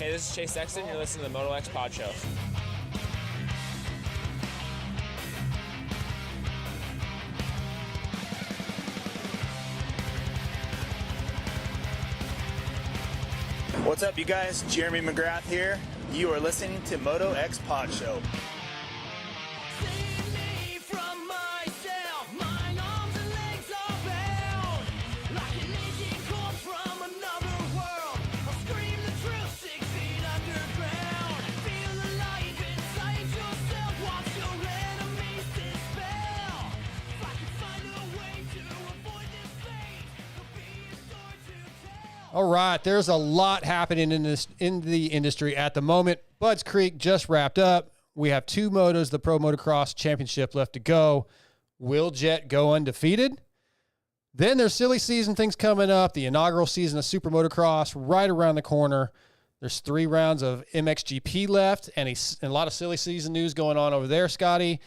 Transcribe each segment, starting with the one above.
Hey, this is Chase Daxton. You're listening to the MotoXpod show. What's up, you guys? Jeremy McGrath here. You are listening to MotoXpod show. All right, there's a lot happening in the industry at the moment. Budds Creek just wrapped up. We have two motos, the Pro Motocross Championship left to go. Will Jet go undefeated? Then there's silly season things coming up. The inaugural season of Super Motocross right around the corner. There's 3 rounds of MXGP left and a lot of silly season news going on over there, Scotty.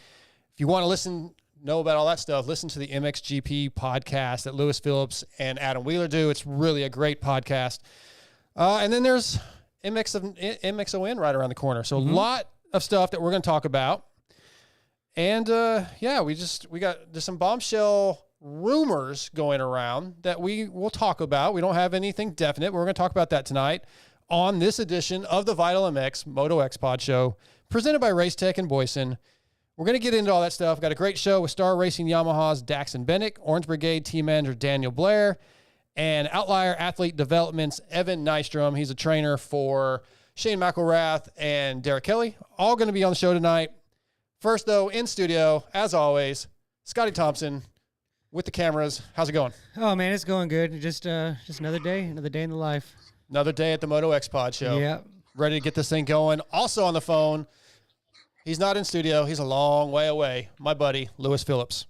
If you want to know about all that stuff, listen to the MXGP podcast that Lewis Phillips and Adam Wheeler do. It's really a great podcast. And then there's MXON right around the corner. So a lot of stuff that we're going to talk about. And we got there's some bombshell rumors going around that we will talk about. We don't have anything definite, but we're going to talk about that tonight on this edition of the Vital MX MotoXpod show presented by Racetech and Boyesen. We're going to get into all that stuff. We've got a great show with Star Racing Yamaha's Daxton Bennick, Orange Brigade team manager Daniel Blair, and Outlier Athlete Development's Evan Nystrom. He's a trainer for Shane McElrath and Derek Kelly. All going to be on the show tonight. First, though, in studio, as always, Scotty Thompson with the cameras. How's it going? Oh, man, it's going good. Just another day in the life. Another day at the MotoXpod show. Yeah. Ready to get this thing going. Also on the phone, he's not in studio. He's a long way away. My buddy, Lewis Phillips.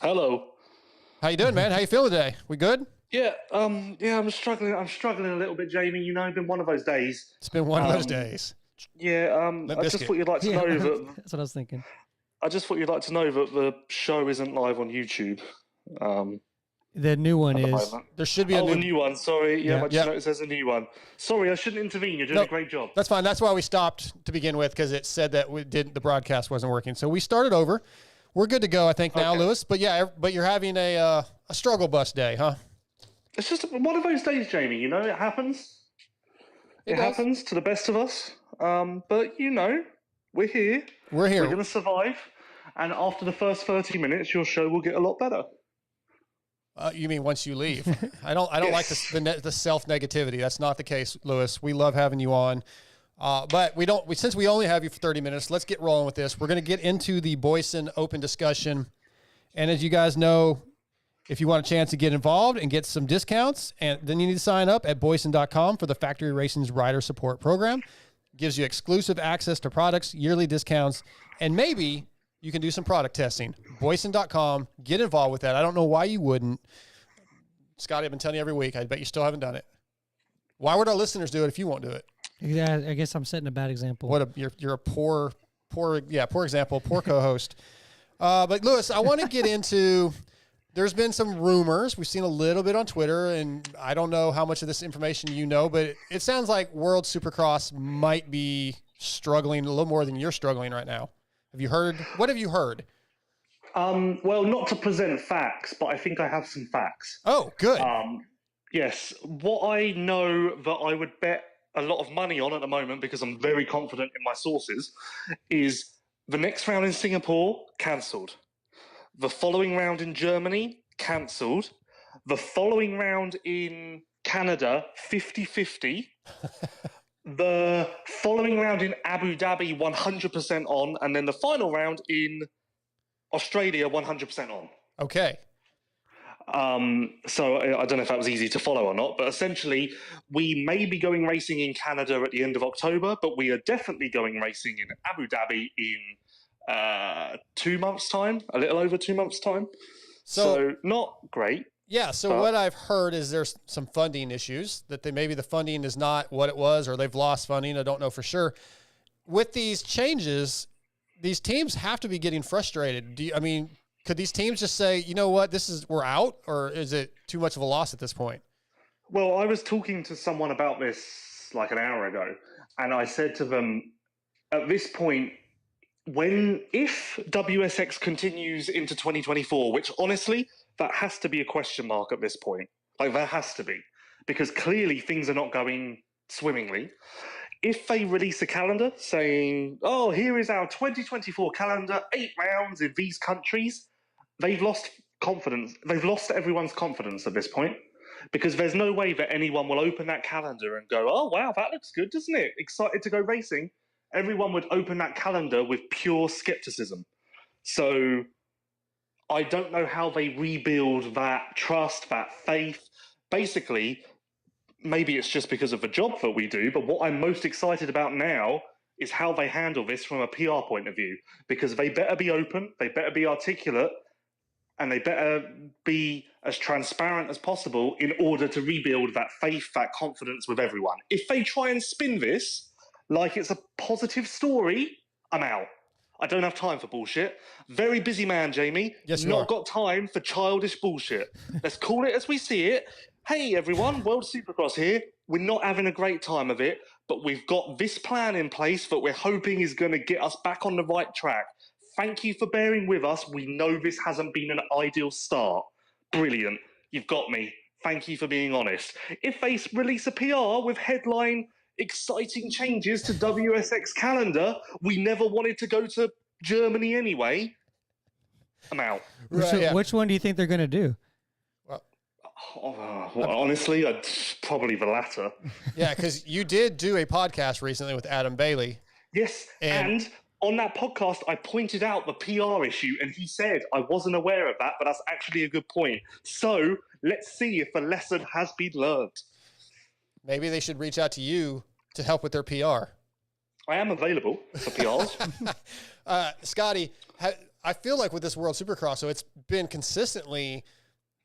Hello. How you doing, man? How you feeling today? We good? Yeah, I'm struggling a little bit, Jamie. You know, it's been one of those days. It's been one of those days. Yeah, I just thought you'd like to know that. That's what I was thinking. I just thought you'd like to know that the show isn't live on YouTube. The new one is. There should be a new one. Sorry. Yeah, it says a new one. Sorry, I shouldn't intervene. You're doing a great job. That's fine. That's why we stopped to begin with, because it said that the broadcast wasn't working. So we started over. We're good to go, I think, now, Lewis. But yeah, but you're having a struggle bus day, huh? It's just one of those days, Jamie. You know, it happens. It happens to the best of us. But you know, we're here. We're here. We're going to survive. And after the first 30 minutes, your show will get a lot better. You mean once you leave? I don't like the self negativity. That's not the case, Lewis. We love having you on, but since we only have you for 30 minutes. Let's get rolling with this. We're going to get into the Boyesen Open discussion, and as you guys know, if you want a chance to get involved and get some discounts, and then you need to sign up at Boyesen.com for the Factory Racing's Rider Support Program. It gives you exclusive access to products, yearly discounts, and maybe you can do some product testing. Boyesen.com. Get involved with that. I don't know why you wouldn't. Scotty, I've been telling you every week. I bet you still haven't done it. Why would our listeners do it if you won't do it? Yeah, I guess I'm setting a bad example. You're a poor example, poor co-host. But Lewis, I want to get into. There's been some rumors. We've seen a little bit on Twitter, and I don't know how much of this information you know, but it sounds like World Supercross might be struggling a little more than you're struggling right now. Have you heard? What have you heard? Well, not to present facts, but I think I have some facts. Oh, good. Yes. What I know that I would bet a lot of money on at the moment, because I'm very confident in my sources, is the next round in Singapore, cancelled. The following round in Germany, cancelled. The following round in Canada, 50-50. The following round in Abu Dhabi, 100% on. And then the final round in Australia, 100% on. Okay. So I don't know if that was easy to follow or not, but essentially we may be going racing in Canada at the end of October, but we are definitely going racing in Abu Dhabi in 2 months' time, a little over 2 months' time. So not great. Yeah, so what I've heard is there's some funding issues, that maybe the funding is not what it was, or they've lost funding. I don't know for sure. With these changes, these teams have to be getting frustrated. Could these teams just say, you know what, we're out, or is it too much of a loss at this point? Well, I was talking to someone about this like an hour ago, and I said to them, at this point, if WSX continues into 2024, which honestly, that has to be a question mark at this point. Like, there has to be, because clearly things are not going swimmingly. If they release a calendar saying, oh, here is our 2024 calendar, 8 rounds in these countries, they've lost confidence. They've lost everyone's confidence at this point, because there's no way that anyone will open that calendar and go, oh, wow, that looks good, doesn't it? Excited to go racing. Everyone would open that calendar with pure skepticism. So I don't know how they rebuild that trust, that faith. Basically, maybe it's just because of the job that we do, but what I'm most excited about now is how they handle this from a PR point of view, because they better be open, they better be articulate, and they better be as transparent as possible in order to rebuild that faith, that confidence with everyone. If they try and spin this like it's a positive story, I'm out. I don't have time for bullshit. Very busy man, Jamie. Yes, you Not are. got time for childish bullshit. Let's call it as we see it. Hey, everyone, World Supercross here. We're not having a great time of it, but we've got this plan in place that we're hoping is going to get us back on the right track. Thank you for bearing with us. We know this hasn't been an ideal start. Brilliant. You've got me. Thank you for being honest. If they release a PR with headline, exciting changes to WSX calendar, we never wanted to go to Germany anyway, I'm out. Which one do you think they're going to do? Honestly, probably the latter. Yeah, because you did do a podcast recently with Adam Bailey. Yes, and on that podcast, I pointed out the PR issue, and he said, I wasn't aware of that, but that's actually a good point. So let's see if a lesson has been learned. Maybe they should reach out to you to help with their PR. I am available for PRs. Scotty, I feel like with this World Supercross, so it's been consistently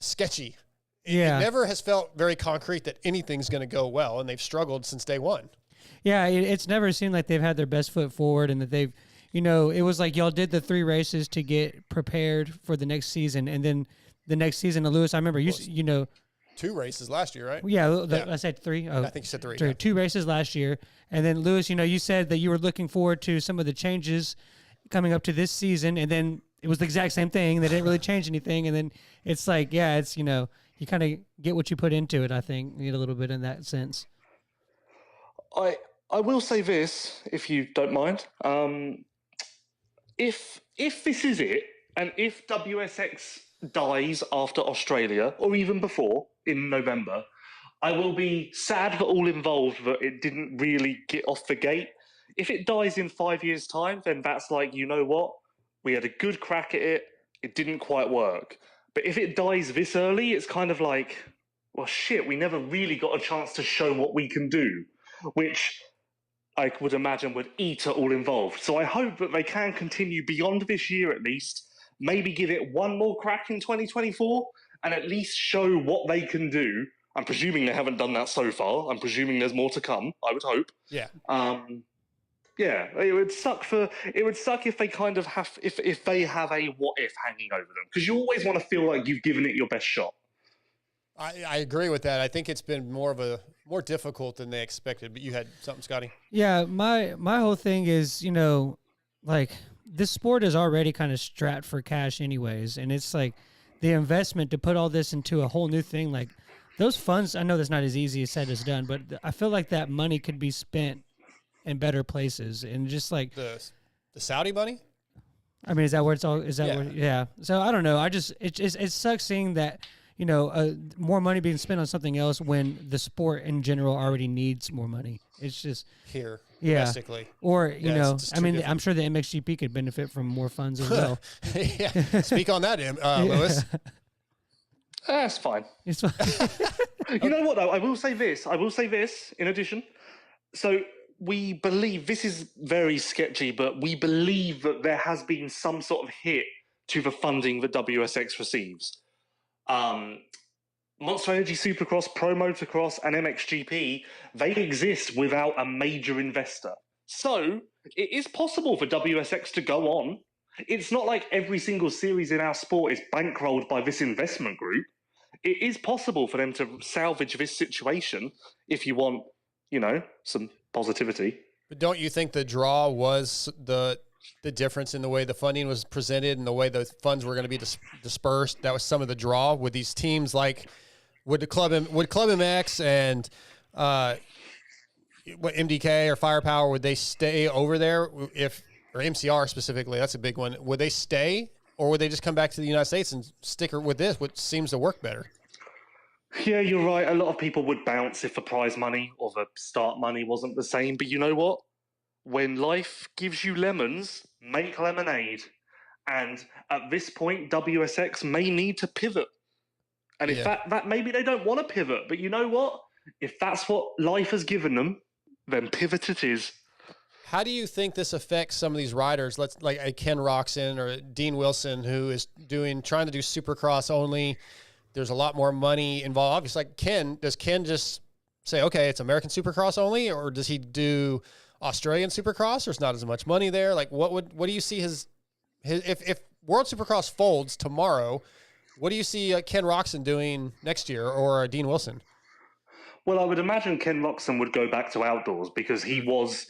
sketchy. It never has felt very concrete that anything's going to go well, and they've struggled since day one. Yeah, it's never seemed like they've had their best foot forward, and that they've, it was like y'all did the 3 races to get prepared for the next season, and then the next season, Lewis, I remember 2 races last year, right? Yeah, I said 3. Oh, I think you said 3. 2 races last year, and then Lewis, you said that you were looking forward to some of the changes coming up to this season, and then it was the exact same thing. They didn't really change anything, and then it's like, it's you kind of get what you put into it. I think a little bit in that sense. I will say this, if you don't mind. If this is it, and if WSX dies after Australia, or even before, in November, I will be sad for all involved that it didn't really get off the gate. If it dies in 5 years' time, then that's like, you know what? We had a good crack at it. It didn't quite work. But if it dies this early, it's kind of like, well, shit, we never really got a chance to show what we can do, which I would imagine would eat at all involved. So I hope that they can continue beyond this year at least, maybe give it one more crack in 2024, and at least show what they can do. I'm presuming they haven't done that so far. I'm presuming there's more to come, I would hope. Yeah. Yeah, it would suck if they kind of have, if they have a what if hanging over them, because you always want to feel like you've given it your best shot. I agree with that. I think it's been more difficult than they expected, but you had something, Scotty? Yeah, my whole thing is, like this sport is already kind of strapped for cash anyways, and it's like the investment to put all this into a whole new thing, like those funds, I know that's not as easy as said as done, but I feel like that money could be spent in better places, and just like the Saudi money. I mean, is that where it's all? Is that where? Yeah. So I don't know. It sucks seeing that more money being spent on something else when the sport in general already needs more money. It's just here domestically, or I mean, I'm sure the MXGP could benefit from more funds as well. Yeah. Speak on that, Lewis. That's fine. It's fine. You know what though? I will say this. In addition, so. We believe, this is very sketchy, but we believe that there has been some sort of hit to the funding that WSX receives. Monster Energy Supercross, Pro Motocross, and MXGP, they exist without a major investor. So it is possible for WSX to go on. It's not like every single series in our sport is bankrolled by this investment group. It is possible for them to salvage this situation, if you want some positivity. But don't you think the draw was the difference in the way the funding was presented and the way the funds were going to be dispersed? That was some of the draw with these teams. Like, would Club MX and what MDK or Firepower, would they stay over there or MCR specifically? That's a big one. Would they stay, or would they just come back to the United States and stick with this, which seems to work better? Yeah, you're right. A lot of people would bounce if the prize money or the start money wasn't the same. But you know what? When life gives you lemons, make lemonade. And at this point, WSX may need to pivot. And if that maybe they don't want to pivot, but you know what? If that's what life has given them, then pivot it is. How do you think this affects some of these riders? Like a Ken Roxon or Dean Wilson, who is trying to do Supercross only. There's a lot more money involved. Obviously, like does Ken just say, okay, it's American Supercross only, or does he do Australian Supercross? There's not as much money there. Like, what do you see if World Supercross folds tomorrow? What do you see Ken Roxon doing next year, or Dean Wilson? Well, I would imagine Ken Roxon would go back to outdoors because he was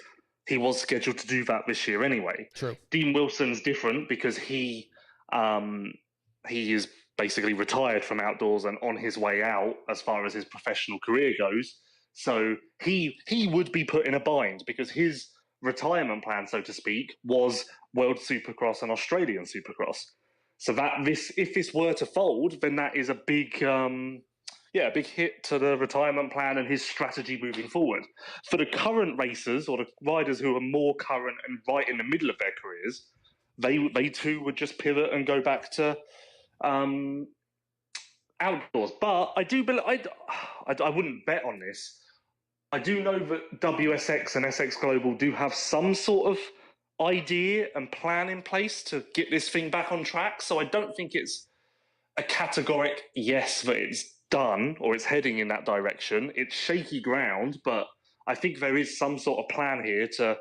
scheduled to do that this year anyway. True. Dean Wilson's different because he is basically retired from outdoors and on his way out as far as his professional career goes. So he would be put in a bind because his retirement plan, so to speak, was World Supercross and Australian Supercross. So if this were to fold, then that is a big big hit to the retirement plan and his strategy moving forward. For the current racers or the riders who are more current and right in the middle of their careers, they too would just pivot and go back to outdoors. But I do believe I wouldn't bet on this. I do know that WSX and SX Global do have some sort of idea and plan in place to get this thing back on track. So I don't think it's a categoric yes that it's done or it's heading in that direction. It's shaky ground, but I think there is some sort of plan here to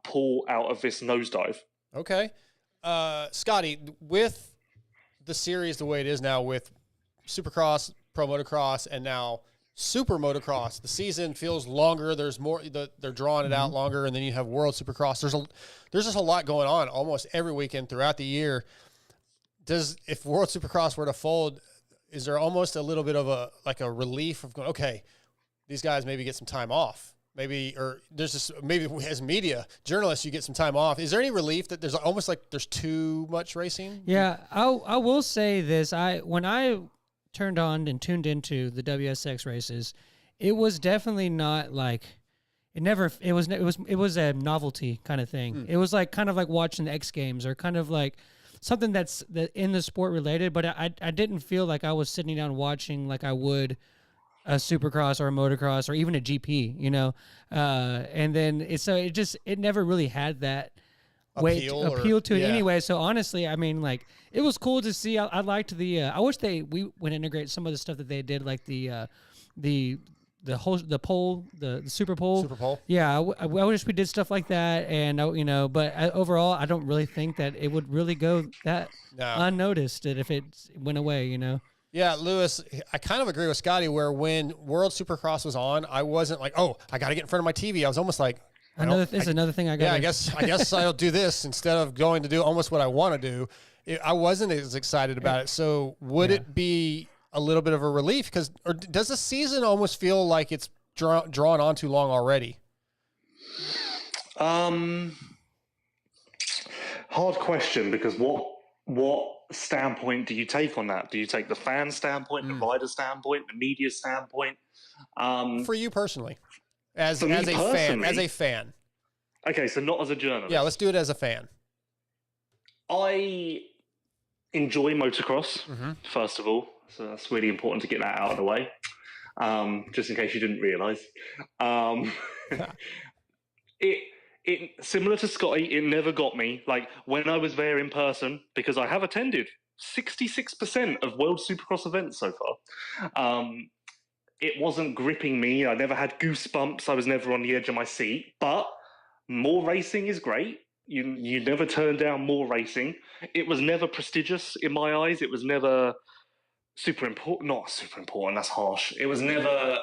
pull out of this nosedive. Okay. Scotty, with the series the way it is now with Supercross, Pro Motocross, and now Super Motocross, the season feels longer. There's more, they're drawing it out longer, and then you have World Supercross. There's just a lot going on almost every weekend throughout the year. If World Supercross were to fold, is there almost a little bit of a relief of going, okay, these guys maybe get some time off? Maybe as media journalists, you get some time off. Is there any relief that there's almost like there's too much racing? Yeah, I will say this. When I turned on and tuned into the WSX races, it was definitely not like it was a novelty kind of thing. It was like kind of like watching the X Games or kind of like something that's in the sport related, but I didn't feel like I was sitting down watching like I would a Supercross or a motocross or even a GP, and then it never really had that appeal to it anyway. So honestly, I mean, like, it was cool to see. I liked I wish we would integrate some of the stuff that they did, like the pole, the super pole. Super pole. Yeah, I wish we did stuff like that, and but overall, I don't really think that it would really go that unnoticed if it went away. Yeah, Lewis, I kind of agree with Scotty where when World Supercross was on, I wasn't like, oh, I got to get in front of my TV. I was almost like, another thing I got. Yeah, I guess I'll do this instead of going to do almost what I want to do. I wasn't as excited about it. So would it be a little bit of a relief? Or does the season almost feel like it's drawn on too long already? Hard question, because what standpoint do you take on that? Do you take the fan standpoint, the rider standpoint, the media standpoint? For you personally, as a fan. Okay, so not as a journalist. Yeah, let's do it as a fan. I enjoy motocross, first of all, so that's really important to get that out of the way, just in case you didn't realise. It similar to Scotty, it never got me. Like, when I was there in person, because I have attended 66% of World Supercross events so far, it wasn't gripping me. I never had goosebumps. I was never on the edge of my seat. But more racing is great. You never turn down more racing. It was never prestigious in my eyes. It was never super important. Not super important, that's harsh. It was never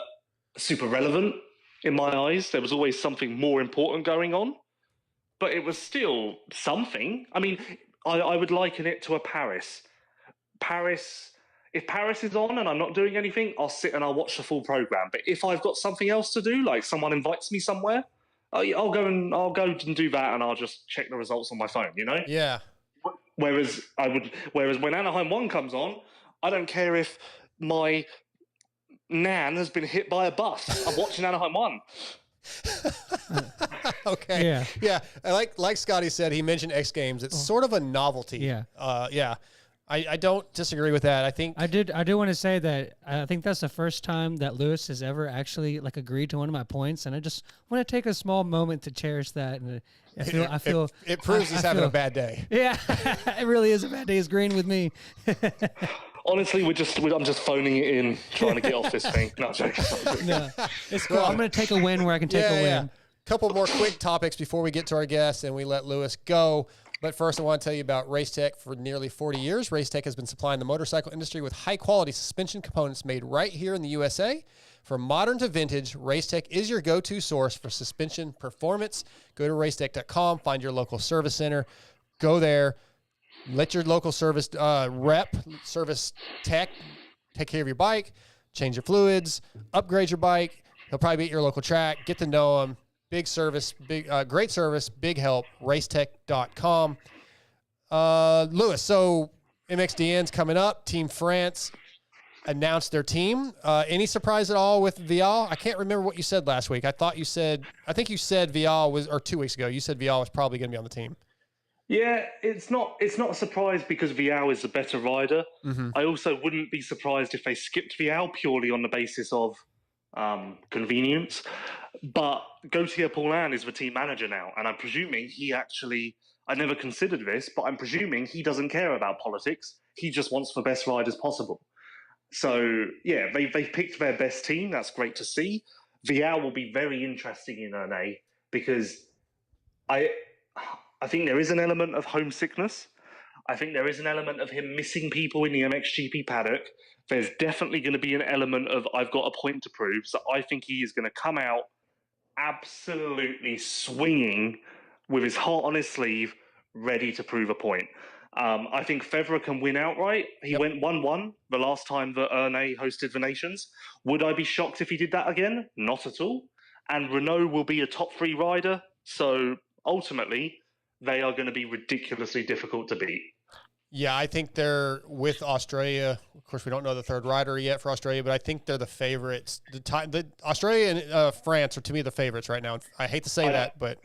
super relevant. in my eyes. There was always something more important going on, but it was still something. I mean, I would liken it to a Paris. If Paris is on and I'm not doing anything, I'll sit and I'll watch the full program. But if I've got something else to do, like someone invites me somewhere, I'll go and do that, and I'll just check the results on my phone. Yeah. Whereas when Anaheim 1 comes on, I don't care if my nan has been hit by a bus. I'm watching Anaheim 1. Okay. Yeah. Like Scotty said, he mentioned X Games. It's sort of a novelty. Yeah. Yeah. I don't disagree with that. I do want to say that I think that's the first time that Lewis has ever actually agreed to one of my points, and I just want to take a small moment to cherish that. And I feel it proves he's having a bad day. Yeah, it really is a bad day. He's agreeing with me. Honestly, I'm just phoning it in, trying to get off this thing. No, I'm joking. No, it's cool. I'm going to take a win where I can take a win. Yeah. Couple more quick topics before we get to our guests and we let Lewis go. But first, I want to tell you about Racetech. For nearly 40 years, Racetech has been supplying the motorcycle industry with high-quality suspension components made right here in the USA. From modern to vintage, Racetech is your go-to source for suspension performance. Go to racetech.com, find your local service center. Go there. Let your local service service tech take care of your bike, change your fluids, upgrade your bike. He'll probably be at your local track. Get to know him. Big service, great service, big help, racetech.com. Lewis, so MXDN's coming up. Team France announced their team. Any surprise at all with Vial? I can't remember what you said last week. I think you said Vial was, or 2 weeks ago, you said Vial was probably going to be on the team. Yeah, it's not a surprise because Vial is a better rider. Mm-hmm. I also wouldn't be surprised if they skipped Vial purely on the basis of convenience. But Gauthier Paulin is the team manager now, and I'm presuming I never considered this, but I'm presuming he doesn't care about politics. He just wants the best riders possible. So, yeah, they've picked their best team. That's great to see. Vial will be very interesting in NA because I think there is an element of homesickness. I think there is an element of him missing people in the MXGP paddock. There's definitely going to be an element of I've got a point to prove. So I think he is going to come out absolutely swinging with his heart on his sleeve, ready to prove a point. I think Fevre can win outright. He went 1-1 the last time that Erne hosted the Nations. Would I be shocked if he did that again? Not at all. And Renault will be a top 3 rider. So ultimately, they are going to be ridiculously difficult to beat. Yeah, I think they're with Australia. Of course, we don't know the third rider yet for Australia, but I think they're the favorites. The Australia and France are, to me, the favorites right now. I hate to say that, but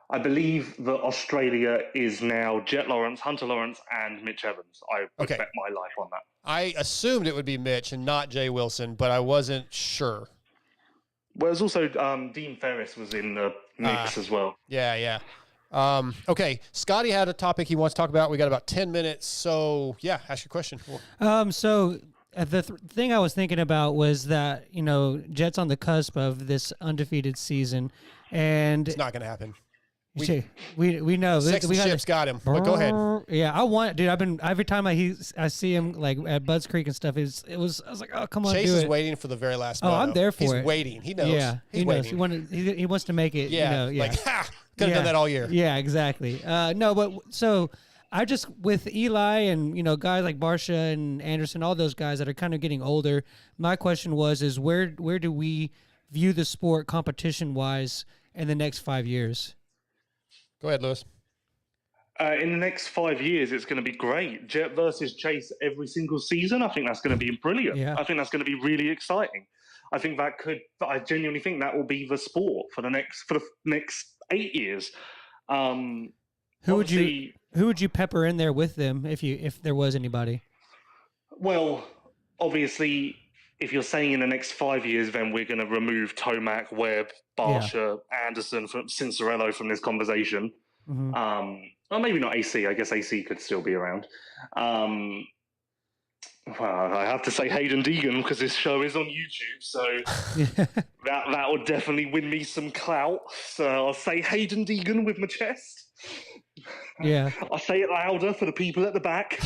I believe that Australia is now Jet Lawrence, Hunter Lawrence, and Mitch Evans. I would bet my life on that. I assumed it would be Mitch and not Jay Wilson, but I wasn't sure. Well, there's also Dean Ferris was in the mix as well. Yeah. Okay, Scotty had a topic he wants to talk about. We got about 10 minutes, so yeah, ask your question. So the thing I was thinking about was that, Jet's on the cusp of this undefeated season, and it's not going to happen. We know. Sex and Chips got him, but go ahead. Yeah, I want, dude. Every time I see him at Budds Creek and stuff, I was like, oh, come on, Chase do is it. waiting for the very last. Oh, I'm there for He's it. Waiting. He knows. Yeah, he's knows. waiting. He wants to make it. Yeah, could have done that all year. Yeah, exactly. No, but so I just with Eli and guys like Barsha and Anderson, all those guys that are kind of getting older. My question is where do we view the sport competition wise in the next 5 years? Go ahead, Lewis. In the next 5 years, it's going to be great. Jet versus Chase every single season. I think that's going to be brilliant. Yeah. I think that's going to be really exciting. I genuinely think that will be the sport for the next 8 years. Who would you pepper in there with them if there was anybody? Well, obviously, if you're saying in the next 5 years, then we're going to remove Tomac, Webb, Barsha, Anderson, Cincerello from this conversation. Mm-hmm. Or maybe not AC. I guess AC could still be around. Well, I have to say Hayden Deegan because this show is on YouTube, so that would definitely win me some clout. So I'll say Hayden Deegan with my chest. Yeah. I'll say it louder for the people at the back.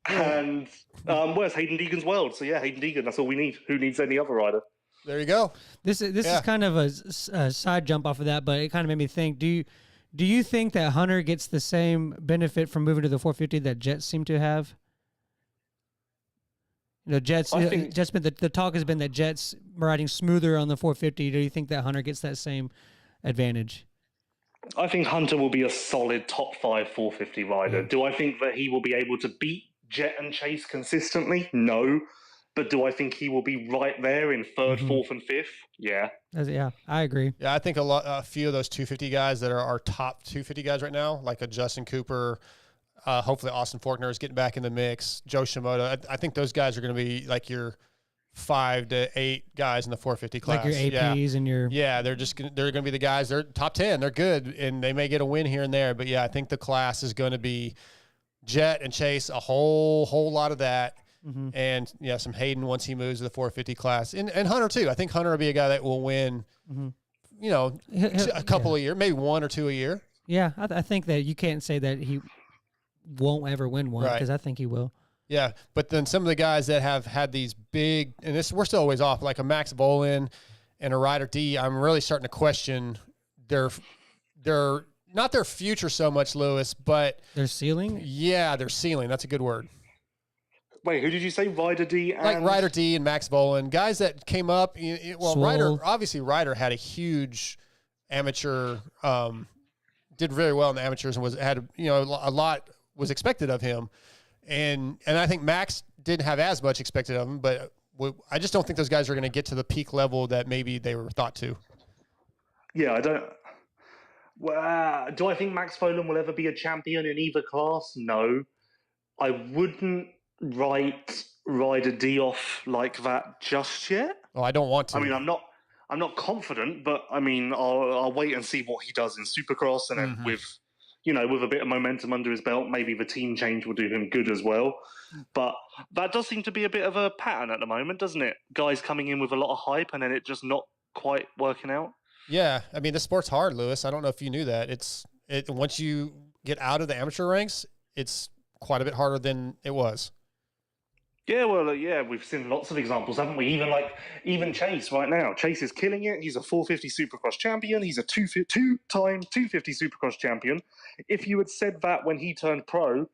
And where's Hayden Deegan's world? So yeah, Hayden Deegan. That's all we need. Who needs any other rider? There you go. This is kind of a side jump off of that, but it kind of made me think. Do you think that Hunter gets the same benefit from moving to the 450 that Jets seem to have? You know, Jets. The talk has been that Jets riding smoother on the 450. Do you think that Hunter gets that same advantage? I think Hunter will be a solid top 5 450 rider. Do I think that he will be able to beat Jet and Chase consistently? No. But do I think he will be right there in 3rd, 4th, and 5th? Yeah. Yeah, I agree. Yeah, I think a few of those 250 guys that are our top 250 guys right now, like a Justin Cooper, hopefully Austin Faulkner is getting back in the mix, Joe Shimoda. I think those guys are going to be like your 5 to 8 guys in the 450 class. Like your APs and your... Yeah, they're going to be the guys. They're top 10. They're good, and they may get a win here and there. But, yeah, I think the class is going to be Jet and Chase, a whole lot of that. And, yeah, some Hayden once he moves to the 450 class. And Hunter, too. I think Hunter will be a guy that will win, you know, a couple a year, maybe 1 or 2 a year. Yeah, I think that you can't say that he won't ever win one because I think he will. Yeah, but then some of the guys that have had these big, and we're still always off, like a Max Bolin and a Ryder D, I'm really starting to question their not their future so much, Lewis, but their ceiling? Yeah, their ceiling. That's a good word. Wait, who did you say? Ryder D and... Like Ryder D and Max Bolin, guys that came up. Well, Ryder had a huge amateur, did very well in the amateurs and had a lot was expected of him. And I think Max didn't have as much expected of him, but I just don't think those guys are going to get to the peak level that maybe they were thought to. Yeah, I don't... Well, do I think Max Folan will ever be a champion in either class? No. I wouldn't write Ryder D off like that just yet. Oh, I don't want to. I mean, I'm not confident, but I mean, I'll wait and see what he does in Supercross, and then with a bit of momentum under his belt, maybe the team change will do him good as well. But that does seem to be a bit of a pattern at the moment, doesn't it? Guys coming in with a lot of hype and then it just not quite working out. Yeah, I mean, the sport's hard, Lewis. I don't know if you knew that. Once you get out of the amateur ranks, it's quite a bit harder than it was. Yeah, well, we've seen lots of examples, haven't we? Even Chase right now. Chase is killing it. He's a 450 Supercross champion. He's a two-time 250 Supercross champion. If you had said that when he turned pro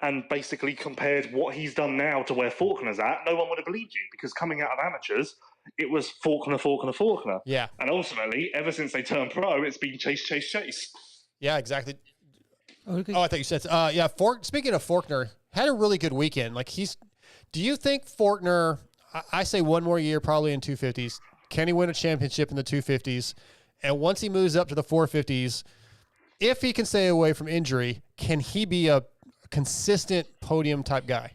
and basically compared what he's done now to where Faulkner's at, no one would have believed you, because coming out of amateurs, it was Faulkner. Yeah. And ultimately, ever since they turned pro, it's been Chase. Yeah, exactly. Okay. Oh, I thought you said, speaking of Faulkner, had a really good weekend. Do you think Faulkner, I say one more year probably in 250s, can he win a championship in the 250s? And once he moves up to the 450s, if he can stay away from injury, can he be a consistent podium type guy?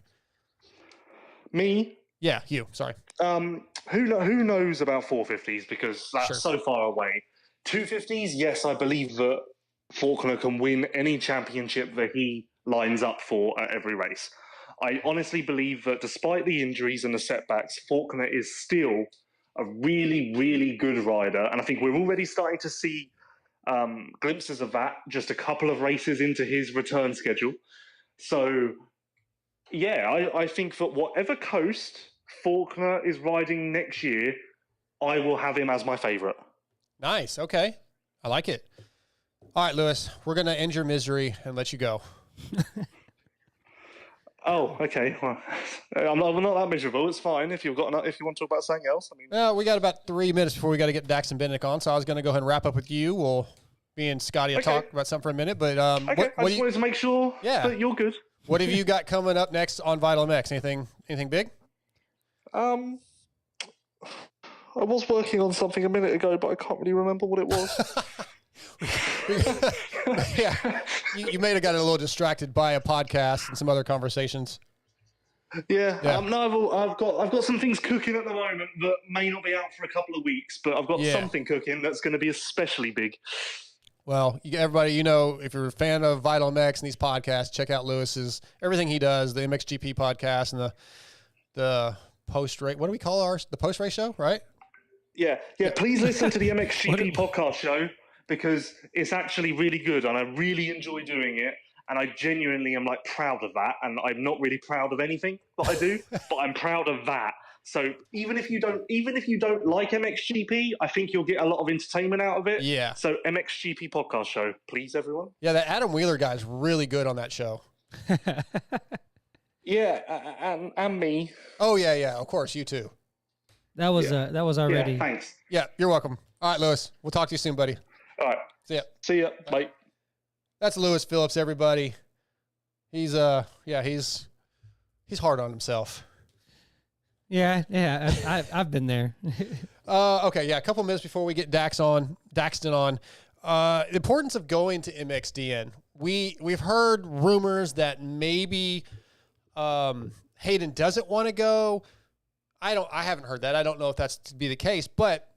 Me? Yeah, you. Sorry. Who knows about 450s, because that's so far away. 250s, yes, I believe that Faulkner can win any championship that he lines up for at every race. I honestly believe that despite the injuries and the setbacks, Faulkner is still a really, really good rider. And I think we're already starting to see glimpses of that just a couple of races into his return schedule. So, yeah, I think that whatever coast Faulkner is riding next year, I will have him as my favourite. Nice. Okay. I like it. All right, Lewis, we're going to end your misery and let you go. Oh, okay. Well, I'm not that miserable. It's fine if you want to talk about something else. I mean, we got about 3 minutes before we got to get Daxton Bennick on, so I was going to go ahead and wrap up with you. We'll me and Scotty will talk about something for a minute, but okay. I just wanted to make sure that you're good. What have you got coming up next on Vital MX? Anything big? I was working on something a minute ago, but I can't really remember what it was. Yeah, you may have got a little distracted by a podcast and some other conversations. Yeah. No, I've got some things cooking at the moment that may not be out for a couple of weeks, but I've got something cooking that's going to be especially big. Well, everybody, if you're a fan of Vital MX and these podcasts, check out Lewis's everything he does, the MXGP podcast and the post race. What do we call ours? The post race show, right? Yeah. Please listen to the MXGP podcast show, because it's actually really good and I really enjoy doing it. And I genuinely am like proud of that. And I'm not really proud of anything that I do, but I'm proud of that. So even if you don't like MXGP, I think you'll get a lot of entertainment out of it. Yeah. So MXGP podcast show, please, everyone. Yeah, that Adam Wheeler guy's really good on that show. Yeah, and me. Oh yeah, of course, you too. That was already. Yeah, thanks. Yeah, you're welcome. All right, Lewis, we'll talk to you soon, buddy. All right. See ya. Bye. That's Lewis Phillips, everybody. He's he's hard on himself. Yeah, I've been there. Okay, yeah, a couple minutes before we get Daxton on. The importance of going to MXDN. We've heard rumors that maybe Hayden doesn't want to go. I haven't heard that. I don't know if that's to be the case, but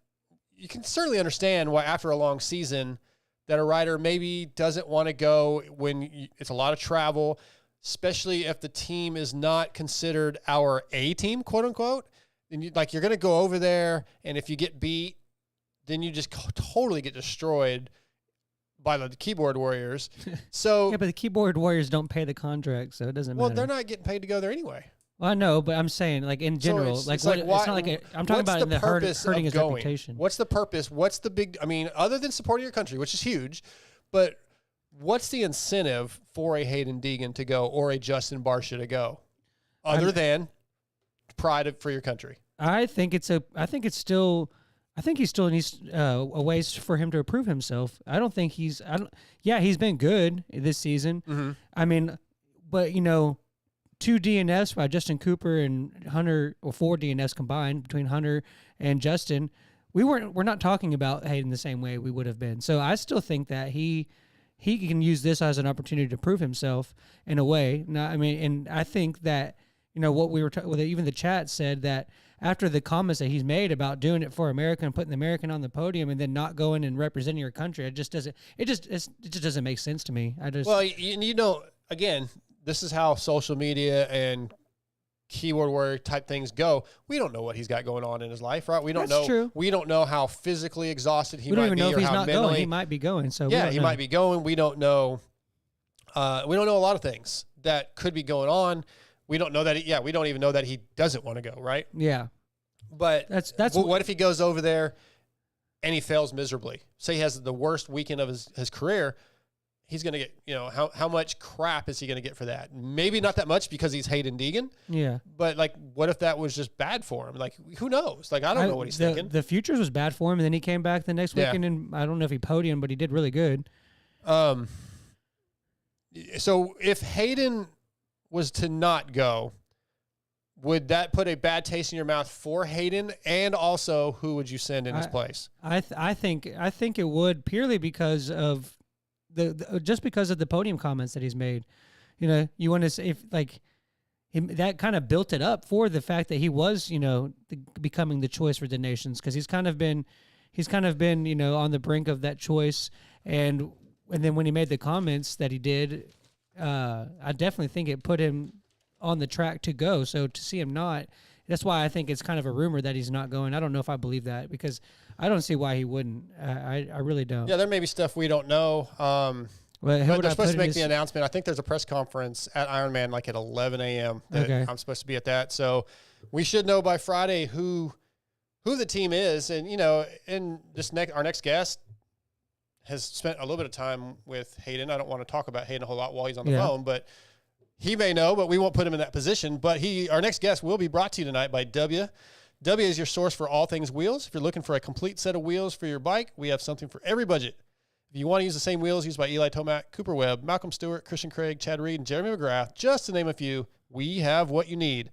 you can certainly understand why after a long season that a rider maybe doesn't want to go when it's a lot of travel, especially if the team is not considered our A team, quote unquote. And you're going to go over there, and if you get beat, then you just totally get destroyed by the keyboard warriors. So yeah, but the keyboard warriors don't pay the contract, so it doesn't matter. Well, they're not getting paid to go there anyway. Well, I know, but I'm saying, like, in general, So it's not like I'm talking about the hurting his reputation. What's the purpose? What's the big? I mean, other than supporting your country, which is huge, but what's the incentive for a Hayden Deegan to go or a Justin Barcia to go, other than pride for your country? I think he still needs a ways for him to prove himself. He's been good this season. Mm-hmm. I mean, but 2 DNFs by Justin Cooper and Hunter, or 4 DNFs combined between Hunter and Justin. We're not talking about Hayden the same way we would have been. So I still think that he can use this as an opportunity to prove himself in a way. Now, I mean, and I think that what we were even the chat said that after the comments that he's made about doing it for America and putting the American on the podium and then not going and representing your country, it just doesn't make sense to me. Again, this is how social media and keyboard warrior type things go. We don't know what he's got going on in his life, right? We don't know. True. We don't know how physically exhausted he might be. We don't even know if he's not mentally. going. He might be going. So yeah, he might be going. We don't know. We don't know a lot of things that could be going on. We don't know that. We don't even know that he doesn't want to go, right? Yeah. But that's what if he goes over there and he fails miserably? Say he has the worst weekend of his career. He's going to get, how much crap is he going to get for that? Maybe not that much because he's Hayden Deegan. Yeah. But, what if that was just bad for him? Who knows? I don't know what he's thinking. The futures was bad for him, and then he came back the next weekend, and I don't know if he podiumed, but he did really good. So if Hayden was to not go, would that put a bad taste in your mouth for Hayden? And also, who would you send in his place? I think it would, purely because of just because of the podium comments that he's made. You want to say that kind of built it up for the fact that he was, becoming the choice for the nations, because he's kind of been, on the brink of that choice. And then when he made the comments that he did, I definitely think it put him on the track to go. So to see him not, that's why I think it's kind of a rumor that he's not going. I don't know if I believe that, because I don't see why he wouldn't. I really don't. Yeah, there may be stuff we don't know. But they're supposed to make the announcement. I think there's a press conference at Ironman at 11 a.m. Okay. I'm supposed to be at that. So we should know by Friday who the team is. And, and our next guest has spent a little bit of time with Hayden. I don't want to talk about Hayden a whole lot while he's on the phone, but he may know, but we won't put him in that position. But our next guest will be brought to you tonight by W. W is your source for all things wheels. If you're looking for a complete set of wheels for your bike, we have something for every budget. If you want to use the same wheels used by Eli Tomac, Cooper Webb, Malcolm Stewart, Christian Craig, Chad Reed, and Jeremy McGrath, just to name a few, we have what you need.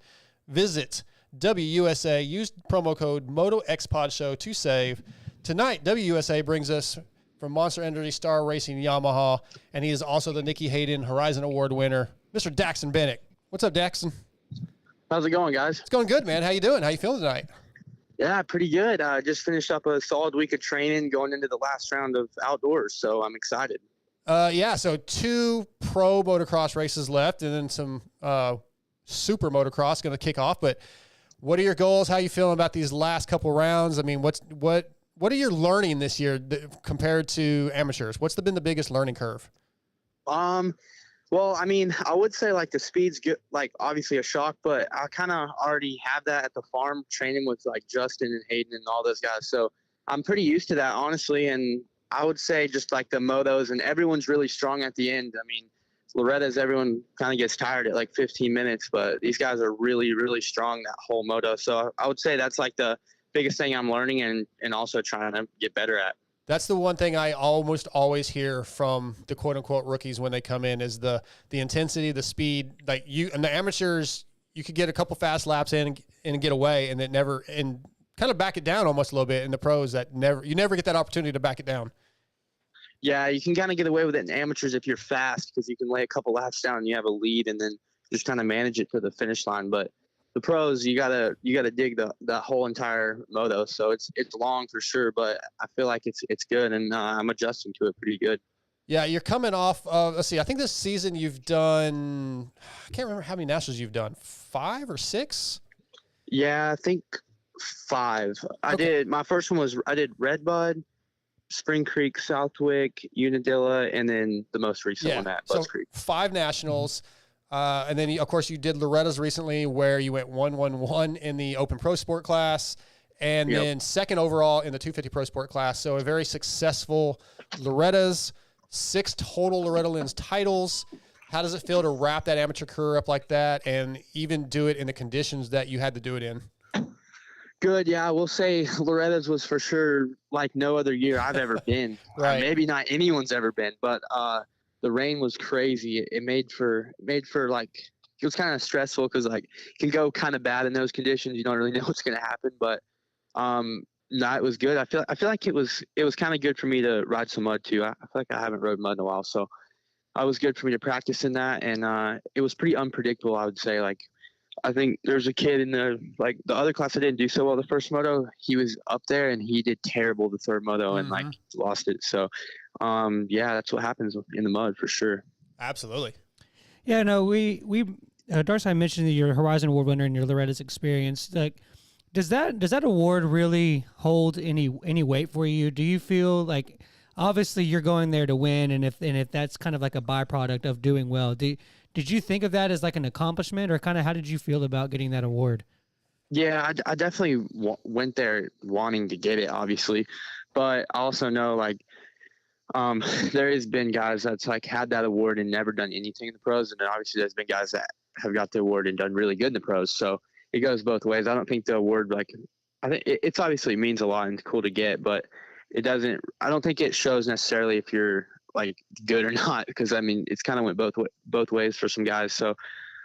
Visit WUSA. Use promo code MotoXpod Show to save. Tonight, WUSA brings us from Monster Energy Star Racing Yamaha, and he is also the Nicky Hayden Horizon Award winner, Mr. Daxton Bennick. What's up, Daxton? How's it going, guys? It's going good, man. How you doing? How you feeling tonight? Yeah, pretty good. Just finished up a solid week of training going into the last round of outdoors, so I'm excited. So 2 pro motocross races left, and then some super motocross going to kick off. But what are your goals? How you feeling about these last couple rounds? I mean, what are you learning this year compared to amateurs? What's been the biggest learning curve? Well, I mean, I would say like the speed's good, like obviously a shock, but I kind of already have that at the farm training with like Justin and Hayden and all those guys. So I'm pretty used to that, honestly. And I would say just like the motos and everyone's really strong at the end. I mean, Loretta's, everyone kind of gets tired at like 15 minutes, but these guys are really, really strong that whole moto. So I would say that's like the biggest thing I'm learning and also trying to get better at. That's the one thing I almost always hear from the quote unquote rookies when they come in is the intensity, the speed. Like you and the amateurs, you could get a couple fast laps in and get away, and kind of back it down almost a little bit. In the pros, you never get that opportunity to back it down. Yeah, you can kind of get away with it in amateurs if you're fast because you can lay a couple laps down and you have a lead, and then just kind of manage it to the finish line. But the pros, you gotta dig the whole entire moto. So it's long for sure, but I feel like it's good, and I'm adjusting to it pretty good. Yeah, you're coming off of, let's see, I think this season you've done, I can't remember how many nationals you've done, 5 or 6? Yeah, I think 5. I did, my first one I did Redbud, Spring Creek, Southwick, Unadilla, and then the most recent one at Butts Creek. 5 nationals. And then, of course, you did Loretta's recently where you went 1-1-1 in the Open Pro Sport class and then second overall in the 250 Pro Sport class. So a very successful Loretta's, 6 total Loretta Lynn's titles. How does it feel to wrap that amateur career up like that and even do it in the conditions that you had to do it in? Good. Yeah, I will say Loretta's was for sure like no other year I've ever been. Right. Maybe not anyone's ever been, but the rain was crazy. It made for like, it was kind of stressful because like it can go kind of bad in those conditions. You don't really know what's going to happen, but no, it was good. I feel like it was kind of good for me to ride some mud too. I feel like I haven't rode mud in a while, so it was good for me to practice in that. And it was pretty unpredictable, I would say. Like, I think there's a kid in the other class that didn't do so well the first moto. He was up there and he did terrible the third moto and like lost it. So, yeah, that's what happens in the mud for sure. Absolutely. Yeah, no, we Darcy, I mentioned your Horizon Award winner and your Loretta's experience. Like, does that award really hold any weight for you? Do you feel like obviously you're going there to win, and if that's kind of like a byproduct of doing well, did you think of that as like an accomplishment, or kind of how did you feel about getting that award? Yeah, I definitely went there wanting to get it, obviously, but I also know like there has been guys that's like had that award and never done anything in the pros, and then obviously there's been guys that have got the award and done really good in the pros. So it goes both ways. I don't think the award, like, I think it's obviously means a lot and cool to get, but it doesn't. I don't think it shows necessarily if you're like good or not, because I mean it's kind of went both ways for some guys. So,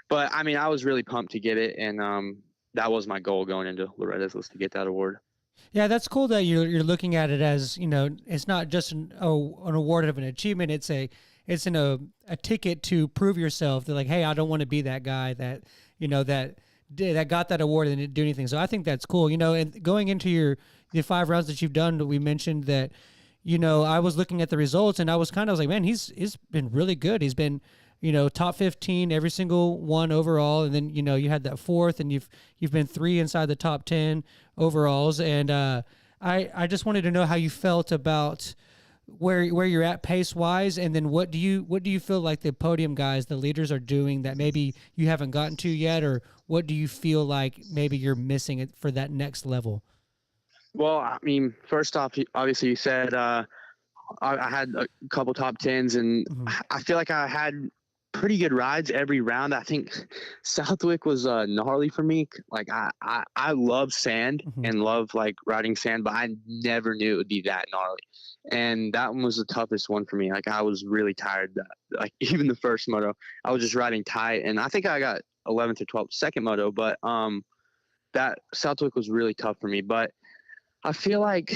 but I mean I was really pumped to get it, and that was my goal going into Loretta's, was to get that award. Yeah, that's cool that you're looking at it as, you know, it's not just an award of an achievement. It's a ticket to prove yourself. That like, hey, I don't want to be that guy that, you know, that got that award and didn't do anything. So I think that's cool. You know, and going into the 5 rounds that you've done, we mentioned that, you know, I was looking at the results and I was like, man, he's been really good. He's been, you know, top 15 every single one overall, and then, you know, you had that 4th, and you've been 3 inside the top 10 overalls. And I just wanted to know how you felt about where you're at pace wise, and then what do you feel like the podium guys, the leaders, are doing that maybe you haven't gotten to yet, or what do you feel like maybe you're missing it for that next level? Well, I mean, first off, obviously you said I had a couple top 10s, and I feel like I had pretty good rides every round. I think Southwick was gnarly for me. Like I love sand and love like riding sand, but I never knew it would be that gnarly. And that one was the toughest one for me. Like I was really tired. Like even the first moto, I was just riding tight, and I think I got 11th or 12th second moto, but that Southwick was really tough for me. But I feel like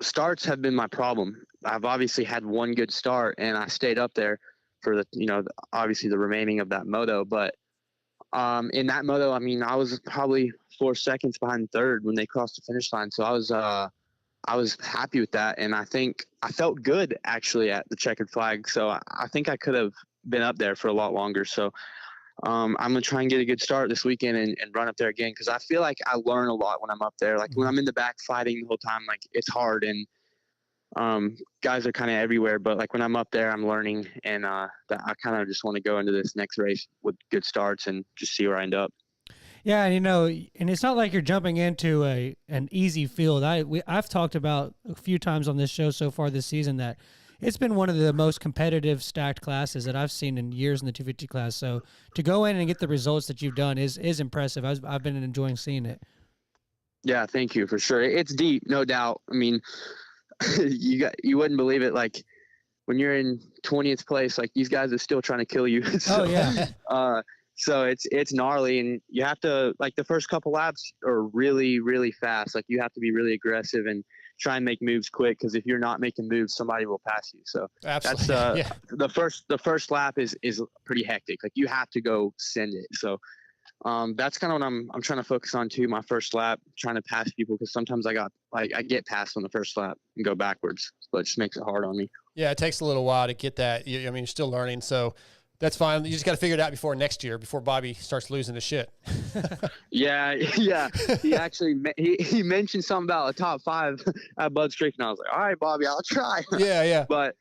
starts have been my problem. I've obviously had one good start, and I stayed up there for the, you know, obviously the remaining of that moto. But in that moto, I mean, I was probably 4 seconds behind third when they crossed the finish line. So I was happy with that. And I think I felt good actually at the checkered flag. So I think I could have been up there for a lot longer. So I'm going to try and get a good start this weekend and run up there again, because I feel like I learn a lot when I'm up there. Like when I'm in the back fighting the whole time, like it's hard. And guys are kind of everywhere, but like when I'm up there, I'm learning, and that I kind of just want to go into this next race with good starts and just see where I end up. Yeah, and and it's not like you're jumping into an easy field. I've talked about a few times on this show so far this season that it's been one of the most competitive stacked classes that I've seen in years in the 250 class. So to go in and get the results that you've done is impressive. I've been enjoying seeing it. Yeah, thank you, for sure. It's deep, no doubt. I mean, you wouldn't believe it. Like when you're in 20th place, like these guys are still trying to kill you. So, oh yeah. So it's gnarly, and you have to, like, the first couple laps are really, really fast. Like you have to be really aggressive and try and make moves quick, because if you're not making moves, somebody will pass you. So Absolutely. that's the first lap is pretty hectic. Like you have to go send it. So that's kind of what I'm trying to focus on too. My first lap, trying to pass people, because sometimes I get past on the first lap and go backwards, but it just makes it hard on me. Yeah, it takes a little while to get that. I mean, you're still learning, so that's fine. You just got to figure it out before next year, before Bobby starts losing his shit. Yeah. He actually he mentioned something about a top 5 at Bud's Creek, and I was like, all right, Bobby, I'll try. Yeah. But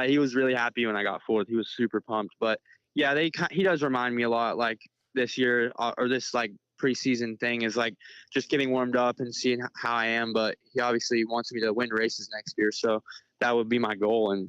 he was really happy when I got 4th. He was super pumped. But yeah, he does remind me a lot. Like this year or this like preseason thing is like just getting warmed up and seeing how I am. But he obviously wants me to win races next year, so that would be my goal, and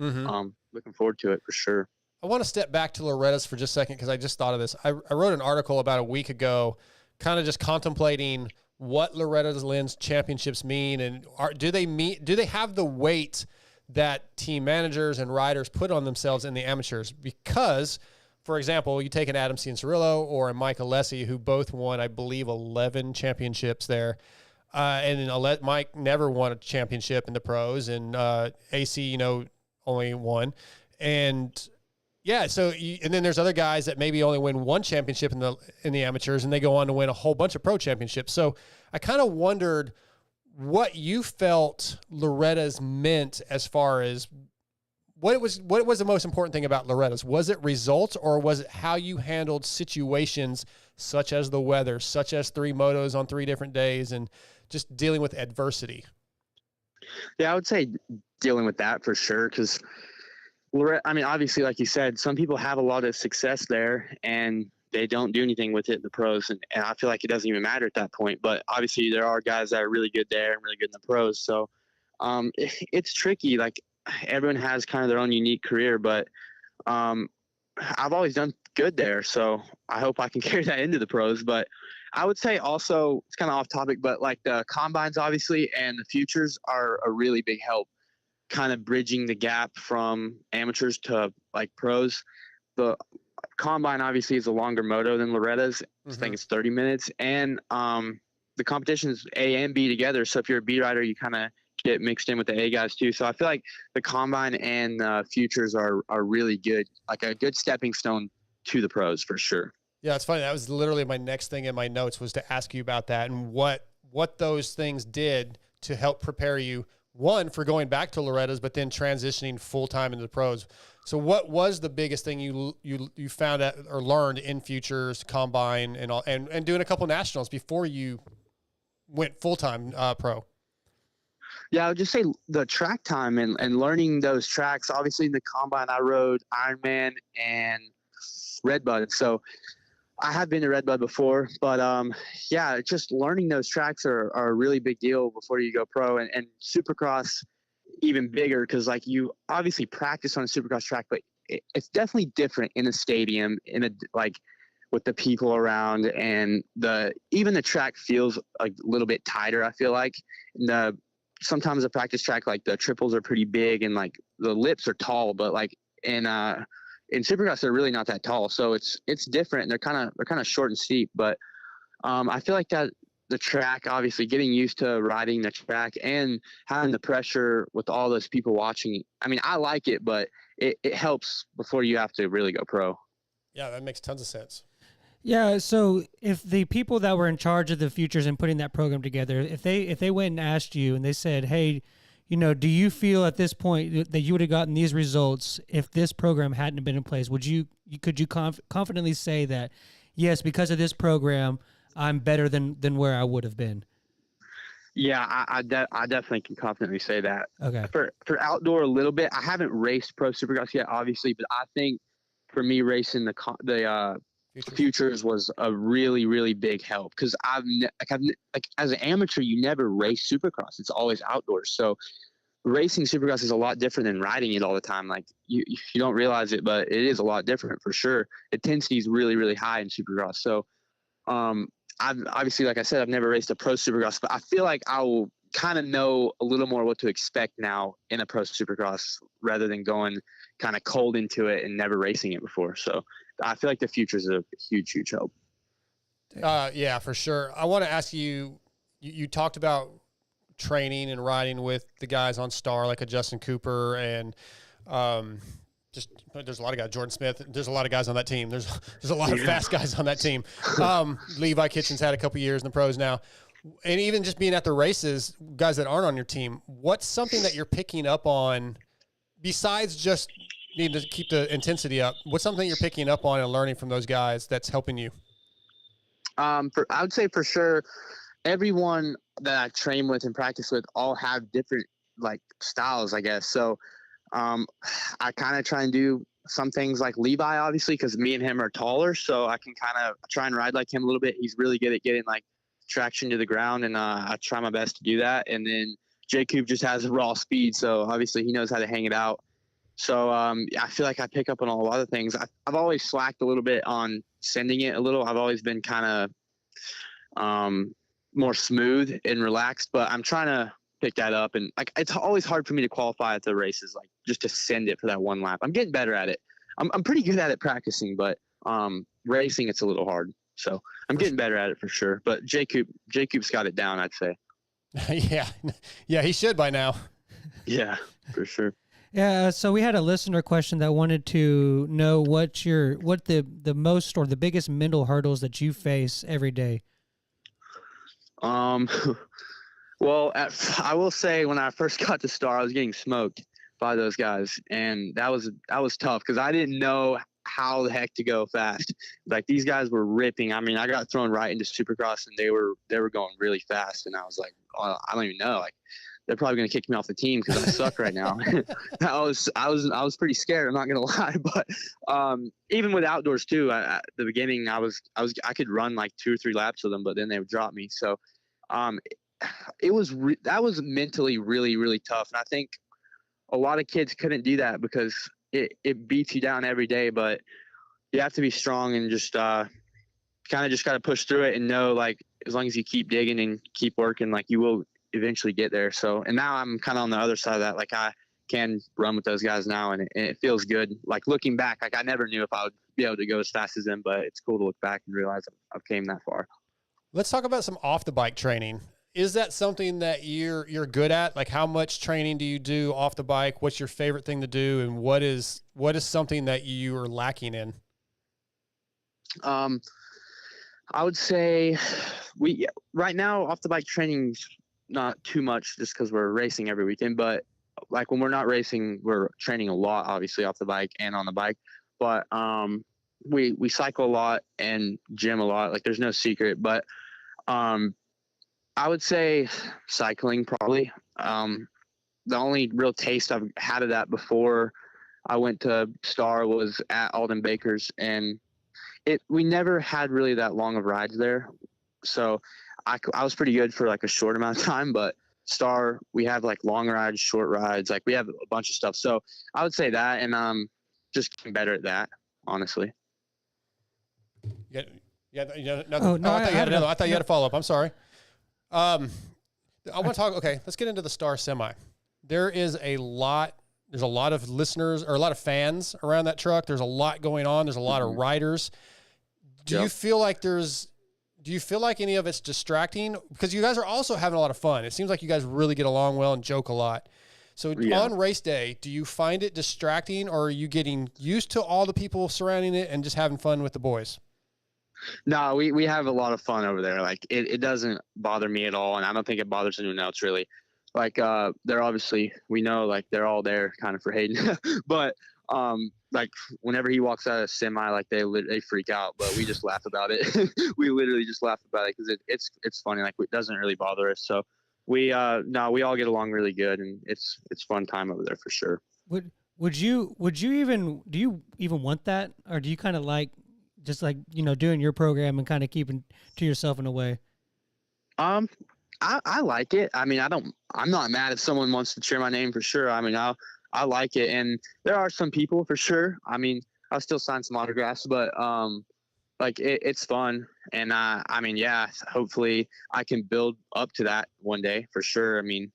looking forward to it for sure. I want to step back to Loretta's for just a second, because I just thought of this. I wrote an article about a week ago, kind of just contemplating what Loretta's Lynn's championships mean, and do they have the weight that team managers and riders put on themselves in the amateurs? Because, for example, you take an Adam Cianciarillo or a Mike Alessi, who both won, I believe, 11 championships there. And Mike never won a championship in the pros, and AC, only one. And yeah, so and then there's other guys that maybe only win one championship in the amateurs, and they go on to win a whole bunch of pro championships. So I kind of wondered what you felt Loretta's meant, as far as what was the most important thing about Loretta's? Was it results, or was it how you handled situations such as the weather, such as 3 motos on 3 different days, and just dealing with adversity? Yeah, I would say dealing with that for sure, because I mean, obviously, like you said, some people have a lot of success there and they don't do anything with it in the pros. And I feel like it doesn't even matter at that point. But obviously, there are guys that are really good there and really good in the pros. So it's tricky. Like everyone has kind of their own unique career, but I've always done good there. So I hope I can carry that into the pros. But I would say also, it's kind of off topic, but like the combines, obviously, and the futures are a really big help, kind of bridging the gap from amateurs to like pros. The combine obviously is a longer moto than Loretta's. I think it's 30 minutes, and the competition is A and B together. So if you're a B rider, you kind of get mixed in with the A guys too. So I feel like the combine and futures are really good, like a good stepping stone to the pros for sure. Yeah, it's funny. That was literally my next thing in my notes, was to ask you about that and what those things did to help prepare you, one, for going back to Loretta's, but then transitioning full-time into the pros. So what was the biggest thing you found out or learned in futures, combine, and all, and doing a couple nationals before you went full-time pro? Yeah, I would just say the track time and learning those tracks. Obviously, in the combine, I rode Ironman and Redbud. So I have been to Redbud before, but yeah, just learning those tracks are a really big deal before you go pro, and Supercross even bigger, because like you obviously practice on a Supercross track, but it's definitely different in a stadium, like with the people around, and even the track feels a little bit tighter. I feel like sometimes a practice track, like the triples are pretty big and like the lips are tall, but like in Supercross, they're really not that tall, so it's different. They're kind of short and steep, but I feel like that the track, obviously, getting used to riding the track and having the pressure with all those people watching. I mean, I like it, but it helps before you have to really go pro. Yeah, that makes tons of sense. Yeah, so if the people that were in charge of the futures and putting that program together, if they went and asked you and they said, hey, do you feel at this point that you would have gotten these results if this program hadn't been in place? Could you confidently say that, yes, because of this program, I'm better than where I would have been? Yeah, I definitely can confidently say that. Okay. For outdoor a little bit, I haven't raced pro supercross yet, obviously, but I think for me racing the futures was a really, really big help because like as an amateur, you never race supercross. It's always outdoors. So racing supercross is a lot different than riding it all the time. Like you don't realize it, but it is a lot different for sure. Intensity is really, really high in supercross. So, I've obviously, like I said, I've never raced a pro supercross, but I feel like I will kind of know a little more what to expect now in a pro supercross rather than going kind of cold into it and never racing it before. So I feel like the future is a huge, huge help. Yeah, for sure. I want to ask you, you talked about training and riding with the guys on Star, like a Justin Cooper and, there's a lot of guys, Jordan Smith. There's a lot of guys on that team. There's a lot of fast guys on that team. Levi Kitchen's had a couple years in the pros now. And even just being at the races, guys that aren't on your team, what's something that you're picking up on besides just needing to keep the intensity up? What's something you're picking up on and learning from those guys that's helping you? I would say for sure, everyone that I train with and practice with all have different like styles, I guess. So, I kind of try and do some things like Levi, obviously, because me and him are taller. So I can kind of try and ride like him a little bit. He's really good at getting like traction to the ground. And I try my best to do that. And then Jacob just has raw speed. So obviously he knows how to hang it out. So I feel like I pick up on a lot of things. I've always slacked a little bit on sending it a little. I've always been kind of more smooth and relaxed, but I'm trying to pick that up. And like, it's always hard for me to qualify at the races, like just to send it for that one lap. I'm getting better at it. I'm pretty good at it practicing, but racing, it's a little hard. So I'm getting better at it for sure. But Jacob's got it down, I'd say. Yeah, he should by now. Yeah, for sure. Yeah, so we had a listener question that wanted to know what the most or the biggest mental hurdles that you face every day. Well, I will say when I first got to Star, I was getting smoked by those guys, and that was tough because I didn't know how the heck to go fast. Like these guys were ripping. I mean, I got thrown right into Supercross, and they were going really fast, and I was like, oh, I don't even know. Like they're probably gonna kick me off the team because I suck right now. I was pretty scared. I'm not gonna lie, but even with outdoors too, at the beginning, I could run like 2 or 3 laps with them, but then they would drop me. So, that was mentally really, really tough. And I think a lot of kids couldn't do that because it beats you down every day, but you have to be strong and just kind of just got to push through it and know, like, as long as you keep digging and keep working, like you will eventually get there. So, and now I'm kind of on the other side of that. Like I can run with those guys now and it feels good. Like looking back, like I never knew if I would be able to go as fast as them, but it's cool to look back and realize I've came that far. Let's talk about some off the bike training. Is that something that you're good at? Like how much training do you do off the bike? What's your favorite thing to do? And what is something that you are lacking in? I would say right now off the bike training's not too much just because we're racing every weekend, but like when we're not racing, we're training a lot, obviously off the bike and on the bike. But we cycle a lot and gym a lot. Like there's no secret, but I would say cycling probably. The only real taste I've had of that before I went to Star was at Alden Baker's, and we never had really that long of rides there. So I was pretty good for like a short amount of time, but Star, we have like long rides, short rides, like we have a bunch of stuff. So I would say that, and just getting better at that, honestly. I thought you had a follow-up. I'm sorry. I want to talk. Okay, let's get into the Star Semi. There's a lot of listeners or a lot of fans around that truck. There's a lot going on. There's a lot of riders. Do you feel like any of it's distracting? Because you guys are also having a lot of fun. It seems like you guys really get along well and joke a lot. So on race day, do you find it distracting, or are you getting used to all the people surrounding it and just having fun with the boys? No, we have a lot of fun over there. Like it doesn't bother me at all, and I don't think it bothers anyone else really. Like they're obviously, we know like they're all there kind of for Hayden, but like whenever he walks out of a semi, like they freak out, but we just laugh about it. We literally just laugh about it because it's funny. Like it doesn't really bother us. So we all get along really good, and it's fun time over there for sure. Would you even do you even want that, or do you kind of like just like doing your program and kind of keeping to yourself in a way? I like it. I mean, I'm not mad if someone wants to cheer my name for sure. I mean, I like it, and there are some people for sure. I mean, I'll still sign some autographs, but like it's fun, and I mean, yeah, hopefully I can build up to that one day for sure. I mean,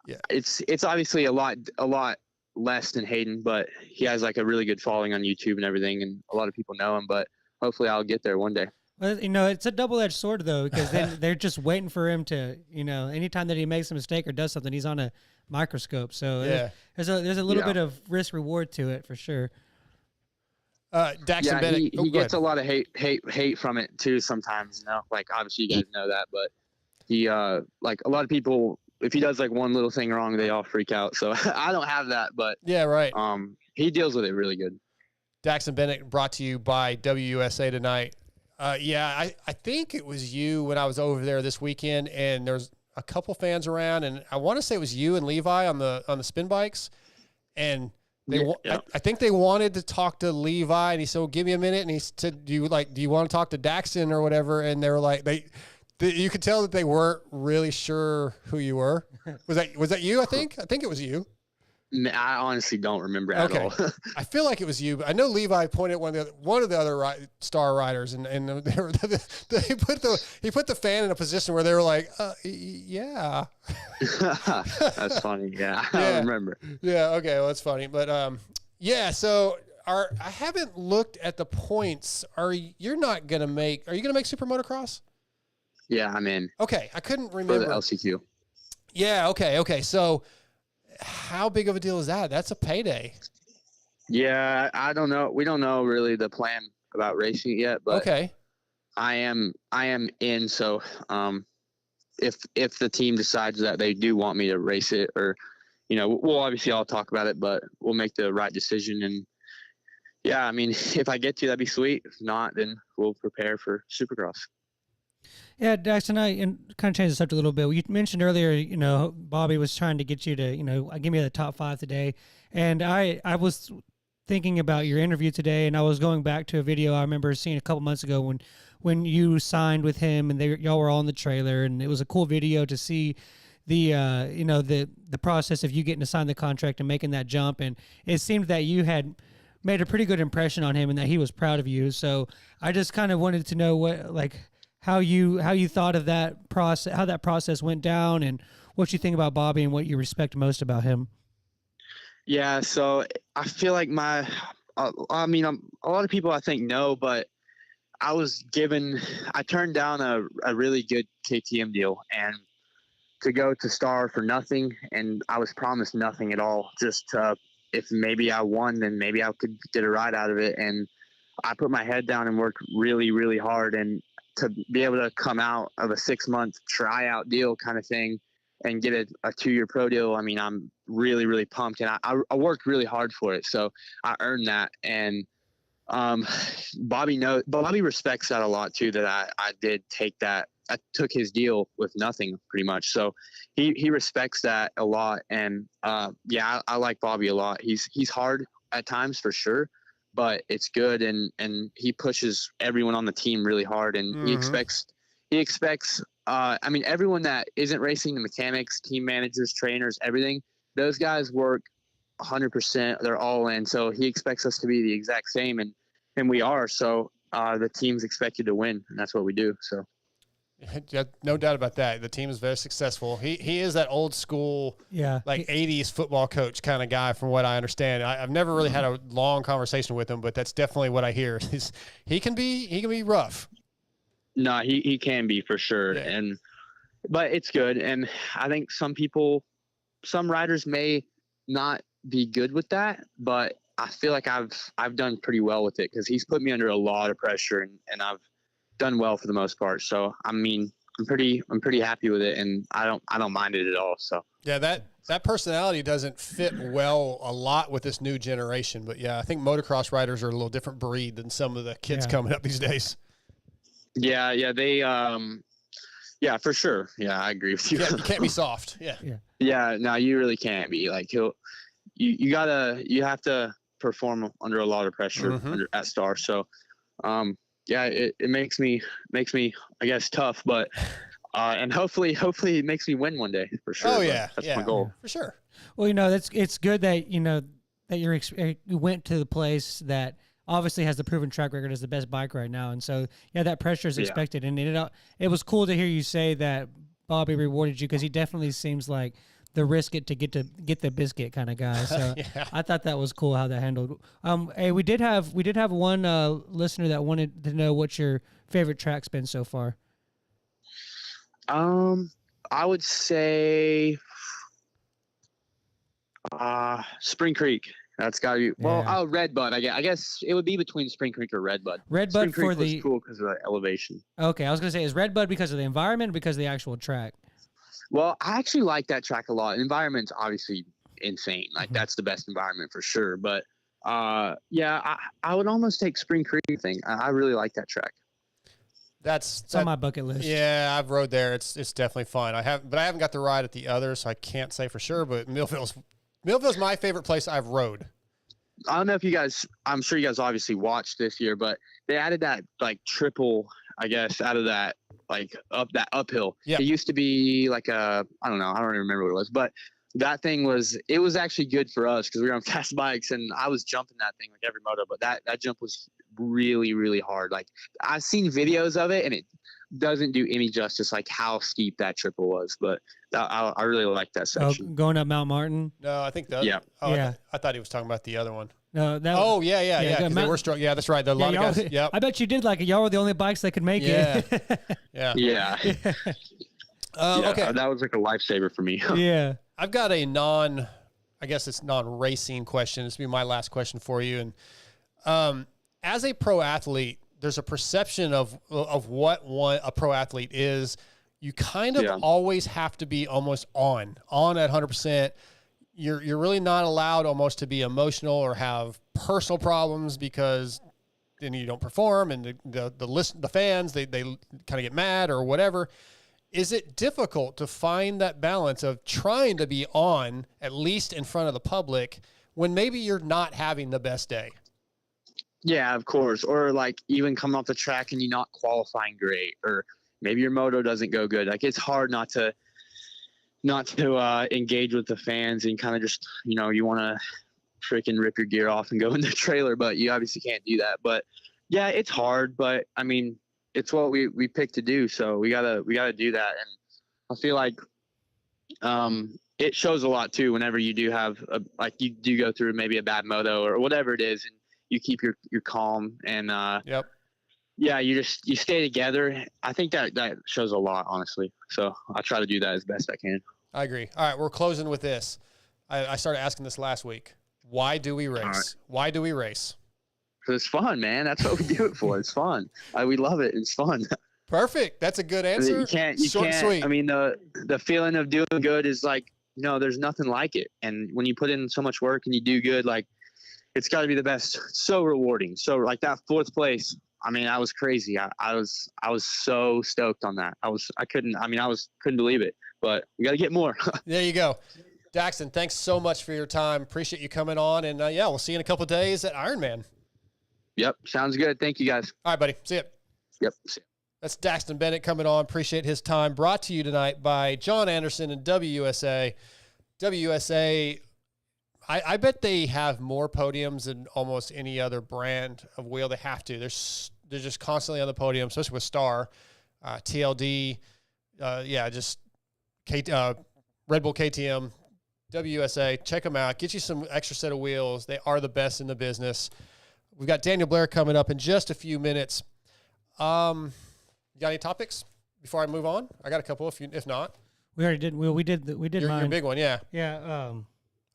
yeah, it's obviously a lot less than Hayden, but he has like a really good following on YouTube and everything, and a lot of people know him. But hopefully, I'll get there one day. Well, it's a double-edged sword though, because then they're just waiting for him to, anytime that he makes a mistake or does something, he's on a microscope. So yeah, there's a little bit of risk reward to it for sure. Daxton Bennick, he gets a lot of hate from it too sometimes. Like obviously you guys know that, but he like a lot of people, if he does like one little thing wrong, they all freak out. So I don't have that, but yeah, right. He deals with it really good. Daxton Bennick, brought to you by WUSA tonight. Yeah, I think it was you when I was over there this weekend, and there's a couple fans around, and I want to say it was you and Levi on the spin bikes, and I think they wanted to talk to Levi, and he said, well, "Give me a minute," and he said, "Do you want to talk to Daxton or whatever?" And they were like, you could tell that they weren't really sure who you were. Was that you? I think it was you. I honestly don't remember at all. I feel like it was you, but I know Levi pointed at one of the other star riders, and he put the fan in a position where they were like, yeah. That's funny. Yeah, I don't remember. Yeah. Okay. Well, that's funny, but yeah. So I haven't looked at the points. Are you gonna make Super Motocross? Yeah, I'm in. Okay, I couldn't remember. For the LCQ. Yeah. Okay. So. How big of a deal is that? That's a payday. Yeah, I don't know. We don't know really the plan about racing it yet, but okay. I am in. So, if the team decides that they do want me to race it, or we'll obviously all talk about it, but we'll make the right decision. And yeah, I mean, if I get to, that'd be sweet. If not, then we'll prepare for Supercross. Yeah, Daxton, and kind of change the subject a little bit. You mentioned earlier, Bobby was trying to get you to, give me the top 5 today. And I was thinking about your interview today, and I was going back to a video I remember seeing a couple months ago when you signed with him, and y'all were all in the trailer, and it was a cool video to see the process of you getting to sign the contract and making that jump. And it seemed that you had made a pretty good impression on him and that he was proud of you. So I just kind of wanted to know how you thought of that process, how that process went down, and what you think about Bobby and what you respect most about him. Yeah, so I feel like a lot of people I think know, but I turned down a really good KTM deal, and to go to Star for nothing, and I was promised nothing at all, just if maybe I won, then maybe I could get a ride out of it. And I put my head down and worked really, really hard, and to be able to come out of a 6-month tryout deal kind of thing and get a 2-year pro deal, I mean, I'm really, really pumped, and I worked really hard for it. So I earned that. And Bobby respects that a lot too, that I did take that. I took his deal with nothing pretty much. So he respects that a lot. And yeah, I like Bobby a lot. He's hard at times for sure, but it's good, and he pushes everyone on the team really hard, and he expects I mean, everyone that isn't racing, the mechanics, team managers, trainers, everything, those guys work 100%. They're all in. So he expects us to be the exact same, and we are. So the team's expected to win, and that's what we do. So no doubt about that. The team is very successful. He is that old school, like 80s football coach kind of guy, from what I understand. I've never really had a long conversation with him, but that's definitely what I hear. He can be rough. No, he can be for sure. Yeah. But it's good. And I think some riders may not be good with that, but I feel like I've done pretty well with it, because he's put me under a lot of pressure, and I've done well for the most part. So I mean, I'm pretty happy with it, and I don't mind it at all. So yeah, that personality doesn't fit well a lot with this new generation. But yeah, I think motocross riders are a little different breed than some of the kids coming up these days. Yeah, they Yeah, for sure. Yeah, I agree with you. You can't be soft. Yeah. Yeah, no, you really can't be. Like you have to perform under a lot of pressure at Star. So, yeah, it makes me, I guess, tough, but and hopefully it makes me win one day for sure. Oh yeah, that's yeah, my goal for sure. Well, it's good that that you went to the place that obviously has the proven track record as the best bike right now, and so that pressure is expected. And it was cool to hear you say that Bobby rewarded you, because he definitely seems like the risk it to get the biscuit kind of guy. So I thought that was cool how that handled. Hey, we did have one listener that wanted to know what your favorite track's been so far. I would say Spring Creek. That's got to be Redbud. I guess it would be between Spring Creek or Redbud. Redbud Spring Creek was cool because of the elevation. Okay, I was gonna say, is Redbud because of the environment or because of the actual track? Well, I actually like that track a lot. The environment's obviously insane. Like that's the best environment for sure. But I would almost take Spring Creek thing. I really like that track. It's on my bucket list. Yeah, I've rode there. It's definitely fun. I haven't got to ride at the others, so I can't say for sure. But Millville's my favorite place I've rode. I don't know if you guys, I'm sure you guys obviously watched this year, but they added that like triple, I guess, out of that, like that uphill. Yeah. It used to be like I don't know. I don't even remember what it was, but that thing was actually good for us because we were on fast bikes and I was jumping that thing like every moto, but that jump was really, really hard. Like I've seen videos of it and it doesn't do any justice, like how steep that triple was, but I really like that section. Going up Mount Martin. No, I think that. Yeah. Oh, Yeah. I thought he was talking about the other one. No, that. Oh yeah. 'Cause they Mount- were strong. Yeah, that's right. A lot of guys. Yep. I bet you did. Like y'all were the only bikes that could make it. Yeah. Yeah. Okay. That was like a lifesaver for me. Yeah. I've got a I guess it's non-racing question. This will be my last question for you. And as a pro athlete, there's a perception of what a pro athlete is. You kind of always have to be almost on at 100%. You're really not allowed almost to be emotional or have personal problems, because then you don't perform and the fans, they kind of get mad or whatever. Is it difficult to find that balance of trying to be on, at least in front of the public, when maybe you're not having the best day? Yeah, of course. Or like even coming off the track and you're not qualifying great, or maybe your moto doesn't go good. Like it's hard not to engage with the fans and kind of just, you want to freaking rip your gear off and go in the trailer, but you obviously can't do that. But yeah, it's hard, but I mean, it's what we picked to do. So we gotta do that. And I feel like, it shows a lot too, whenever you do have you do go through maybe a bad moto or whatever it is, and you keep your calm and, yeah, you stay together. I think that shows a lot, honestly. So I try to do that as best I can. I agree. All right, we're closing with this. I started asking this last week. Why do we race? Right. Why do we race? Because it's fun, man. That's what we do it for. It's fun. We love it. It's fun. Perfect. That's a good answer. You can't. Short and sweet. I mean, the feeling of doing good is like, there's nothing like it. And when you put in so much work and you do good, like, it's got to be the best. It's so rewarding. So like that 4th place, I mean, I was crazy. I was so stoked on that. I couldn't believe it, but we got to get more. There you go. Daxton, thanks so much for your time. Appreciate you coming on. And we'll see you in a couple of days at Ironman. Yep. Sounds good. Thank you guys. All right, buddy. See you. Yep. See ya. That's Daxton Bennick coming on. Appreciate his time. Brought to you tonight by John Anderson and WUSA. WUSA, I bet they have more podiums than almost any other brand of wheel. They have to. They're just constantly on the podium, especially with Star, TLD, just Red Bull KTM, WUSA. Check them out. Get you some extra set of wheels. They are the best in the business. We've got Daniel Blair coming up in just a few minutes. You got any topics before I move on? I got a couple. If not, we already did. We did your big one. Yeah. Yeah.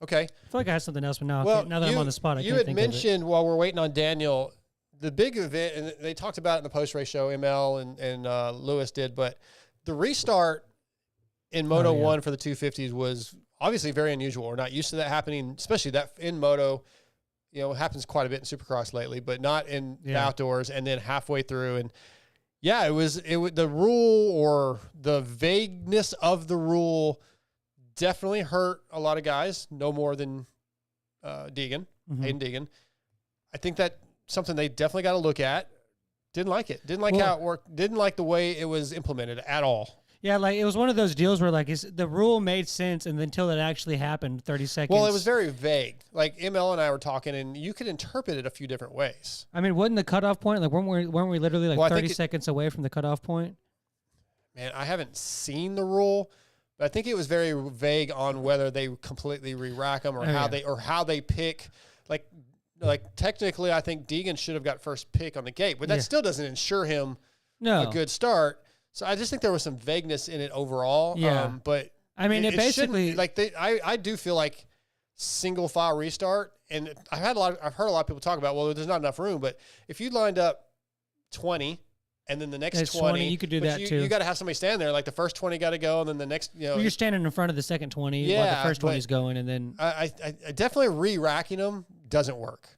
Okay. I feel like I had something else, but now that I'm on the spot, I can't think of it. You had mentioned while we're waiting on Daniel, the big event, and they talked about it in the post-race show, ML and Lewis did, but the restart in Moto 1 for the 250s was obviously very unusual. We're not used to that happening, especially that in Moto. It happens quite a bit in Supercross lately, but not in the outdoors. And then halfway through, and Yeah, it was the rule or the vagueness of the rule definitely hurt a lot of guys, no more than Hayden Deegan. I think that something they definitely got to look at. Didn't like it. Didn't like how it worked. Didn't like the way it was implemented at all. Yeah, like it was one of those deals where like the rule made sense, and until it actually happened, 30 seconds. Well, it was very vague. Like ML and I were talking, and you could interpret it a few different ways. I mean, wasn't the cutoff point like weren't we literally like 30 seconds away from the cutoff point? Man, I haven't seen the rule, but I think it was very vague on whether they completely re-rack them or how they pick. Like technically, I think Deegan should have got first pick on the gate, but that still doesn't ensure him a good start. So I just think there was some vagueness in it overall. Yeah. But I mean, it basically like I do feel like single file restart, and I've heard a lot of people talk about, well, there's not enough room, but if you lined up 20 and then the next 20, you could do that too. You got to have somebody stand there. Like the first 20 got to go, and then the next, you're standing in front of the second 20 while the first 20 is going, and then I definitely re-racking them doesn't work.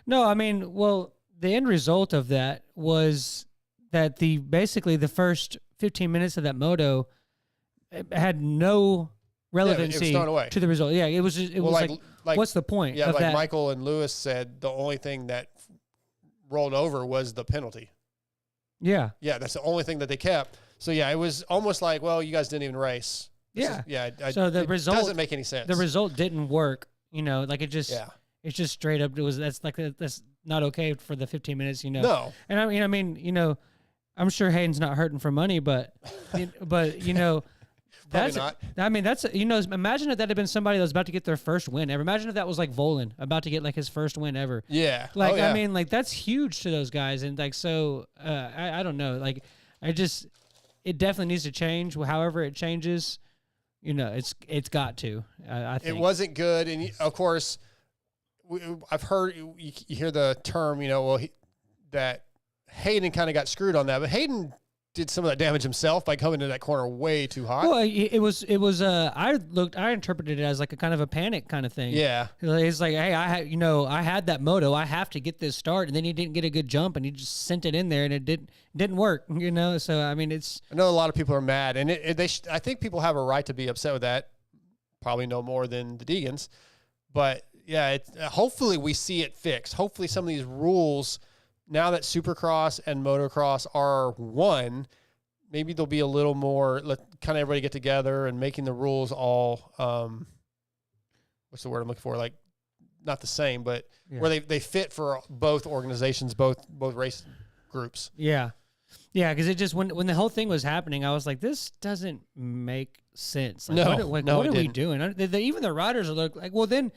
No, I mean, well, the end result of that was that basically the first 15 minutes of that moto had no relevancy to the result. Yeah, it was like what's the point? Yeah, of like that? Michael and Lewis said, the only thing that rolled over was the penalty. Yeah. Yeah, that's the only thing that they kept. So yeah, it was almost like, well, you guys didn't even race. So the result doesn't make any sense. The result didn't work. Like it just it's just straight up. That's not okay for the 15 minutes. No. And I mean, I'm sure Hayden's not hurting for money, but that's not. I mean, that's imagine if that had been somebody that was about to get their first win ever. Imagine if that was like Volan about to get like his first win ever. Yeah. I mean, like that's huge to those guys, and like so I don't know. Like it definitely needs to change. However it changes, it's got to. I think it wasn't good, and of course, I've heard you hear the term, that Hayden kind of got screwed on that, but Hayden did some of that damage himself by coming into that corner way too hot. Well, it was. I interpreted it as like a kind of a panic kind of thing. Yeah, it's like, hey, I had that moto. I have to get this start, and then he didn't get a good jump, and he just sent it in there, and it didn't work. So I mean, I know a lot of people are mad, and I think people have a right to be upset with that. Probably no more than the Deegans, but yeah, hopefully we see it fixed. Hopefully some of these rules, now that Supercross and Motocross are one, maybe there'll be a little more, kind of everybody get together and making the rules all, what's the word I'm looking for? Like, not the same, but where they fit for both organizations, both race groups. Yeah. Yeah, because it just, when the whole thing was happening, I was like, this doesn't make sense. Like, what are we doing? Even the riders are like, well, then,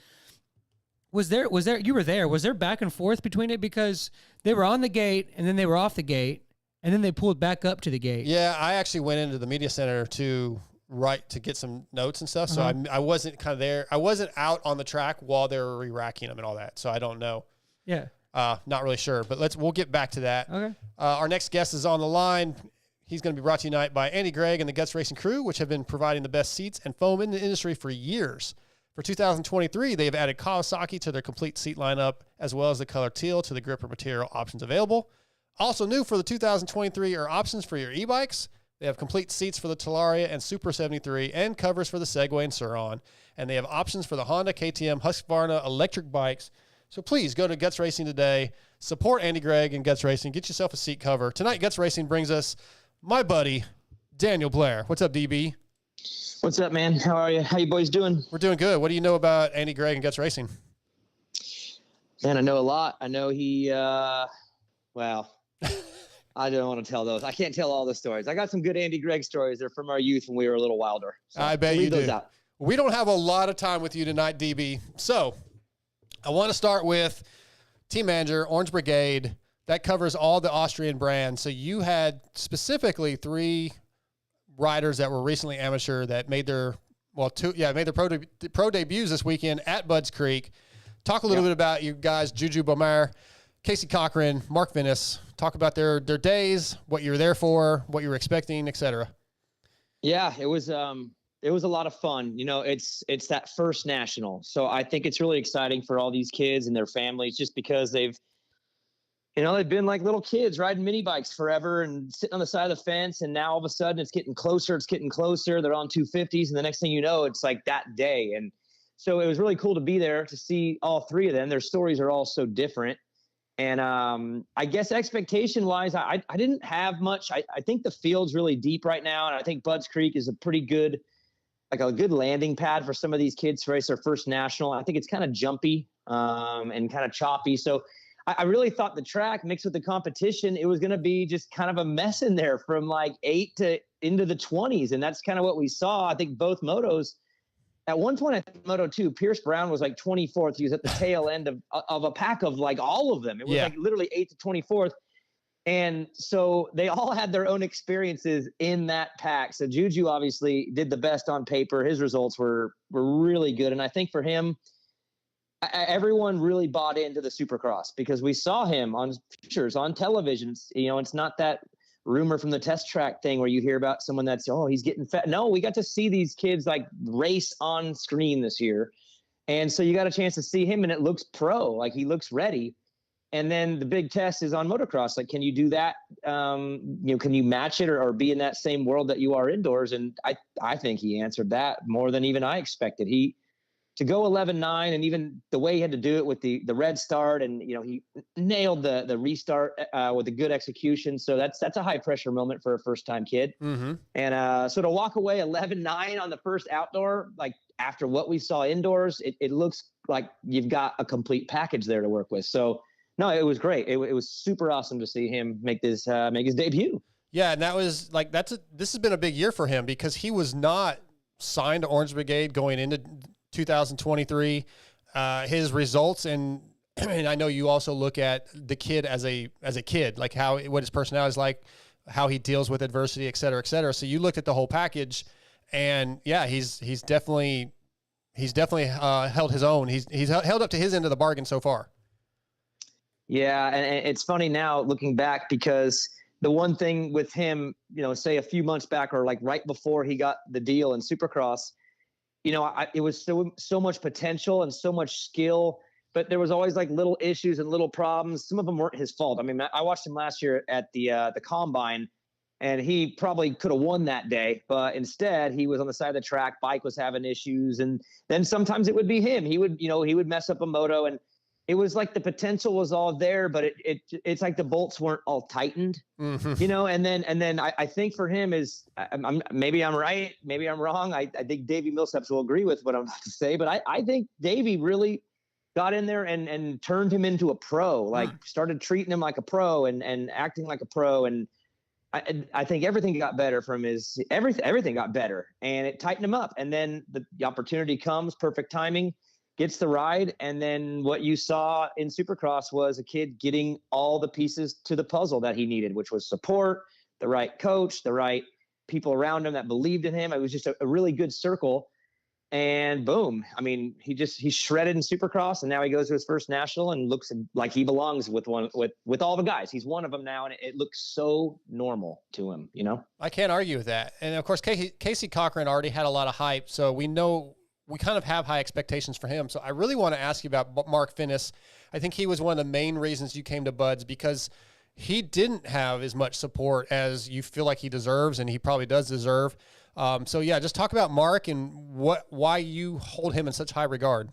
was there, you were there, was there back and forth between it? Because they were on the gate, and then they were off the gate, and then they pulled back up to the gate. Yeah, I actually went into the media center to get some notes and stuff, so I wasn't kind of there. I wasn't out on the track while they were re-racking them and all that, so I don't know. Yeah. Not really sure, but we'll get back to that. Okay. Our next guest is on the line. He's going to be brought to you tonight by Andy Gregg and the Guts Racing crew, which have been providing the best seats and foam in the industry for years. For 2023, they have added Kawasaki to their complete seat lineup, as well as the color teal to the gripper material options available. Also new for the 2023 are options for your e-bikes. They have complete seats for the Talaria and Super 73 and covers for the Segway and Sur-Ron. And they have options for the Honda, KTM, Husqvarna electric bikes. So please go to Guts Racing today. Support Andy Gregg and Guts Racing. Get yourself a seat cover. Tonight, Guts Racing brings us my buddy, Daniel Blair. What's up, DB? What's up, man? How are you? How you boys doing? We're doing good. What do you know about Andy Gregg and Guts Racing? Man, I know a lot. I know he, well, I don't want to tell those. I can't tell all the stories. I got some good Andy Gregg stories. They're from our youth when we were a little wilder. So I bet you do. Out. We don't have a lot of time with you tonight, DB. So I want to start with team manager, Orange Brigade. That covers all the Austrian brands. So you had specifically 3 riders that were recently amateur that made their pro debuts this weekend at Budds Creek. Talk a little bit about you guys, Juju Bomar, Casey Cochran, Mark Vinnis. Talk about their days, what you were there for, what you were expecting, etc. Yeah, it was a lot of fun. It's that first national. So I think it's really exciting for all these kids and their families, just because they've they've been like little kids riding mini bikes forever and sitting on the side of the fence. And now all of a sudden it's getting closer. They're on 250s. And the next thing you know, it's like that day. And so it was really cool to be there to see all three of them. Their stories are all so different. And I guess expectation wise, I didn't have much. I think the field's really deep right now. And I think Budds Creek is a pretty good, like a good landing pad for some of these kids to race their first national. I think it's kind of jumpy and kind of choppy. So I really thought the track mixed with the competition, it was going to be just kind of a mess in there from like 8 to into the 20s. And that's kind of what we saw. I think both motos at one point, I think Moto 2, Pierce Brown was like 24th. He was at the tail end of a pack of like all of them. It was like literally 8th to 24th. And so they all had their own experiences in that pack. So Juju obviously did the best on paper. His results were really good. And I think for him, everyone really bought into the Supercross because we saw him on pictures, on television. It's not that rumor from the test track thing where you hear about someone that's, he's getting fat. No, we got to see these kids like race on screen this year. And so you got a chance to see him and it looks pro, like he looks ready. And then the big test is on motocross. Like, can you do that? Can you match it or be in that same world that you are indoors? And I think he answered that more than even I expected. To go 11.9 and even the way he had to do it with the red start and, he nailed the restart with a good execution. So that's a high pressure moment for a first time kid. Mm-hmm. And so to walk away 11.9 on the first outdoor, like after what we saw indoors, it looks like you've got a complete package there to work with. So no, it was great. It was super awesome to see him make his debut. Yeah. And that was like, this has been a big year for him because he was not signed to Orange Brigade going into 2023, his results, and I know you also look at the kid as a kid, like what his personality is like, how he deals with adversity, et cetera, et cetera. So you looked at the whole package, and yeah, he's definitely held his own. He's held up to his end of the bargain so far. Yeah, and it's funny now looking back because the one thing with him, say a few months back or like right before he got the deal in Supercross. It was so much potential and so much skill, but there was always like little issues and little problems. Some of them weren't his fault. I mean, I watched him last year at the Combine, and he probably could have won that day, but instead he was on the side of the track. Bike was having issues, and then sometimes it would be him. He would mess up a moto, and it was like the potential was all there, but it's like the bolts weren't all tightened, and then I think for him is, maybe I'm right, maybe I'm wrong. I think Davey Millsaps will agree with what I'm about to say, but I think Davey really got in there and turned him into a pro, like started treating him like a pro and acting like a pro. And I think everything got better from everything got better and it tightened him up. And then the opportunity comes, perfect timing. Gets the ride, and then what you saw in Supercross was a kid getting all the pieces to the puzzle that he needed, which was support, the right coach, the right people around him that believed in him. It was just a really good circle, and boom. I mean, he shredded in Supercross, and now he goes to his first national and looks like he belongs with all the guys. He's one of them now, and it looks so normal to him. I can't argue with that, and of course, Casey Cochran already had a lot of hype, so we know. We kind of have high expectations for him. So I really want to ask you about Mark Finnis. I think he was one of the main reasons you came to Budds because he didn't have as much support as you feel like he deserves, and he probably does deserve. So yeah, just talk about Mark and why you hold him in such high regard.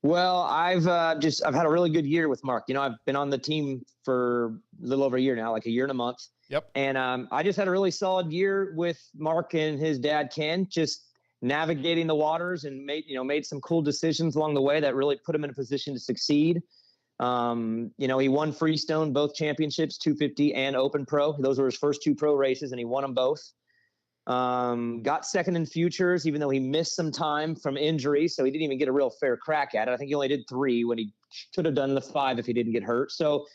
Well, I've had a really good year with Mark. I've been on the team for a little over a year now, like a year and a month. Yep. And I just had a really solid year with Mark and his dad, Ken, just navigating the waters and made some cool decisions along the way that really put him in a position to succeed. He won Freestone, both championships, 250 and Open Pro. Those were his first two pro races, and he won them both. Got second in Futures, even though he missed some time from injury, so he didn't even get a real fair crack at it. I think he only did 3 when he should have done the 5 if he didn't get hurt. So,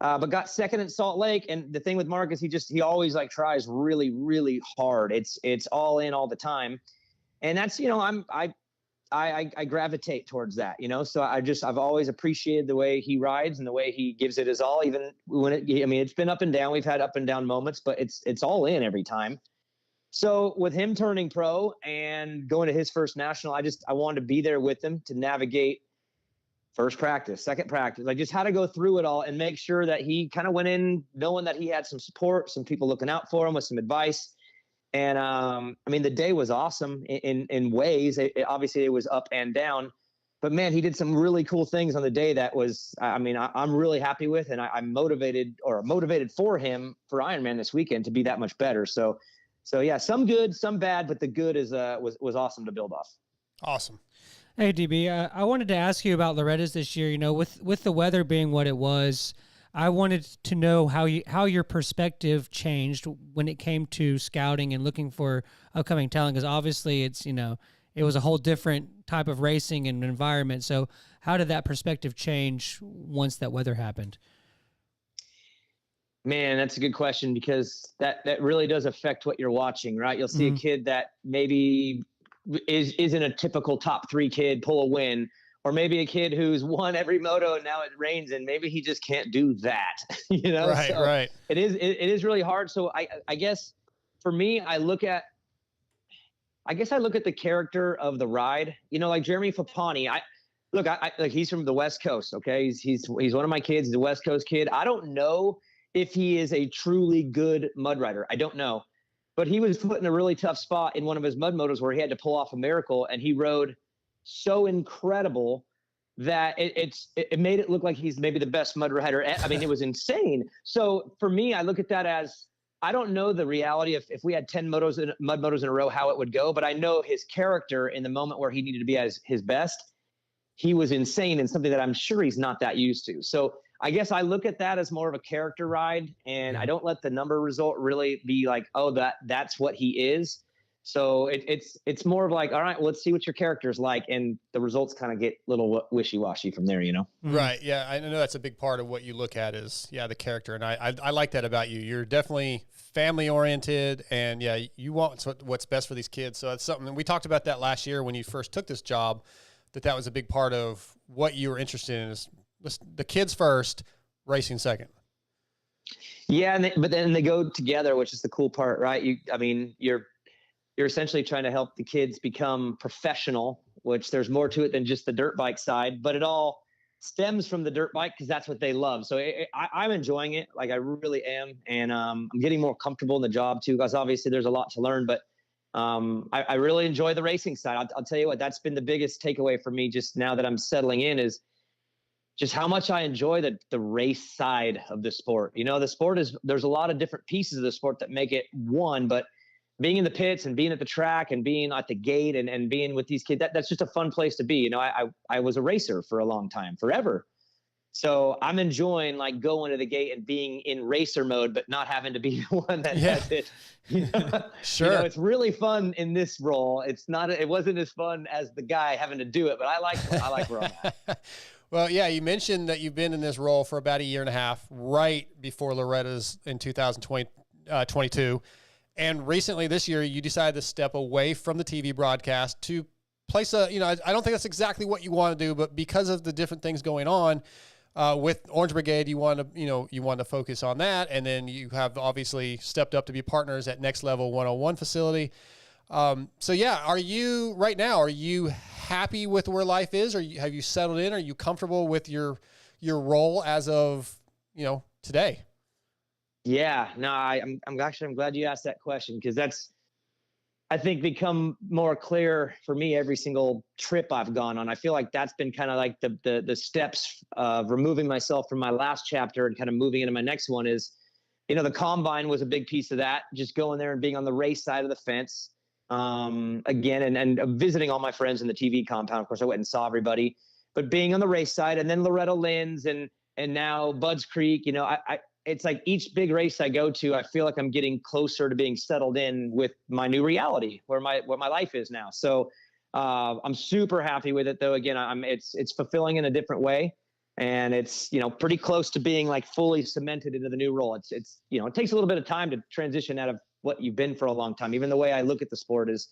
but got second at Salt Lake. And the thing with Mark is he always like tries really, really hard. It's all in all the time. And that's, I gravitate towards that, so I've always appreciated the way he rides and the way he gives it his all, even when it's been up and down. We've had up and down moments, but it's all in every time. So with him turning pro and going to his first national, I wanted to be there with him to navigate First practice, second practice, like just how to go through it all and make sure that he kind of went in knowing that he had some support, some people looking out for him with some advice. And I mean, the day was awesome in ways. Obviously, it was up and down. But, man, he did some really cool things on the day that was, I mean, I'm really happy with, and I'm motivated for him for Ironman this weekend to be that much better. So yeah, some good, some bad, but the good was awesome to build off. Awesome. Hey, DB, I wanted to ask you about Loretta's this year. You know, with the weather being what it was, I wanted to know how your perspective changed when it came to scouting and looking for upcoming talent, because obviously it's, you know, it was a whole different type of racing and environment. So how did that perspective change once that weather happened? Man, that's a good question, because that really does affect what you're watching, right? You'll see a kid that maybe isn't a typical top 3 kid pull a win, or maybe a kid who's won every moto and now it rains and maybe he just can't do that, you know? Right, so right. It is really hard. So I guess for me, I look at the character of the ride, you know, like Jeremy Fapani. Like he's from the West Coast. Okay. He's one of my kids. He's a West Coast kid. I don't know if he is a truly good mud rider. I don't know, but he was put in a really tough spot in one of his mud motos where he had to pull off a miracle, and he rode so incredible that it made it look like he's maybe the best mud rider. I mean, it was insane. So for me, I look at that as, I don't know the reality if we had 10 mud motos in a row, how it would go, but I know his character in the moment where he needed to be at his best, he was insane, and something that I'm sure he's not that used to. So I guess I look at that as more of a character ride, and I don't let the number result really be like, oh, that's what he is. So it's more of like, all right, well, let's see what your character's like, and the results kind of get a little wishy-washy from there, you know? Right. Yeah, I know that's a big part of what you look at is, the character, and I like that about you. You're definitely family-oriented, and, you want what's best for these kids. So that's something, and we talked about that last year when you first took this job, that was a big part of what you were interested in is the kids first, racing second. Yeah, but then they go together, which is the cool part, right? You're essentially trying to help the kids become professional, which there's more to it than just the dirt bike side, but it all stems from the dirt bike because that's what they love. So I'm enjoying it. Like I really am. And I'm getting more comfortable in the job too, because obviously there's a lot to learn, but I really enjoy the racing side. I'll tell you what, that's been the biggest takeaway for me just now that I'm settling in, is just how much I enjoy the race side of the sport. You know, the sport there's a lot of different pieces of the sport that make it one, but being in the pits and being at the track and being at the gate and being with these kids, that's just a fun place to be. You know, I was a racer for a long time, forever. So I'm enjoying like going to the gate and being in racer mode, but not having to be the one that does it. You know? Sure. You know, it's really fun in this role. It wasn't as fun as the guy having to do it, but I like where I'm at. Well, yeah, you mentioned that you've been in this role for about a year and a half, right before Loretta's in 2022. And recently this year, you decided to step away from the TV broadcast to place I don't think that's exactly what you want to do, but because of the different things going on with Orange Brigade, you want to focus on that. And then you have obviously stepped up to be partners at Next Level 101 facility. So yeah, are you happy with where life is, or have you settled in? Are you comfortable with your role as of, today? Yeah, no, I'm glad you asked that question, because that's, I think, become more clear for me every single trip I've gone on. I feel like that's been kind of like the steps of removing myself from my last chapter and kind of moving into my next one is, the combine was a big piece of that, just going there and being on the race side of the fence. Again, and visiting all my friends in the TV compound. Of course, I went and saw everybody, but being on the race side, and then Loretta Lynn's and now Budds Creek, it's like each big race I go to, I feel like I'm getting closer to being settled in with my new reality, where my life is now. So I'm super happy with it, though. Again, it's fulfilling in a different way, and it's pretty close to being like fully cemented into the new role. It takes a little bit of time to transition out of what you've been for a long time. Even the way I look at the sport is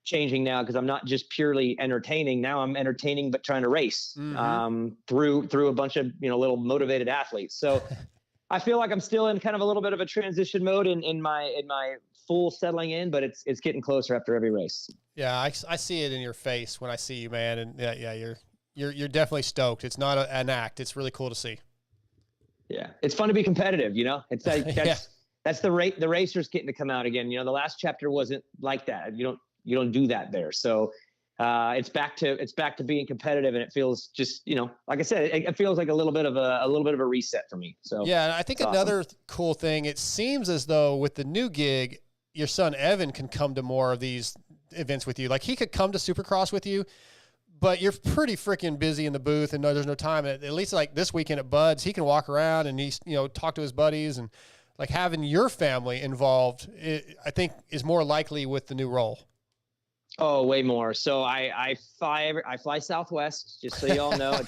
changing now, because I'm not just purely entertaining. Now I'm entertaining but trying to race through a bunch of little motivated athletes. So I feel like I'm still in kind of a little bit of a transition mode in my full settling in, but it's getting closer after every race. Yeah, I see it in your face when I see you, man. And yeah, you're definitely stoked. It's not an act. It's really cool to see. Yeah, it's fun to be competitive. It's like Yeah. that's the racers getting to come out again. The last chapter wasn't like that. You don't do that there. So it's back to being competitive, and it feels just like I said, it feels like a little bit of a reset for me. So yeah, and I think another cool thing. It seems as though with the new gig, your son Evan can come to more of these events with you. Like he could come to Supercross with you, but you're pretty freaking busy in the booth and there's no time. At least like this weekend at Bud's, he can walk around and he's, talk to his buddies, and like having your family involved, I think is more likely with the new role. Oh, way more. So I fly Southwest, just so you all know.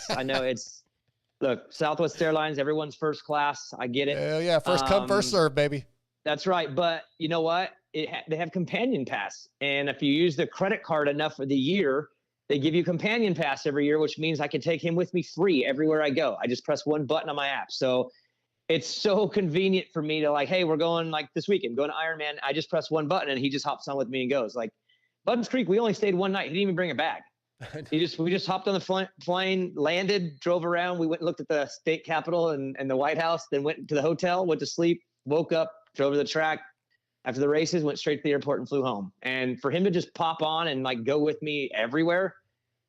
Look, Southwest Airlines, everyone's first class. I get it. Hell yeah. First come, first serve, baby. That's right. But you know what? They have companion pass. And if you use the credit card enough for the year, they give you companion pass every year, which means I can take him with me free everywhere I go. I just press one button on my app. So it's so convenient for me to like, hey, we're going like this weekend, going to Ironman. I just press one button and he just hops on with me and goes. Like Buttons Creek, we only stayed one night. He didn't even bring it back. We just hopped on the plane, landed, drove around. We went and looked at the state capitol and the White House, then went to the hotel, went to sleep, woke up, drove to the track. After the races, went straight to the airport and flew home. And for him to just pop on and like go with me everywhere,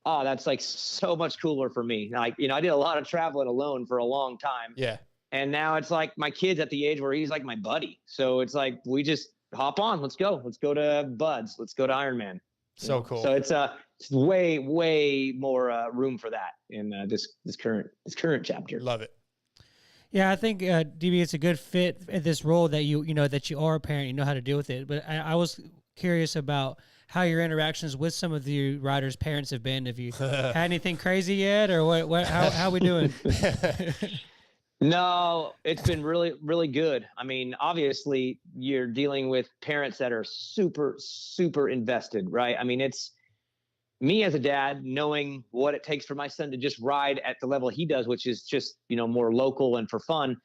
oh, that's like so much cooler for me. Like, I did a lot of traveling alone for a long time. Yeah. And now it's like my kid's at the age where he's like my buddy. So it's like, we just hop on. Let's go. Let's go to Bud's. Let's go to Ironman. So cool. So it's way, way more room for that in this current chapter. Love it. Yeah, I think DB, it's a good fit in this role that that you are a parent, you know how to deal with it. But I was curious about how your interactions with some of the riders' parents have been. Have you had anything crazy yet, or what? How we doing? No, it's been really, really good. I mean, obviously, you're dealing with parents that are super, super invested, right? I mean, it's me as a dad knowing what it takes for my son to just ride at the level he does, which is just, more local and for fun.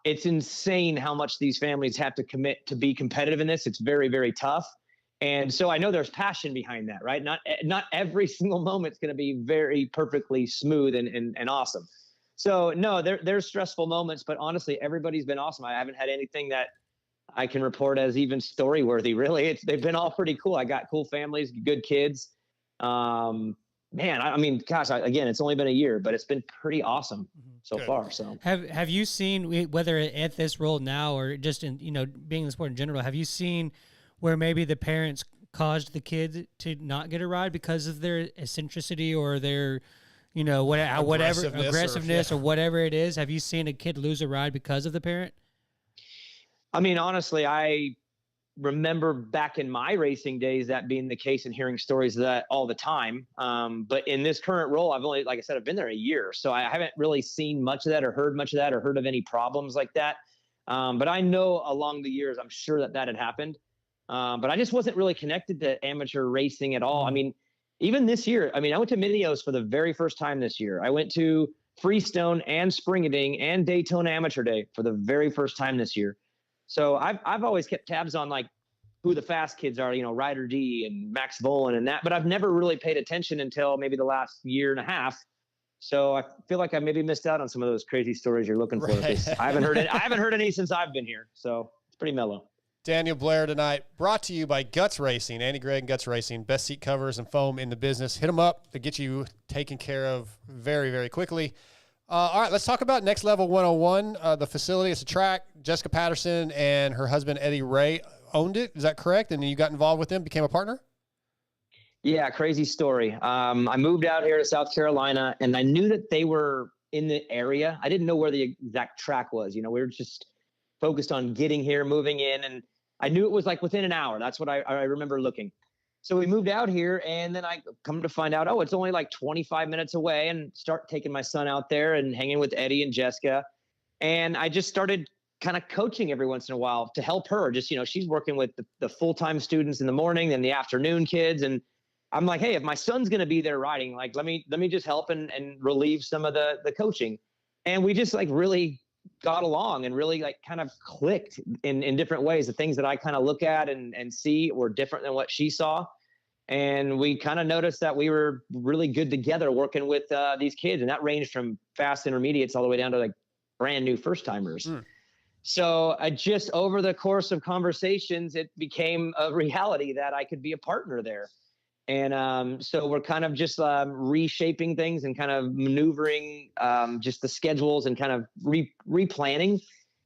It's insane how much these families have to commit to be competitive in this. It's very, very tough. And so I know there's passion behind that, right? Not every single moment's going to be very perfectly smooth and awesome. So no, there's stressful moments, but honestly, everybody's been awesome. I haven't had anything that I can report as even story worthy. Really, they've been all pretty cool. I got cool families, good kids. Man, I mean, gosh, again, it's only been a year, but it's been pretty awesome so far. So have you seen, whether at this role now or just in being in the sport in general, have you seen where maybe the parents caused the kids to not get a ride because of their eccentricity or their whatever aggressiveness or whatever it is? Have you seen a kid lose a ride because of the parent? I mean, honestly, I remember back in my racing days that being the case and hearing stories of that all the time. But in this current role, I've only, like I said, I've been there a year, so I haven't really seen much of that or heard much of that or heard of any problems like that. But I know along the years, I'm sure that had happened. But I just wasn't really connected to amateur racing at all. I mean, even this year, I went to Minios for the very first time this year. I went to Freestone and Springading and Daytona Amateur Day for the very first time this year. So I've always kept tabs on like who the fast kids are, Ryder D and Max Volan and that, but I've never really paid attention until maybe the last year and a half. So I feel like I maybe missed out on some of those crazy stories you're looking for. Right. I haven't heard any since I've been here. So it's pretty mellow. Daniel Blair tonight, brought to you by Guts Racing. Andy Gregg and Guts Racing, best seat covers and foam in the business. Hit them up to get you taken care of very, very quickly. All right, let's talk about Next Level 101. The facility, it's a track. Jessica Patterson and her husband, Eddie Ray, owned it. Is that correct? And then you got involved with them, became a partner? Yeah, crazy story. I moved out here to South Carolina, and I knew that they were in the area. I didn't know where the exact track was. We were just focused on getting here, moving in, and I knew it was like within an hour. That's what I remember looking. So we moved out here, and then I come to find out, it's only like 25 minutes away, and start taking my son out there and hanging with Eddie and Jessica. And I just started kind of coaching every once in a while to help her. Just, she's working with the full-time students in the morning and the afternoon kids. And I'm like, hey, if my son's going to be there riding, like, let me just help and relieve some of the coaching. And we just like really got along and really like kind of clicked in different ways. The things that I kind of look at and see were different than what she saw. And we kind of noticed that we were really good together working with these kids. And that ranged from fast intermediates all the way down to like brand new first timers. So just over the course of conversations, it became a reality that I could be a partner there. And so we're kind of just reshaping things and kind of maneuvering just the schedules and kind of replanning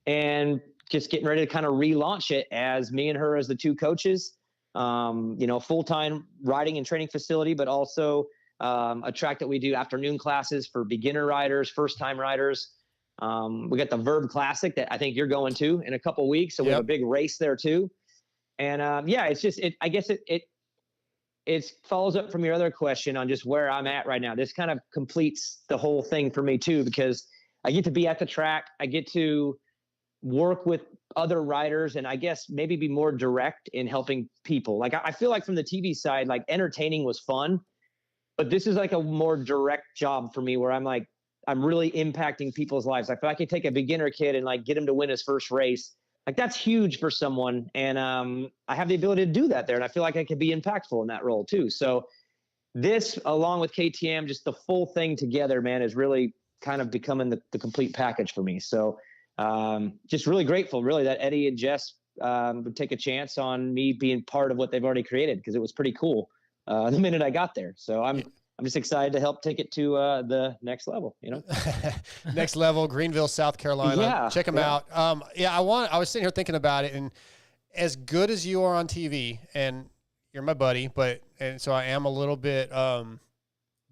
and just getting ready to kind of relaunch it as me and her as the two coaches. Full-time riding and training facility, but also a track that we do afternoon classes for beginner riders, first-time riders. We got the Verb Classic that I think you're going to in a couple of weeks. So we have a big race there too. And it's just, I guess it follows up from your other question on just where I'm at right now. This kind of completes the whole thing for me too, because I get to be at the track. I get to work with other riders and I guess maybe be more direct in helping people. Like I feel like from the TV side, like entertaining was fun, but this is like a more direct job for me where I'm really impacting people's lives. Like if I could take a beginner kid and like get him to win his first race, like that's huge for someone. And I have the ability to do that there. And I feel like I could be impactful in that role too. So this, along with KTM, just the full thing together, man, is really kind of becoming the complete package for me. So just really grateful, really, that Eddie and Jess would take a chance on me being part of what they've already created, because it was pretty cool the minute I got there. So I'm just excited to help take it to the next level. Next level, Greenville, South Carolina. Yeah, Check them out. I was sitting here thinking about it, and as good as you are on TV, and you're my buddy, and so I am a little bit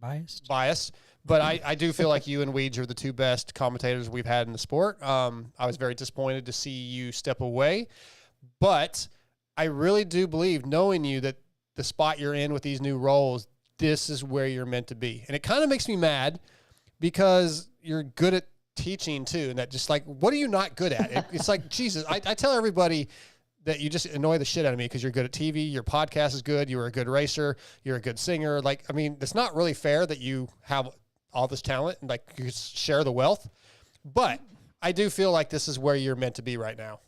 biased. But I do feel like you and Weeds are the two best commentators we've had in the sport. I was very disappointed to see you step away. But I really do believe, knowing you, that the spot you're in with these new roles, this is where you're meant to be. And it kind of makes me mad because you're good at teaching too. And that just like, what are you not good at? It's like, Jesus, I tell everybody that you just annoy the shit out of me because you're good at TV, your podcast is good, you were a good racer, you're a good singer. Like, I mean, it's not really fair that you have all this talent and like you share the wealth, but I do feel like this is where you're meant to be right now.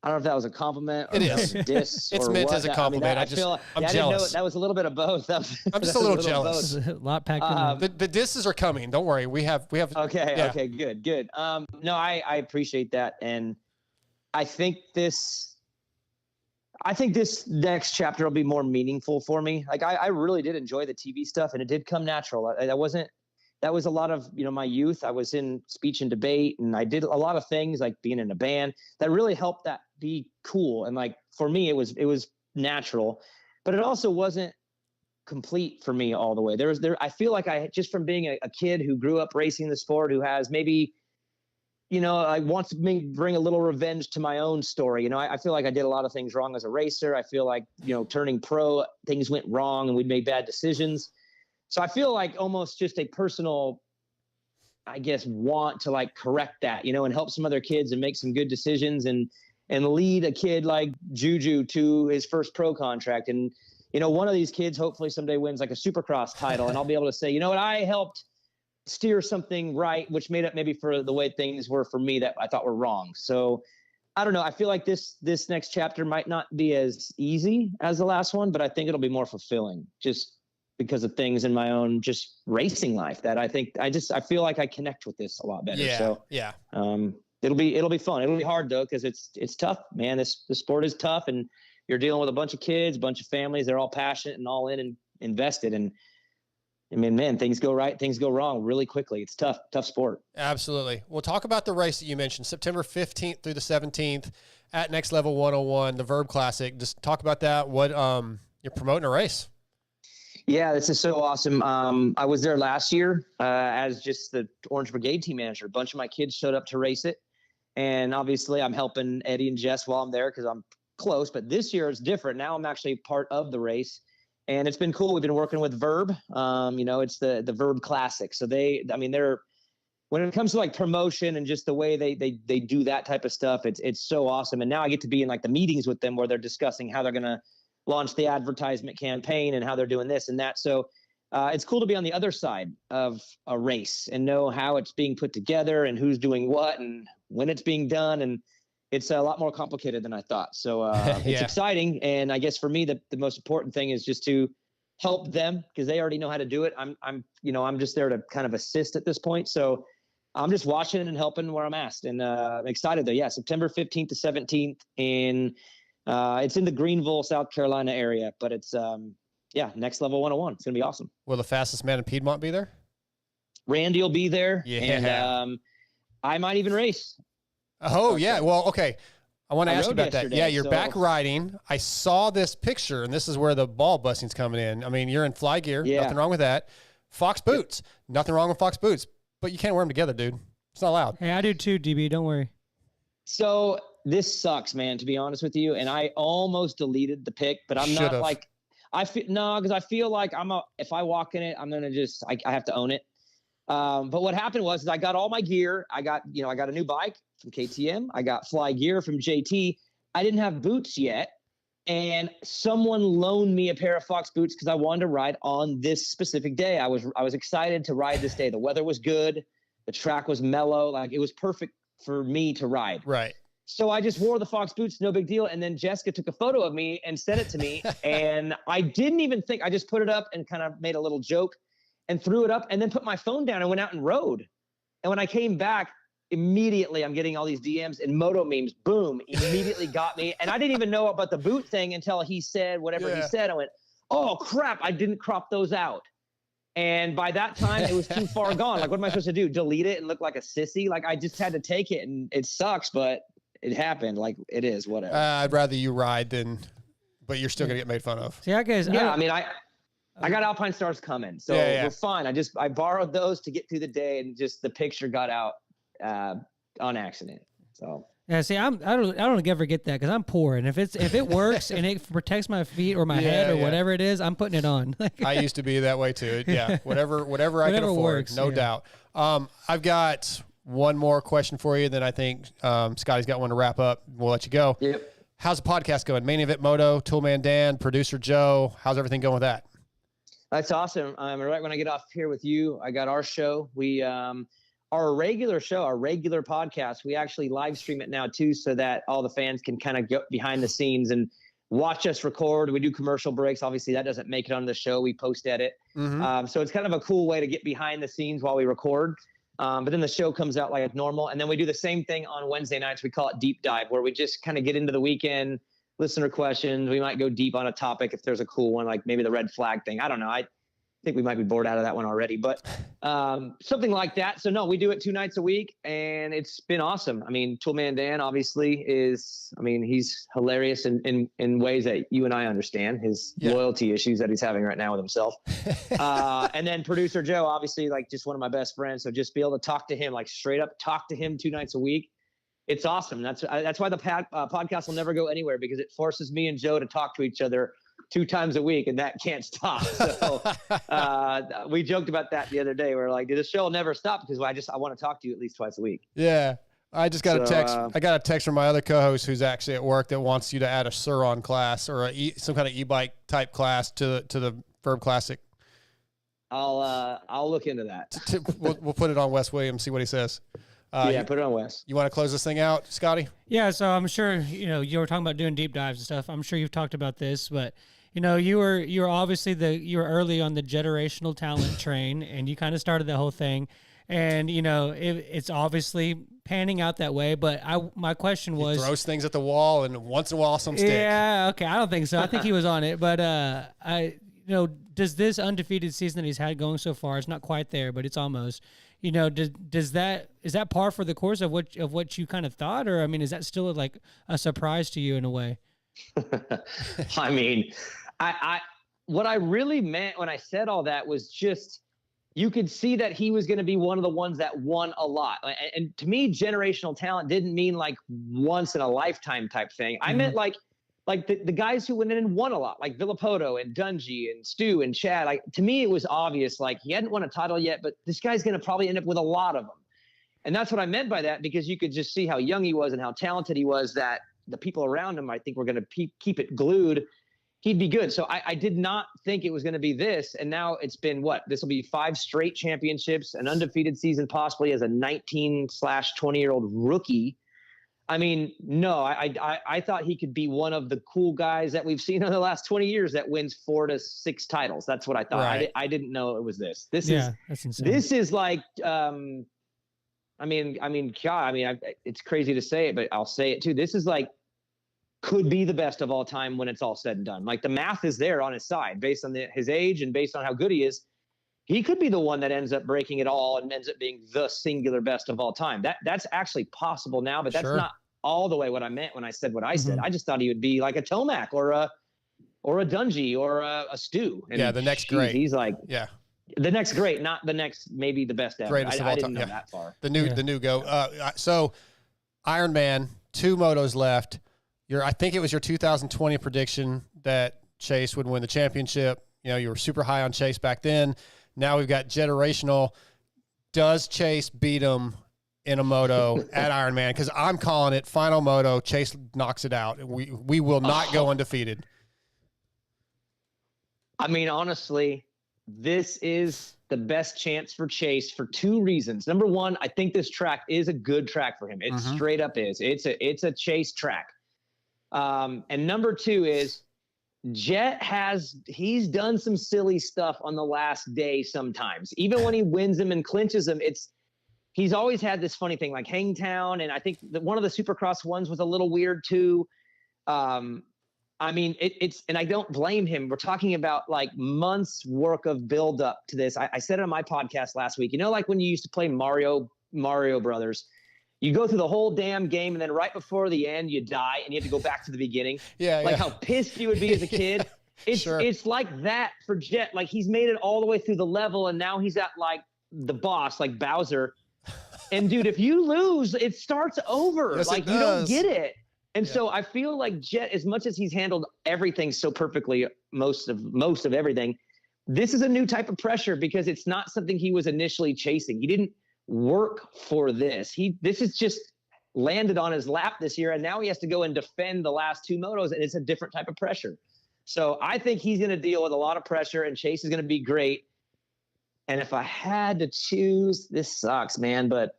I don't know if that was a compliment or it is. A diss. It's or meant what. as a compliment. I'm jealous. jealous. That was a little bit of both. I'm just a little jealous. A lot packed in there. The disses are coming. Don't worry. We have. Okay. Yeah. Okay. Good. No, I appreciate that. And I think this next chapter will be more meaningful for me. Like I really did enjoy the TV stuff, and it did come natural. That was a lot of, my youth. I was in speech and debate, and I did a lot of things like being in a band that really helped that be cool. And like, for me, it was natural, but it also wasn't complete for me all the way. I feel like I, just from being a kid who grew up racing the sport, who has maybe, I want to bring a little revenge to my own story. I feel like I did a lot of things wrong as a racer. I feel like, turning pro, things went wrong and we made bad decisions. So I feel like almost just a personal, I guess, want to like correct that, and help some other kids and make some good decisions and lead a kid like Juju to his first pro contract. And, one of these kids hopefully someday wins like a Supercross title, and I'll be able to say, you know what, I helped steer something right, which made up maybe for the way things were for me that I thought were wrong. So I don't know. I feel like this next chapter might not be as easy as the last one, but I think it'll be more fulfilling just because of things in my own just racing life that I think I feel like I connect with this a lot better. Yeah. So yeah. It'll be fun. It'll be hard though, because it's tough, man. The sport is tough, and you're dealing with a bunch of kids, a bunch of families. They're all passionate and all in and invested. And I mean, man, things go right, things go wrong really quickly. It's tough sport. Absolutely. We'll talk about the race that you mentioned, September 15th through the 17th at Next Level 101, the Verb Classic. Just talk about that. What you're promoting a race. Yeah, this is so awesome. I was there last year as just the Orange Brigade team manager. A bunch of my kids showed up to race it. And obviously I'm helping Eddie and Jess while I'm there because I'm close. But this year it's different. Now I'm actually part of the race. And it's been cool. We've been working with Verb. It's the Verb Classic. So they're when it comes to like promotion and just the way they do that type of stuff, it's so awesome. And now I get to be in like the meetings with them where they're discussing how they're going to launch the advertisement campaign and how they're doing this and that. So it's cool to be on the other side of a race and know how it's being put together and who's doing what and when it's being done. And it's a lot more complicated than I thought. So it's Yeah. exciting. And I guess for me, the most important thing is just to help them because they already know how to do it. I'm just there to kind of assist at this point. So I'm just watching and helping where I'm asked. And I'm excited though. Yeah. September 15th to 17th. And it's in the Greenville, South Carolina area, but it's, Next Level 101. It's going to be awesome. Will the fastest man in Piedmont be there? Randy will be there. Yeah. And I might even race. Oh, yeah. Well, okay. I want to I ask you rode about that. yesterday, Yeah, you're so- back riding. I saw this picture, and this is where the ball busting's coming in. I mean, you're in fly gear. Yeah. Nothing wrong with that. Fox boots. Nothing wrong with Fox boots. But you can't wear them together, dude. It's not allowed. Hey, I do too, DB. Don't worry. So this sucks, man, to be honest with you. And I almost deleted the pic, but I'm Should've. not like, because I feel like if I walk in it, I'm going to I have to own it. But what happened was I got all my gear. I got a new bike from KTM. I got fly gear from JT. I didn't have boots yet. And someone loaned me a pair of Fox boots because I wanted to ride on this specific day. I was excited to ride this day. The weather was good. The track was mellow. Like it was perfect for me to ride. Right. So I just wore the Fox boots, no big deal. And then Jessica took a photo of me and sent it to me. And I didn't even think, I just put it up and kind of made a little joke and threw it up and then put my phone down and went out and rode. And when I came back, immediately I'm getting all these DMs and moto memes, boom, immediately got me. And I didn't even know about the boot thing until he said whatever he said. I went, oh crap, I didn't crop those out. And by that time it was too far gone. Like, what am I supposed to do? Delete it and look like a sissy? Like I just had to take it and it sucks, but it happened. Like it is, whatever. I'd rather you ride but you're still going to get made fun of. See, I guess. Yeah, I got Alpine Stars coming, so Yeah. we're fine. I borrowed those to get through the day, and just the picture got out on accident. So Yeah, see, I don't ever get that because I'm poor, and if it works and it protects my feet or my head or whatever it is, I'm putting it on. I used to be that way too. Yeah, whatever I can afford, works, no doubt. I've got one more question for you. Then I think Scotty's got one to wrap up. We'll let you go. Yep. How's the podcast going? Main Event Moto, Toolman Dan, producer Joe. How's everything going with that? that's awesome. Right when I get off here with you, I got our show. We our regular show, our regular podcast, we actually live stream it now too, so that all the fans can kind of get behind the scenes and watch us record. We do commercial breaks. Obviously, that doesn't make it on the show. We post edit. So it's kind of a cool way to get behind the scenes while we record. But then the show comes out like normal. And then we do the same thing on Wednesday nights. We call it Deep Dive, where we just kind of get into the weekend, listener questions. We might go deep on a topic if there's a cool one, like maybe the red flag thing. I don't know. I think we might be bored out of that one already, but something like that. So no, we do it 2 nights a week, and it's been awesome. I mean, Toolman Dan obviously he's hilarious in ways that you and I understand, his loyalty issues that he's having right now with himself. And then producer Joe, obviously, like, just one of my best friends. So just be able to talk to him, like, straight up talk to him 2 nights a week. It's awesome. That's why the podcast will never go anywhere, because it forces me and Joe to talk to each other 2 times a week, and that can't stop. So we joked about that the other day. We're like, the show will never stop, because I want to talk to you at least twice a week. Yeah. I just got a text. I got a text from my other co-host who's actually at work that wants you to add a Sur-On class or some kind of e-bike type class to the Verb Classic. I'll look into that. We'll put it on Wes Williams, see what he says. Put it on Wes. You want to close this thing out, Scotty? Yeah, so I'm sure, you were talking about doing deep dives and stuff. I'm sure you've talked about this, but you were obviously you were early on the generational talent train, and you kind of started the whole thing. And it's obviously panning out that way. But my question was, he throws things at the wall, and once in a while some stick. Yeah, okay, I don't think so. I think he was on it. But does this undefeated season that he's had going so far? It's not quite there, but it's almost. Is that par for the course of what you kind of thought, or is that still like a surprise to you in a way? I mean, what I really meant when I said all that was just, you could see that he was going to be one of the ones that won a lot. And to me, generational talent didn't mean like once in a lifetime type thing. I meant like the guys who went in and won a lot, like Villapoto and Dungy and Stu and Chad. Like, to me, it was obvious, like, he hadn't won a title yet, but this guy's going to probably end up with a lot of them. And that's what I meant by that, because you could just see how young he was and how talented he was, that the people around him, I think, were going to keep it glued. He'd be good. So I did not think it was going to be this. And now it's been this will be 5 straight championships, an undefeated season, possibly as a 19/20-year-old rookie. I mean, no, I thought he could be one of the cool guys that we've seen in the last 20 years that wins 4 to 6 titles. That's what I thought. Right. I didn't know it was this. That's insane. This is like, it's crazy to say it, but I'll say it too. This is like, could be the best of all time when it's all said and done. Like the math is there on his side based on his age and based on how good he is. He could be the one that ends up breaking it all and ends up being the singular best of all time. That's actually possible now, but that's not all the way what I meant when I said what I said. I just thought he would be like a Tomac or a Dungy or a Stu. And the next great. He's like, the next great, not the next, maybe the best ever. Greatest of all I didn't time. know that far. The new go. So Iron Man, 2 motos left. I think it was your 2020 prediction that Chase would win the championship. You were super high on Chase back then. Now we've got generational. Does Chase beat him in a moto at Ironman? Because I'm calling it final moto. Chase knocks it out. We will not go undefeated. I mean, honestly, this is the best chance for Chase for 2 reasons. Number one, I think this track is a good track for him. It straight up is. It's a Chase track. And number 2 is Jet he's done some silly stuff on the last day sometimes. Even when he wins them and clinches them, he's always had this funny thing like Hangtown, and I think that one of the Supercross ones was a little weird too. I mean, and I don't blame him. We're talking about like months work of build up to this. I said it on my podcast last week. Like when you used to play Mario Brothers, you go through the whole damn game, and then right before the end, you die, and you have to go back to the beginning. How pissed you would be as a kid. It's like that for Jet. Like he's made it all the way through the level, and now he's at like the boss, like Bowser. And dude, if you lose, it starts over. Yes, like you don't get it. And so I feel like Jet, as much as he's handled everything so perfectly, most of everything, this is a new type of pressure because it's not something he was initially chasing. He didn't work for this. This is just landed on his lap this year, and now he has to go and defend the last 2 motos, and it's a different type of pressure. So I think he's going to deal with a lot of pressure, and Chase is going to be great. And if I had to choose, this sucks, man, but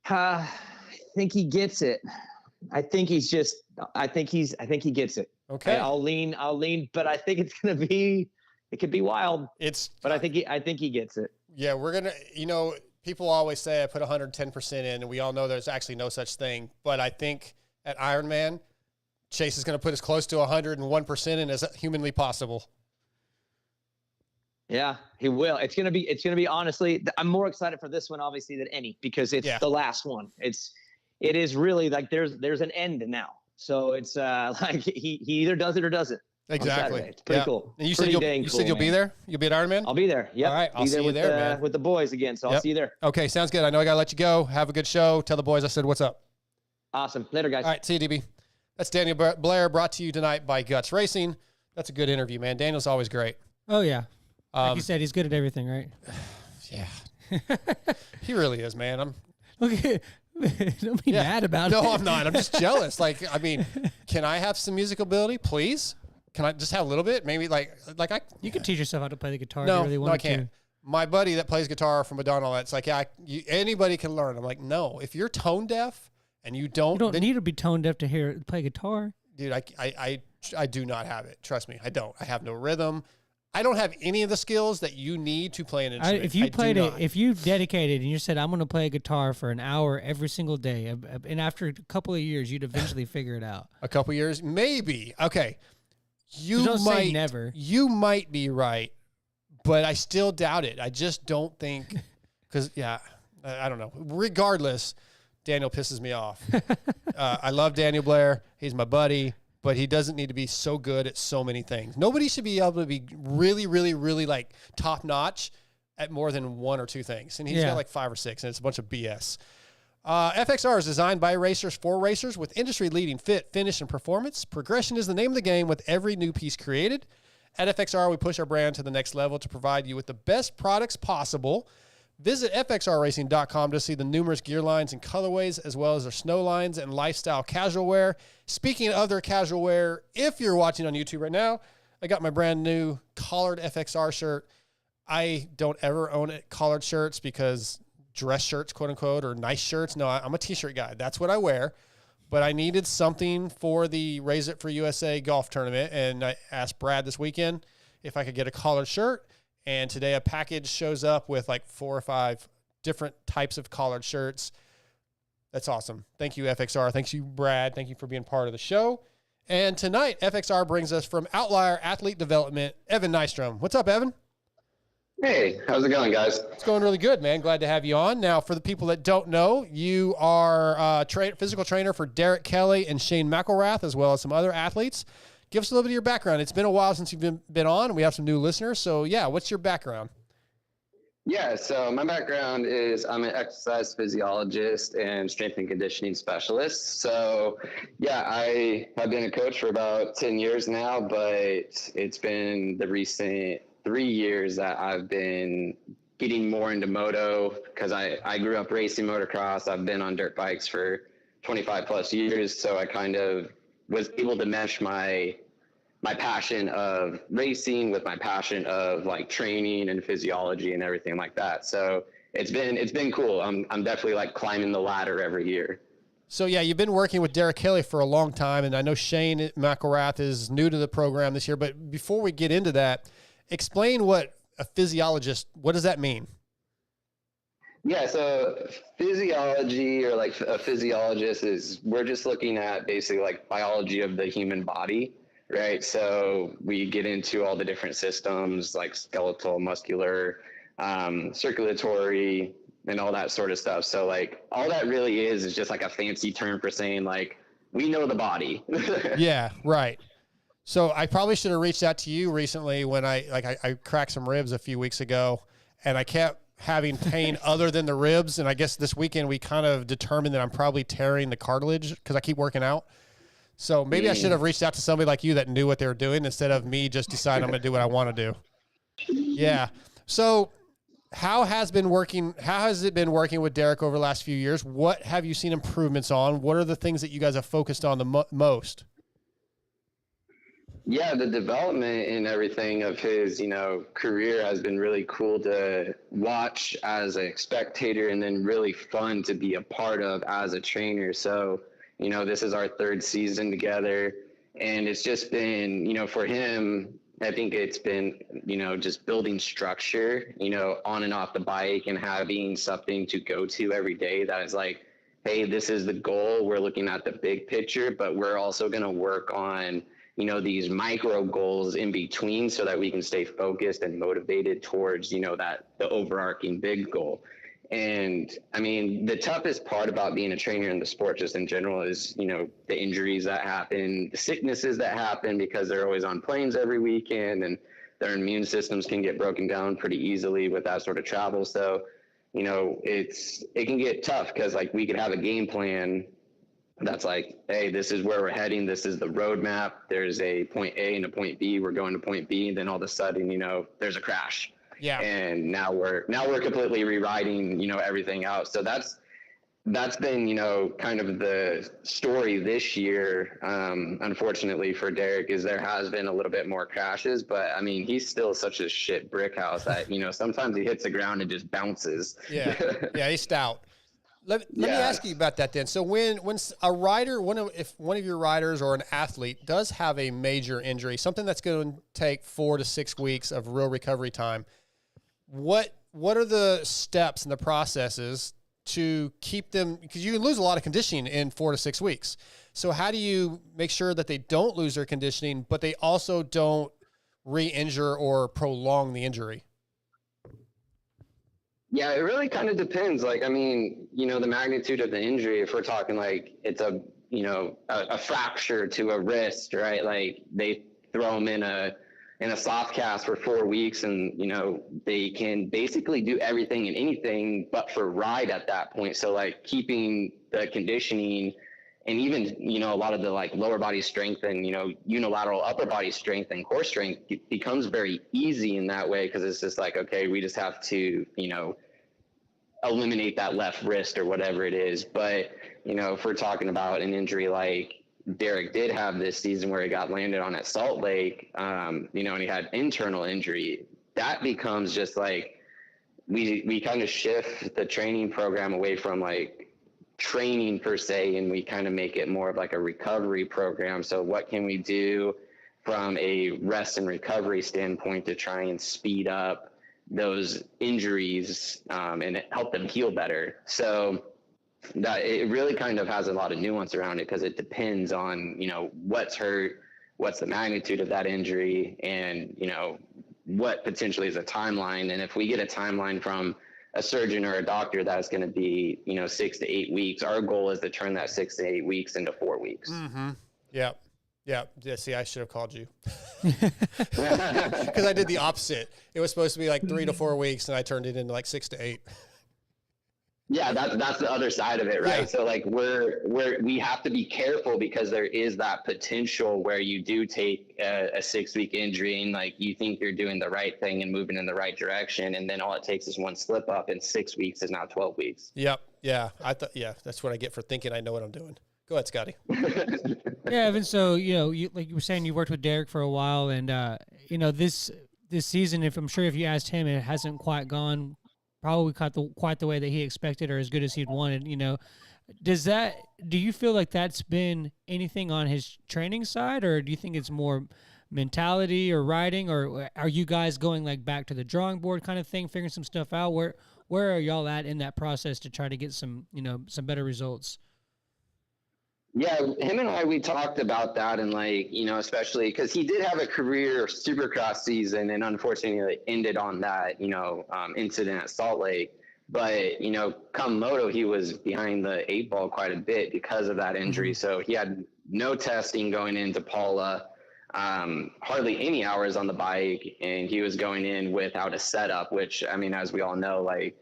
I think he gets it. I think he gets it. Okay. I'll lean, but I think it could be wild. But I think he gets it. Yeah, we're going to, people always say I put 110% in, and we all know there's actually no such thing. But I think at Ironman, Chase is going to put as close to 101% in as humanly possible. Yeah, he will. It's going to be honestly, I'm more excited for this one, obviously, than any, because it's the last one. It is really like there's an end now. So it's like he either does it or doesn't. Exactly. It's pretty cool. And you said you'll be there? You'll be at Ironman? I'll be there. Yep. All right. I'll see you there, man. With the boys again. So I'll see you there. Okay. Sounds good. I know I got to let you go. Have a good show. Tell the boys I said what's up. Awesome. Later, guys. All right. See you, DB. That's Daniel Blair, brought to you tonight by Guts Racing. That's a good interview, man. Daniel's always great. Oh, yeah. Like you said, he's good at everything, right? Yeah. He really is, man. Okay. Don't be mad about it. No, I'm not. I'm just jealous. Can I have some musical ability, please? Can I just have a little bit? Maybe you can teach yourself how to play the guitar. No, if you really want I can't. To. My buddy that plays guitar from Madonna, it's like, anybody can learn. I'm like, no. If you're tone deaf and you don't need to be tone deaf to play guitar. Dude, I do not have it. Trust me, I don't. I have no rhythm. I don't have any of the skills that you need to play an instrument. If you dedicated and you said, I'm going to play a guitar for an hour every single day, and after a couple of years, you'd eventually figure it out. A couple of years? Maybe. Okay. Don't say never. You might be right, but I still doubt it. I just don't think, because, I don't know. Regardless, Daniel pisses me off. I love Daniel Blair. He's my buddy. But he doesn't need to be so good at so many things. Nobody should be able to be really, really, really like top notch at more than 1 or 2 things. And he's got like 5 or 6, and it's a bunch of BS. FXR is designed by racers for racers with industry-leading fit, finish, and performance. Progression is the name of the game with every new piece created. At FXR, we push our brand to the next level to provide you with the best products possible. Visit fxrracing.com to see the numerous gear lines and colorways, as well as their snow lines and lifestyle casual wear. Speaking of their casual wear, if you're watching on YouTube right now, I got my brand new collared FXR shirt. I don't ever own collared shirts because dress shirts, quote unquote, or nice shirts. No, I'm a t-shirt guy. That's what I wear. But I needed something for the Raise It for USA golf tournament, and I asked Brad this weekend if I could get a collared shirt. And today a package shows up with like 4 or 5 different types of collared shirts. That's awesome. Thank you, FXR. Thanks you, Brad. Thank you for being part of the show. And tonight, FXR brings us from Outlier Athlete Development, Evan Nystrom. What's up, Evan? Hey, how's it going, guys? It's going really good, man. Glad to have you on. Now, for the people that don't know, you are a physical trainer for Derek Kelly and Shane McElrath, as well as some other athletes. Give us a little bit of your background. It's been a while since you've been on. We have some new listeners. So, yeah, what's your background? Yeah, so my background is I'm an exercise physiologist and strength and conditioning specialist. So, yeah, I have been a coach for about 10 years now, but it's been the recent 3 years that I've been getting more into moto because I grew up racing motocross. I've been on dirt bikes for 25 plus years. So I kind of was able to mesh my passion of racing with my passion of like training and physiology and everything like that. So it's been cool. I'm definitely like climbing the ladder every year. So, yeah, you've been working with Derek Kelly for a long time, and I know Shane McElrath is new to the program this year. But before we get into that, explain what a physiologist, what does that mean? Yeah, so physiology or like a physiologist is we're just looking at basically like biology of the human body, right? So we get into all the different systems like skeletal, muscular, circulatory, and all that sort of stuff. So like all that really is just like a fancy term for saying like we know the body. Yeah, right. So I probably should have reached out to you recently when I cracked some ribs a few weeks ago, and I kept having pain other than the ribs. And I guess this weekend we kind of determined that I'm probably tearing the cartilage because I keep working out. So maybe I should have reached out to somebody like you that knew what they were doing instead of me just deciding I'm going to do what I want to do. Yeah. So how has it been working with Derek over the last few years? What have you seen improvements on? What are the things that you guys have focused on the most? Yeah, the development and everything of his, career has been really cool to watch as a spectator and then really fun to be a part of as a trainer. So, this is our 3rd season together, and it's just been, for him, I think it's been, just building structure, on and off the bike and having something to go to every day that is like, hey, this is the goal. We're looking at the big picture, but we're also going to work on these micro goals in between so that we can stay focused and motivated towards, the overarching big goal. And I mean, the toughest part about being a trainer in the sport just in general is, the injuries that happen, the sicknesses that happen because they're always on planes every weekend and their immune systems can get broken down pretty easily with that sort of travel. So, it can get tough because like we could have a game plan that's like, hey, this is where we're heading. This is the roadmap. There's a point A and a point B. We're going to point B. And then all of a sudden, there's a crash. Yeah. And now we're completely rewriting, everything out. So that's been, kind of the story this year. Unfortunately for Derek is there has been a little bit more crashes, but I mean, he's still such a shit brick house that, sometimes he hits the ground and just bounces. Yeah. Yeah. He's stout. Let me ask you about that then. So when a rider, if one of your riders or an athlete does have a major injury, something that's going to take 4 to 6 weeks of real recovery time, what are the steps and the processes to keep them, because you can lose a lot of conditioning in 4 to 6 weeks. So how do you make sure that they don't lose their conditioning, but they also don't re-injure or prolong the injury? Yeah, it really kind of depends. Like, I mean, the magnitude of the injury, if we're talking like it's a fracture to a wrist, right? Like they throw them in a soft cast for 4 weeks and, they can basically do everything and anything but for ride at that point. So like keeping the conditioning and even, a lot of the like lower body strength and, unilateral upper body strength and core strength becomes very easy in that way. Cause it's just like, okay, we just have to, eliminate that left wrist or whatever it is. But, if we're talking about an injury like Derek did have this season where he got landed on at Salt Lake, and he had internal injury, that becomes just like, we kind of shift the training program away from like training per se, and we kind of make it more of like a recovery program. So what can we do from a rest and recovery standpoint to try and speed up those injuries and help them heal better? So that it really kind of has a lot of nuance around it, because it depends on, you know, what's hurt, what's the magnitude of that injury, and, you know, what potentially is a timeline. And if we get a timeline from a surgeon or a doctor that's going to be, you know, 6 to 8 weeks, our goal is to turn that 6 to 8 weeks into 4 weeks. Mm-hmm. Yep. Yeah. See, I should have called you because I did the opposite. It was supposed to be like 3 to 4 weeks, and I turned it into like 6 to 8. Yeah, that's the other side of it, right? Yeah. So like we have to be careful, because there is that potential where you do take a 6-week injury and like you think you're doing the right thing and moving in the right direction, and then all it takes is one slip up, and 6 weeks is now 12 weeks. Yep. Yeah. That's what I get for thinking I know what I'm doing. Go ahead, Scotty. Yeah, Evan. So you like you were saying, you worked with Derek for a while, and this season, I'm sure if you asked him, it hasn't quite gone probably quite the way that he expected, or as good as he'd wanted. Do you feel like that's been anything on his training side, or do you think it's more mentality or riding, or are you guys going like back to the drawing board kind of thing, figuring some stuff out? Where are y'all at in that process to try to get some better results? Yeah, him and we talked about that, and like, especially because he did have a career Supercross season, and unfortunately it ended on that, incident at Salt Lake. But, come moto, he was behind the 8 ball quite a bit because of that injury. Mm-hmm. So he had no testing going into Paula, hardly any hours on the bike, and he was going in without a setup, which, as we all know, like,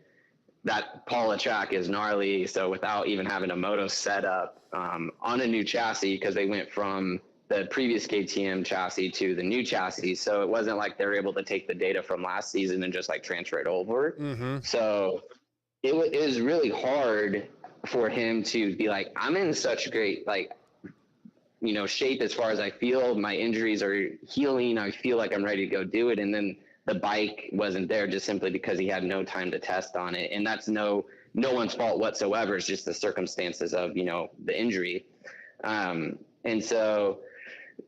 that Paula track is gnarly. So without even having a moto setup on a new chassis, because they went from the previous KTM chassis to the new chassis. So it wasn't like they were able to take the data from last season and just like transfer it over. Mm-hmm. So it was really hard for him to be like, I'm in such great, shape as far as I feel. My injuries are healing. I feel like I'm ready to go do it. And then the bike wasn't there just simply because he had no time to test on it. And that's no one's fault whatsoever. It's just the circumstances of, the injury. And so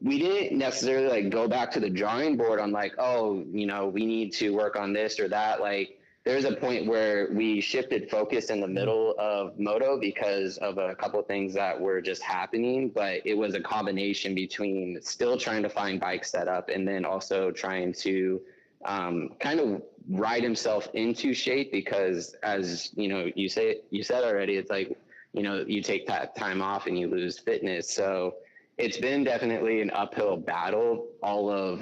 we didn't necessarily go back to the drawing board on we need to work on this or that. Like, there's a point where we shifted focus in the middle of moto because of a couple of things that were just happening, but it was a combination between still trying to find bike setup and then also trying to kind of ride himself into shape, because as you said already, it's like, you take that time off and you lose fitness. So it's been definitely an uphill battle all of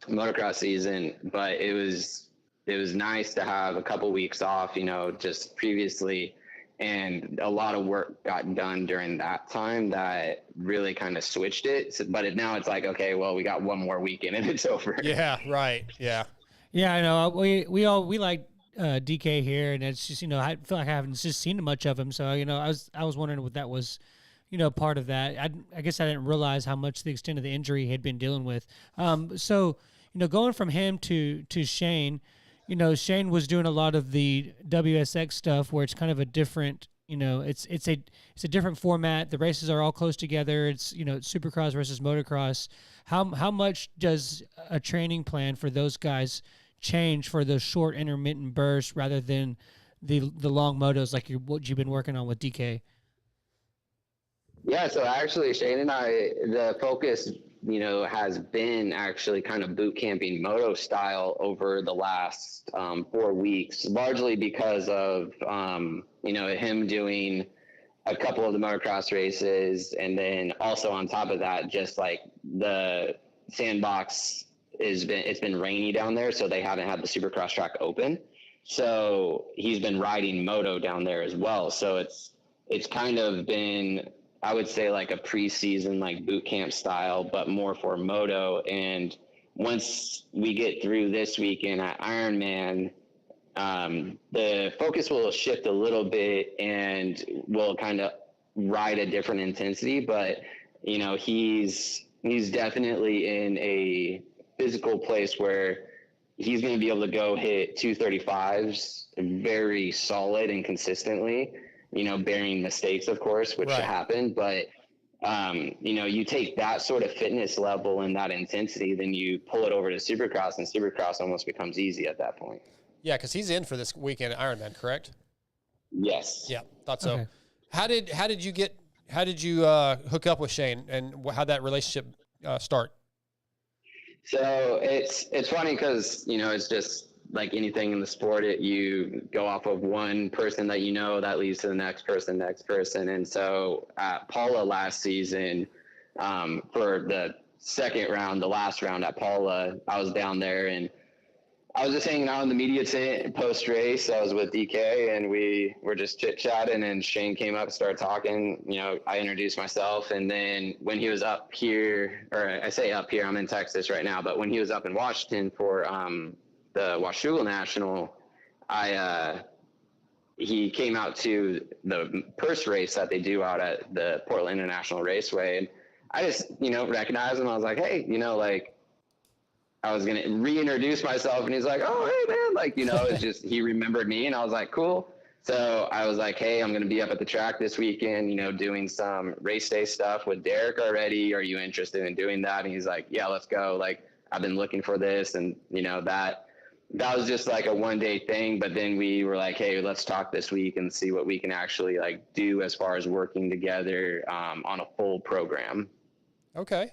motocross season, but it was nice to have a couple weeks off, just previously, and a lot of work got done during that time that really kind of switched it. So, but now it's like, okay, well, we got one more weekend and it's over. Yeah, right. Yeah. Yeah, I know. We like DK here, and it's just, I feel like I haven't just seen much of him. So, I was wondering what that was, part of that. I guess I didn't realize how much the extent of the injury he had been dealing with. So, going from him to Shane, Shane was doing a lot of the WSX stuff where it's kind of a different, it's a different format. The races are all close together. It's, it's Supercross versus motocross. How much does a training plan for those guys change for those short intermittent bursts rather than the long motos like what you've been working on with DK? Yeah, so actually Shane and I, the focus has been actually kind of boot camping moto style over the last 4 weeks, largely because of, him doing a couple of the motocross races. And then also on top of that, just like the sandbox it's been rainy down there. So they haven't had the Supercross track open. So he's been riding moto down there as well. So it's kind of been, I would say, like a preseason, like boot camp style, but more for moto. And once we get through this weekend at Ironman, the focus will shift a little bit and we'll kind of ride a different intensity. But, he's definitely in a physical place where, he's going to be able to go hit 235s very solid and consistently, bearing mistakes, of course, which Right. happen. But, you take that sort of fitness level and that intensity, then you pull it over to Supercross, and Supercross almost becomes easy at that point. Yeah, because he's in for this weekend Ironman, correct? Yes. Yeah, thought so. Okay. How did you hook up with Shane, and how'd that relationship start? So it's funny because, it's just like anything in the sport, you go off of one person that that leads to the next person. And so at Paula last season, for the second round, the last round at Paula, I was down there and I was just hanging out in the media tent post race. I was with DK and we were just chit chatting, and Shane came up and started talking. I introduced myself, and then when he was up here, or I say up here, I'm in Texas right now, but when he was up in Washington for the Washougal National, he came out to the purse race that they do out at the Portland International Raceway, and I just recognized him. I was like, hey, I was going to reintroduce myself, and he's like, oh, hey, man. It's just, he remembered me, and I was like, cool. So I was like, hey, I'm going to be up at the track this weekend, doing some race day stuff with Derek already. Are you interested in doing that? And he's like, yeah, let's go. I've been looking for this. And, that was just like a one-day thing. But then we were like, hey, let's talk this week and see what we can actually do as far as working together on a full program. Okay.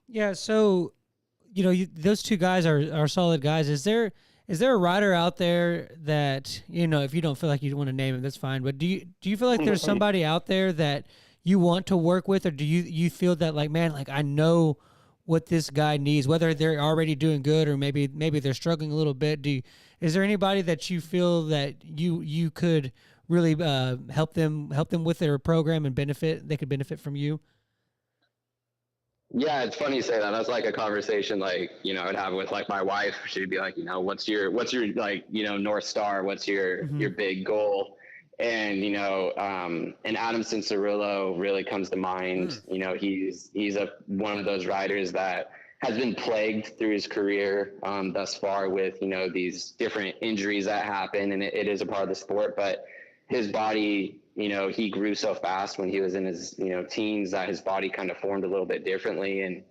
Yeah. So, those two guys are solid guys. Is there a rider out there that, if you don't feel like you want to name him, that's fine. But do you feel like there's somebody out there that you want to work with, or do you feel that I know what this guy needs, whether they're already doing good or maybe they're struggling a little bit? Is there anybody that you feel that you could really help them with their program and they could benefit from you? Yeah, it's funny you say that. That's like a conversation I'd have with my wife. She'd be like, what's your North Star? What's your big goal? And and Adam Cincerillo really comes to mind. He's one of those riders that has been plagued through his career thus far with these different injuries that happen, and it is a part of the sport. But his body, he grew so fast when he was in his teens that his body kind of formed a little bit differently. And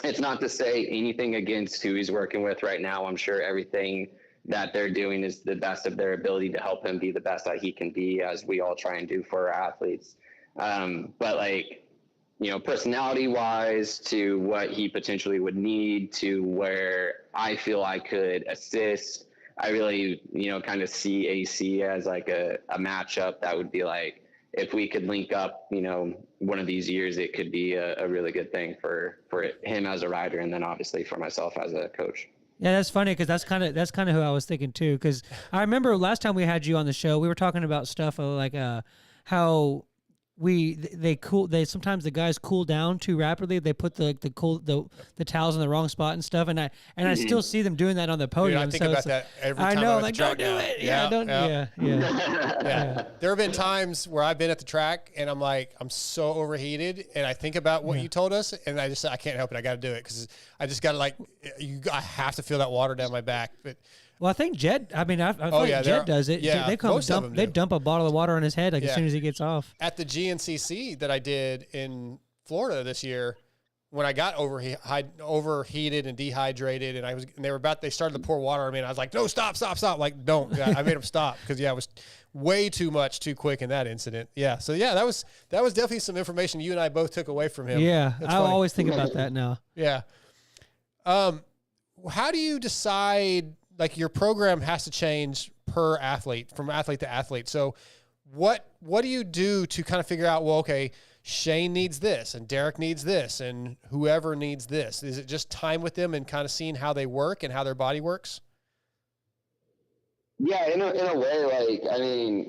it's not to say anything against who he's working with right now. I'm sure everything that they're doing is the best of their ability to help him be the best that he can be, as we all try and do for our athletes. But personality wise, to what he potentially would need, to where I feel I could assist, I really, kind of see AC as a matchup that would be if we could link up, one of these years, it could be a really good thing for him as a rider, and then obviously for myself as a coach. Yeah, that's funny because that's kind of who I was thinking too. Because I remember last time we had you on the show, we were talking about stuff how they sometimes the guys cool down too rapidly. They put the towels in the wrong spot and stuff, and I still see them doing that on the podium. Dude, I think about that every time. I know, don't do it. Yeah, Yeah. There have been times where I've been at the track and I'm so overheated, and I think about what you told us, and I can't help it. I got to do it because I just got to I have to feel that water down my back. But well, I think Jed. I feel like Jed does it. Yeah, they dump a bottle of water on his head as soon as he gets off. At the GNCC that I did in Florida this year, when I got overheated and dehydrated, and they started to pour water on me, and I was like, no, stop. Don't. I made them stop because it was way too much too quick in that incident. Yeah. So that was definitely some information you and I both took away from him. Yeah. I always think about that now. Yeah. How do you decide? Your program has to change per athlete, from athlete to athlete. So what do you do to kind of figure out, well, okay, Shane needs this and Derek needs this and whoever needs this? Is it just time with them and kind of seeing how they work and how their body works? Yeah, in a way,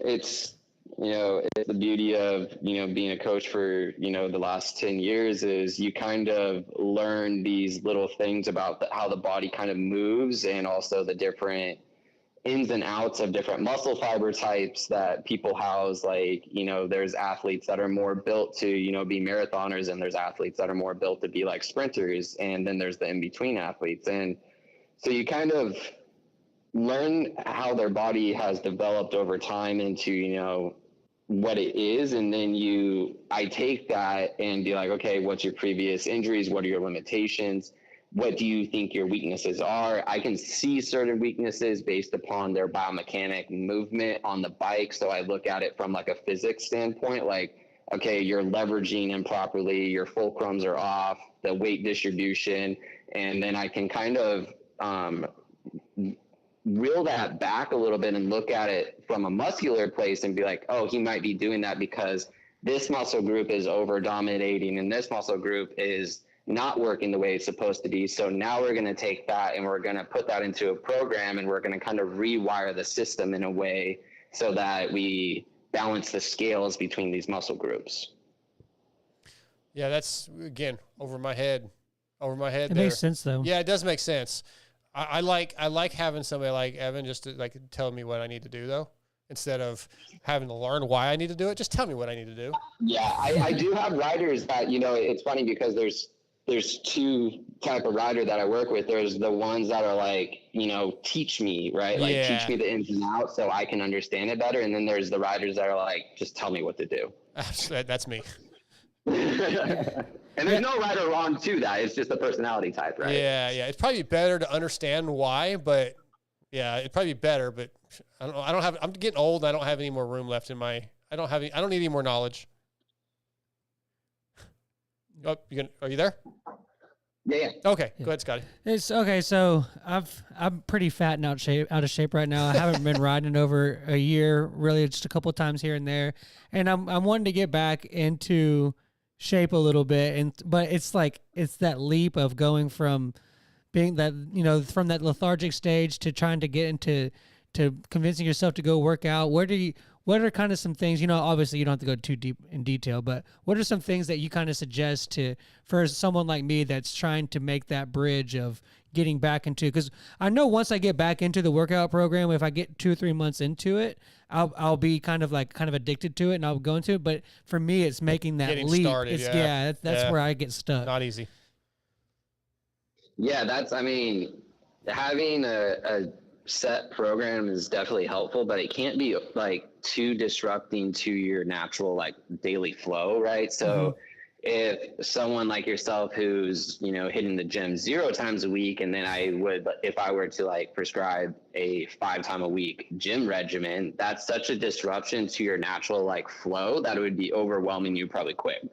it's, it's the beauty of, being a coach for, the last 10 years is you kind of learn these little things about how the body kind of moves, and also the different ins and outs of different muscle fiber types that people house. There's athletes that are more built to, be marathoners, and there's athletes that are more built to be sprinters. And then there's the in-between athletes. And So you kind of learn how their body has developed over time into, you know, what it is. And then I take that and be like, okay, what's your previous injuries? What are your limitations? What do you think your weaknesses are? I can see certain weaknesses based upon their biomechanic movement on the bike. So I look at it from like a physics standpoint, like, okay, you're leveraging improperly, your fulcrums are off, the weight distribution, and then I can kind of reel that back a little bit and look at it from a muscular place and be like, oh, he might be doing that because this muscle group is over dominating and this muscle group is not working the way it's supposed to be. So now we're going to take that and we're going to put that into a program and we're going to kind of rewire the system in a way so that we balance the scales between these muscle groups. Yeah, that's, again, over my head. It makes sense though. Yeah, it does make sense. I like having somebody like Evan just to like tell me what I need to do though, instead of having to learn why I need to do it. Just tell me what I need to do. Yeah, I do have riders that, you know, it's funny because there's two type of rider that I work with. There's the ones that are like, you know, teach me, right? Like teach me the ins and outs so I can understand it better. And then there's the riders that are like, just tell me what to do. That's me. And there's no right or wrong to that. It's just a personality type, right? Yeah. It's probably better to understand why, but yeah, it'd probably be better, but I'm getting old. I don't have any more room left in I don't need any more knowledge. Oh, are you there? Yeah. Okay, go ahead, Scotty. It's okay. So I'm pretty fat and out of shape right now. I haven't been riding in over a year, really, just a couple of times here and there. And I'm wanting to get back into shape a little bit. But it's that leap of going from being that, you know, from that lethargic stage to trying to get into convincing yourself to go work out. What are kind of some things, you know, obviously you don't have to go too deep in detail, but what are some things that you kind of suggest for someone like me that's trying to make that bridge of getting back into, because I know once I get back into the workout program, if I get 2 or 3 months into it, I'll be kind of addicted to it and I'll go into it. But for me, it's making that Getting leap. started, That's where I get stuck. Not easy. Yeah, having a set program is definitely helpful, but it can't be like too disrupting to your natural like daily flow, right? So if someone like yourself who's, you know, hitting the gym 0 times a week, and then if I were to like prescribe a 5 time a week gym regimen, that's such a disruption to your natural like flow that it would be overwhelming you probably quick.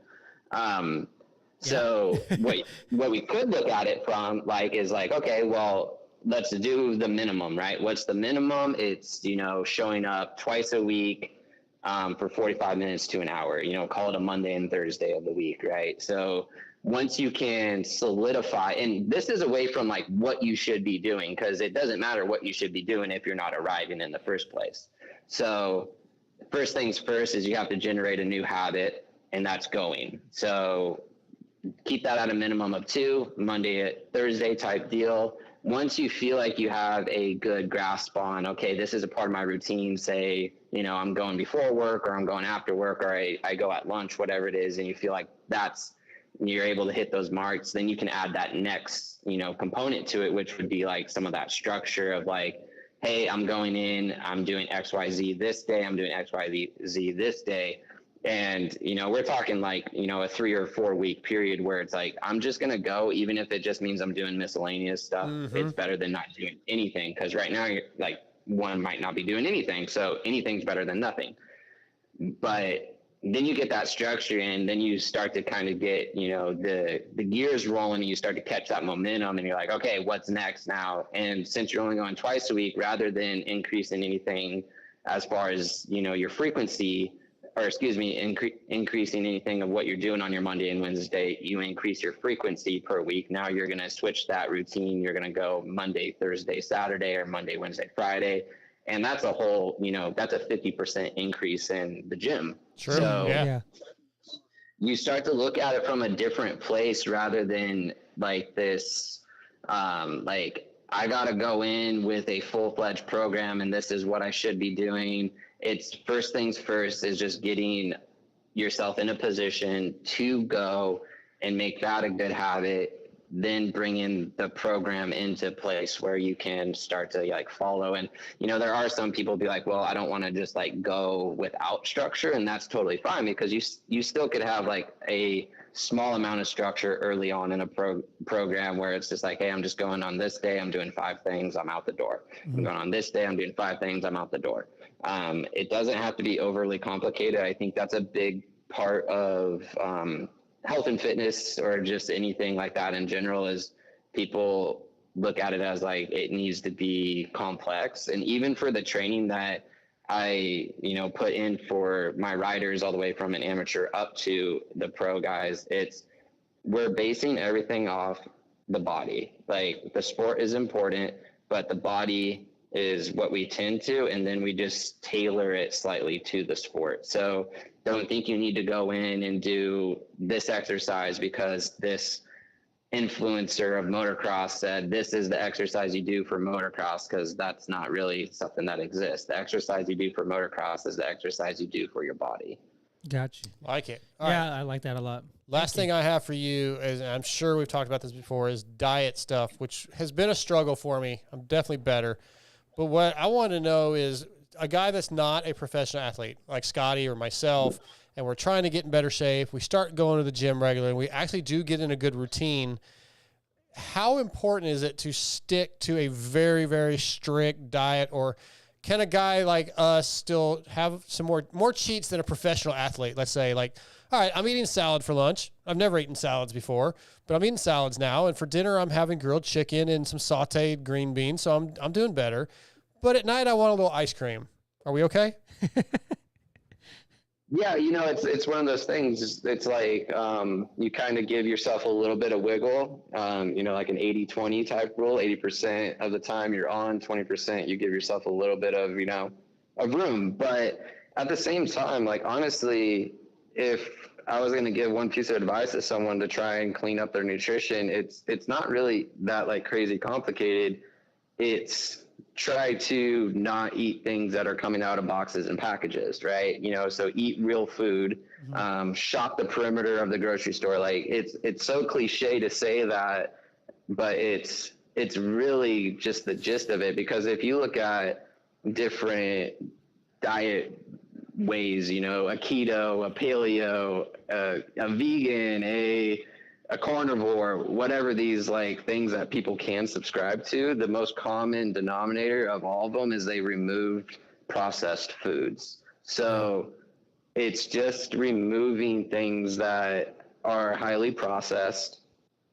So what we could look at it from like is like, okay, well, let's do the minimum, right? What's the minimum? It's, you know, showing up twice a week for 45 minutes to an hour, you know, call it a Monday and Thursday of the week, right? So once you can solidify, and this is away from like what you should be doing, because it doesn't matter what you should be doing if you're not arriving in the first place. So first things first is you have to generate a new habit, and that's going. So keep that at a minimum of 2, Monday, Thursday type deal. Once you feel like you have a good grasp on, okay, this is a part of my routine, say, you know, I'm going before work or I'm going after work or I go at lunch, whatever it is, and you feel like you're able to hit those marks, then you can add that next, you know, component to it, which would be like some of that structure of like, hey, I'm going in, I'm doing XYZ this day, I'm doing XYZ this day. And, you know, we're talking like, you know, a 3 or 4 week period where it's like, I'm just going to go, even if it just means I'm doing miscellaneous stuff. It's better than not doing anything. Cause right now you're like, one might not be doing anything. So anything's better than nothing. But then you get that structure and then you start to kind of get, you know, the gears rolling and you start to catch that momentum and you're like, okay, what's next now? And since you're only going twice a week, rather than increasing anything as far as, you know, your frequency, or excuse me, increasing anything of what you're doing on your Monday and Wednesday, you increase your frequency per week. Now you're going to switch that routine. You're going to go Monday, Thursday, Saturday, or Monday, Wednesday, Friday. And that's a whole, you know, that's a 50% increase in the gym. Sure. So you start to look at it from a different place rather than like this, like I got to go in with a full-fledged program and this is what I should be doing. It's first things first is just getting yourself in a position to go and make that a good habit. then bringing the program into place where you can start to like follow. And, you know, there are some people be like, well, I don't want to just like go without structure. And that's totally fine, because you still could have like a small amount of structure early on in a program where it's just like, hey, I'm just going on this day, I'm doing 5 things, I'm out the door. I'm going on this day, I'm doing 5 things, I'm out the door. It doesn't have to be overly complicated. I think that's a big part of health and fitness, or just anything like that in general, is people look at it as like it needs to be complex. And even for the training that I, you know, put in for my riders all the way from an amateur up to the pro guys, we're basing everything off the body. Like, the sport is important, but the body is what we tend to, and then we just tailor it slightly to the sport. So don't think you need to go in and do this exercise because this influencer of motocross said this is the exercise you do for motocross, because that's not really something that exists. The exercise you do for motocross is the exercise you do for your body. Gotcha. Like it. Yeah, I like that a lot. Last thing I have for you is, and I'm sure we've talked about this before, is diet stuff, which has been a struggle for me. I'm definitely better. But what I want to know is, a guy that's not a professional athlete like Scotty or myself, and we're trying to get in better shape, we start going to the gym regularly, and we actually do get in a good routine. How important is it to stick to a very, very strict diet, or can a guy like us still have some more cheats than a professional athlete? Let's say, like, all right, I'm eating salad for lunch. I've never eaten salads before, but I'm eating salads now. And for dinner, I'm having grilled chicken and some sauteed green beans. So I'm doing better. But at night, I want a little ice cream. Are we okay? Yeah, you know, it's one of those things. It's like you kind of give yourself a little bit of wiggle, you know, like an 80-20 type rule. 80% of the time you're on, 20% you give yourself a little bit of, you know, of room. But at the same time, like, honestly, if I was going to give one piece of advice to someone to try and clean up their nutrition, it's not really that like crazy complicated. It's try to not eat things that are coming out of boxes and packages, right? You know, so eat real food, shop the perimeter of the grocery store. Like, it's so cliche to say that, but it's really just the gist of it. Because if you look at different diet ways, you know, a keto, a paleo, a vegan, a carnivore, whatever these like things that people can subscribe to, the most common denominator of all of them is they removed processed foods. So it's just removing things that are highly processed.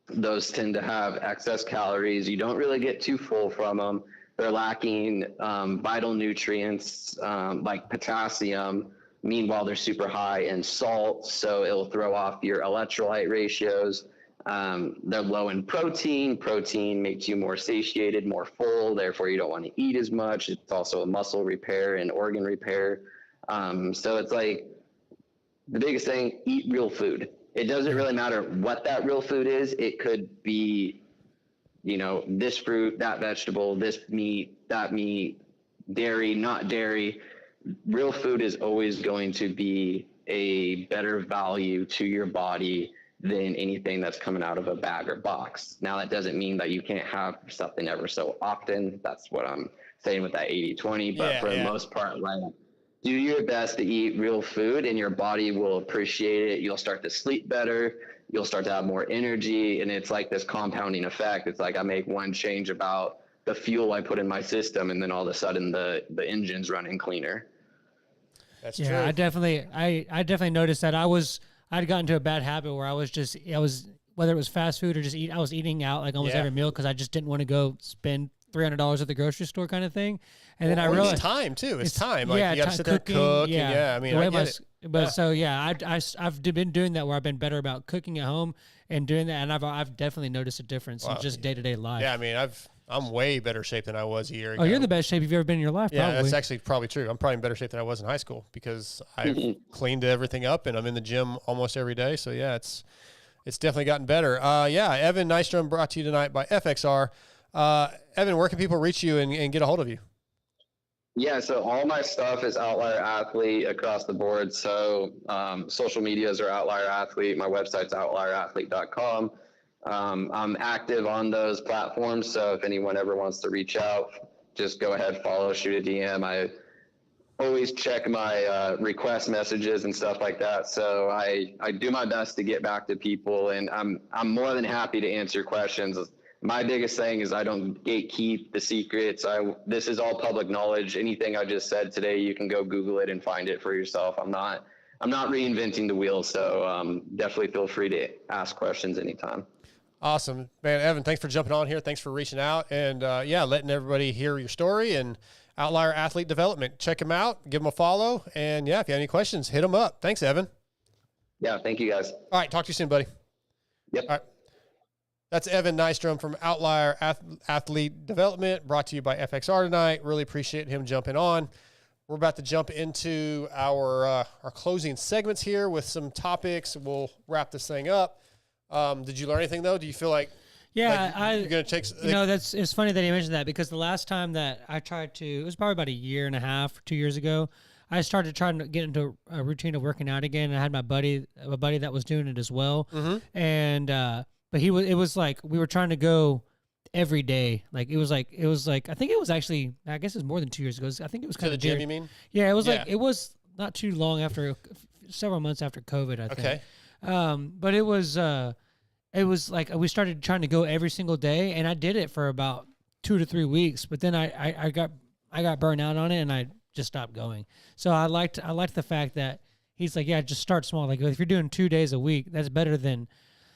Those tend to have excess calories. You don't really get too full from them. They're lacking vital nutrients like potassium. Meanwhile, they're super high in salt, so it'll throw off your electrolyte ratios. They're low in protein. Protein makes you more satiated, more full, therefore you don't want to eat as much. It's also a muscle repair and organ repair. So it's like, the biggest thing, eat real food. It doesn't really matter what that real food is. It could be, you know, this fruit, that vegetable, this meat, that meat, dairy, not dairy. Real food is always going to be a better value to your body than anything that's coming out of a bag or box. Now, that doesn't mean that you can't have something ever so often. That's what I'm saying with that 80-20. But for the most part, like, do your best to eat real food, and your body will appreciate it. You'll start to sleep better. You'll start to have more energy. And it's like this compounding effect. It's like I make one change about the fuel I put in my system, and then all of a sudden the engine's running cleaner. That's true. I definitely noticed that I'd gotten into a bad habit where I was whether it was fast food or just I was eating out like almost every meal because I just didn't want to go spend $300 at the grocery store kind of thing. And then I realized it's time too. It's time. Like, yeah, you got to sit there and cook. I mean, I get it. But so I've been doing that where I've been better about cooking at home and doing that, and I've definitely noticed a difference in just day-to-day life. Yeah, I mean, I'm way better shape than I was a year ago. Oh, you're in the best shape you've ever been in your life. Yeah, probably. that's actually probably true. I'm probably in better shape than I was in high school because I've cleaned everything up and I'm in the gym almost every day. So yeah, it's definitely gotten better. Evan Nystrom brought to you tonight by FXR. Evan, where can people reach you and get a hold of you? Yeah, so all my stuff is Outlier Athlete across the board. So social medias are Outlier Athlete. My website's outlierathlete.com. I'm active on those platforms, so if anyone ever wants to reach out, just go ahead, follow, shoot a DM. I always check my request messages and stuff like that. So I do my best to get back to people, and I'm more than happy to answer questions. My biggest thing is I don't gatekeep the secrets. This is all public knowledge. Anything I just said today, you can go Google it and find it for yourself. I'm not reinventing the wheel. So definitely feel free to ask questions anytime. Awesome, man. Evan, thanks for jumping on here. Thanks for reaching out and letting everybody hear your story and Outlier Athlete Development. Check him out, give him a follow. And if you have any questions, hit him up. Thanks, Evan. Yeah. Thank you, guys. All right. Talk to you soon, buddy. Yep. All right. That's Evan Nystrom from Outlier Athlete Development, brought to you by FXR tonight. Really appreciate him jumping on. We're about to jump into our closing segments here with some topics. We'll wrap this thing up. Did you learn anything though? Do you feel like you're going to take? It's funny that you mentioned that, because the last time that I tried to, it was probably about a year and a half, 2 years ago. I started trying to get into a routine of working out again. And I had a buddy that was doing it as well, and but it was like we were trying to go every day. Like it was like I think it was actually, I guess it was more than 2 years ago. I think it was kind of the gym. You mean? Yeah, it was like, it was not too long after, several months after COVID, I think. Okay. But it was like we started trying to go every single day, and I did it for about 2 to 3 weeks. But then I got burnt out on it, and I just stopped going. So I liked the fact that he's like, yeah, just start small. Like if you're doing 2 days a week, that's better than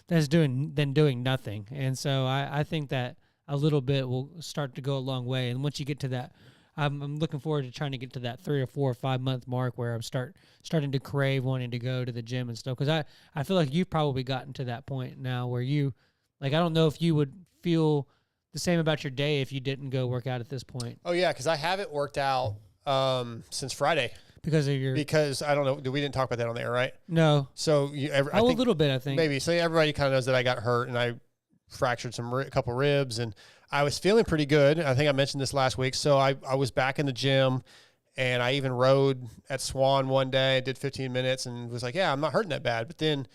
doing nothing. And so I think that a little bit will start to go a long way. And once you get to that, I'm looking forward to trying to get to that 3 or 4 or 5 month mark where I'm starting to crave wanting to go to the gym and stuff. Because I feel like you've probably gotten to that point now where you, like, I don't know if you would feel the same about your day if you didn't go work out at this point. Oh yeah, because I haven't worked out since Friday. Because I don't know, we didn't talk about that on the air, right? No. So a little bit, I think. Maybe. So everybody kind of knows that I got hurt and I fractured a couple ribs, and I was feeling pretty good. I think I mentioned this last week. So I was back in the gym, and I even rode at Swan one day, did 15 minutes, and was like, yeah, I'm not hurting that bad. But then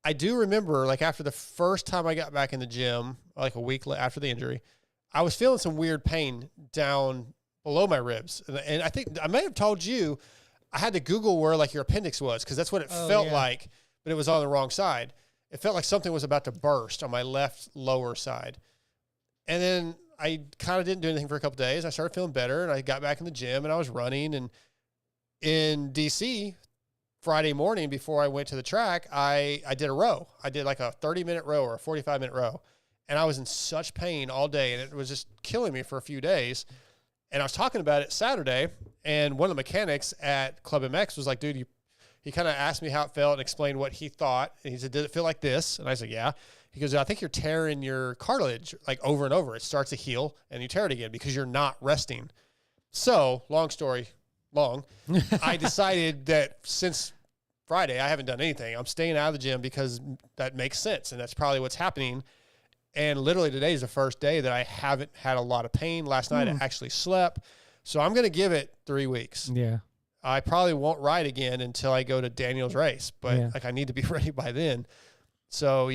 I do remember, like, after the first time I got back in the gym, like a week after the injury, I was feeling some weird pain down below my ribs. And I think I may have told you, I had to Google where like your appendix was, because that's what it felt like, but it was on the wrong side. It felt like something was about to burst on my left lower side. And then I kind of didn't do anything for a couple of days. I started feeling better, and I got back in the gym, and I was running. And in DC, Friday morning before I went to the track, I did a row. I did like a 30-minute row or a 45-minute row. And I was in such pain all day, and it was just killing me for a few days. And I was talking about it Saturday, and one of the mechanics at Club MX was like, dude, he kind of asked me how it felt and explained what he thought. And he said, did it feel like this? And I said, yeah. He goes, I think you're tearing your cartilage like over and over. It starts to heal, and you tear it again because you're not resting. So, long story long, I decided that since Friday, I haven't done anything. I'm staying out of the gym because that makes sense, and that's probably what's happening. And literally today is the first day that I haven't had a lot of pain. Last night I actually slept. So I'm going to give it 3 weeks. Yeah. I probably won't ride again until I go to Daniel's race, but like I need to be ready by then. So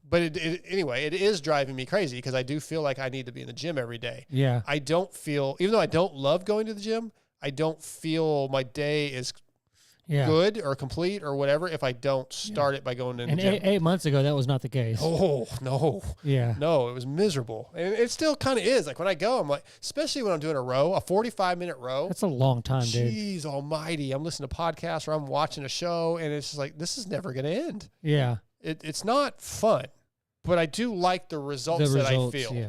but anyway, it is driving me crazy because I do feel like I need to be in the gym every day. Yeah. I don't feel, even though I don't love going to the gym, I don't feel my day is good or complete or whatever if I don't start it by going to the gym. 8 months ago, that was not the case. Oh, no. Yeah. No, it was miserable. And it still kind of is. Like when I go, I'm like, especially when I'm doing a row, a 45-minute row. That's a long time, dude. Jeez almighty. I'm listening to podcasts or I'm watching a show, and it's just like, this is never going to end. Yeah. It's not fun, but I do like the results that I feel. Yeah.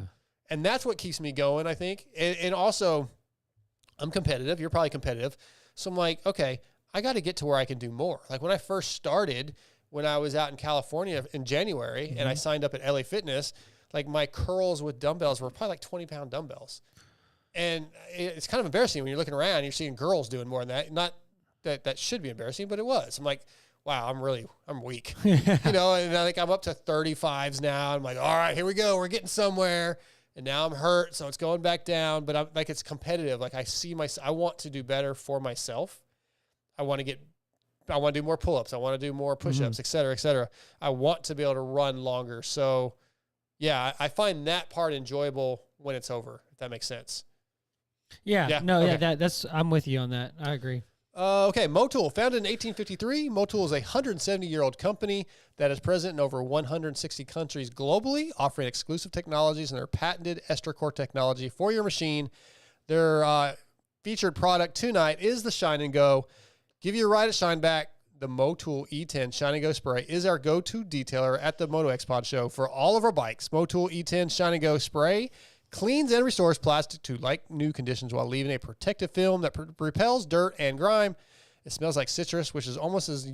And that's what keeps me going, I think. And also, I'm competitive. You're probably competitive. So I'm like, okay, I got to get to where I can do more. Like when I first started, when I was out in California in January and I signed up at LA Fitness, like my curls with dumbbells were probably like 20-pound dumbbells. And it's kind of embarrassing when you're looking around, you're seeing girls doing more than that. Not that should be embarrassing, but it was. I'm like, wow, I'm weak. You know, and I think I'm up to 35s now. I'm like, all right, here we go. We're getting somewhere. And now I'm hurt, so it's going back down. But I'm like, it's competitive. Like I want to do better for myself. I want to get I want to do more pull-ups. I want to do more push-ups, et cetera, et cetera. I want to be able to run longer. So, yeah, I find that part enjoyable when it's over, if that makes sense. Yeah. No, okay. That's I'm with you on that. I agree. Okay, Motul, founded in 1853. Motul is a 170-year-old company that is present in over 160 countries globally, offering exclusive technologies and their patented ester core technology for your machine. Their featured product tonight is the Shine and Go. Give you a ride at Shineback. The Motul E10 Shine and Go spray is our go-to detailer at the MotoXpod show for all of our bikes. Motul E10 Shine and Go spray cleans and restores plastic to like new conditions while leaving a protective film that repels dirt and grime. It smells like citrus, which is almost as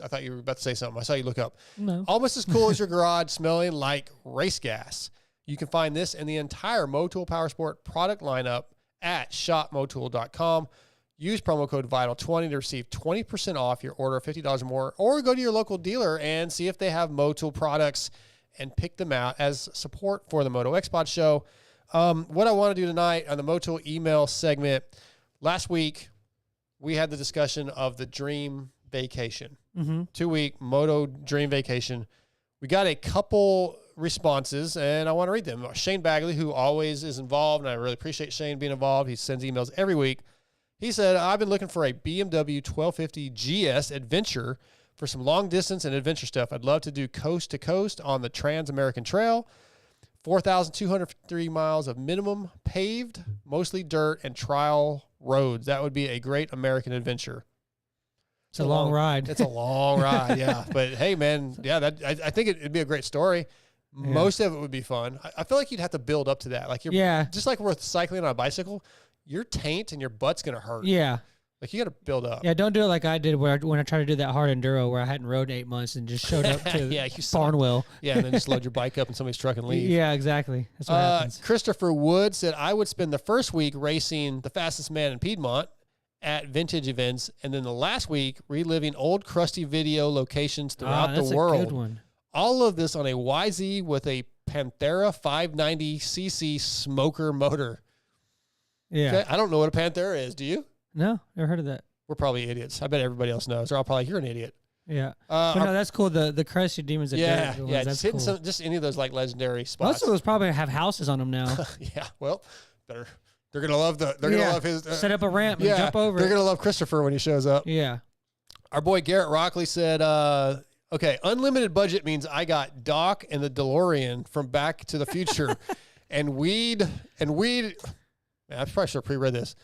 I thought you were about to say something. I saw you look up. No. Almost as cool as your garage, smelling like race gas. You can find this and the entire Motul Powersport product lineup at shopmotul.com. Use promo code VITAL20 to receive 20% off your order of $50 or more, or go to your local dealer and see if they have Motul products and pick them out as support for the MotoXpod show. What I want to do tonight on the Motul email segment, last week we had the discussion of the dream vacation, 2-week Moto dream vacation. We got a couple responses and I want to read them. Shane Bagley, who always is involved, and I really appreciate Shane being involved. He sends emails every week. He said, I've been looking for a BMW 1250 GS Adventure for some long distance and adventure stuff. I'd love to do coast to coast on the Trans-American Trail. 4,203 miles of minimum paved, mostly dirt and trial roads. That would be a great American adventure. It's a long ride. It's a long ride, yeah. But hey, man, yeah, I think it'd be a great story. Yeah. Most of it would be fun. I feel like you'd have to build up to that. Like just like we're cycling on a bicycle, your taint and your butt's gonna hurt. Yeah. Like, you got to build up. Yeah, don't do it like I did when I tried to do that hard enduro where I hadn't rode 8 months and just showed up to Barnwell. Yeah, and then just load your bike up in somebody's truck and leave. Yeah, exactly. That's what happens. Christopher Wood said, I would spend the first week racing the fastest man in Piedmont at vintage events, and then the last week reliving old crusty video locations throughout the world. That's a good one. All of this on a YZ with a Panthera 590cc smoker motor. Yeah. Okay? I don't know what a Panthera is. Do you? No, never heard of that. We're probably idiots. I bet everybody else knows. They're all probably, you're an idiot. Yeah. But no, that's cool. The Crusty Demons. Yeah. That's just cool. just any of those like legendary spots. Most of those probably have houses on them now. Yeah. Well, they're gonna love gonna love his. Set up a ramp and jump over. They're gonna love Christopher when he shows up. Yeah. Our boy Garrett Rockley said, okay, unlimited budget means I got Doc and the DeLorean from Back to the Future, and weed. Man, I probably should have pre-read this.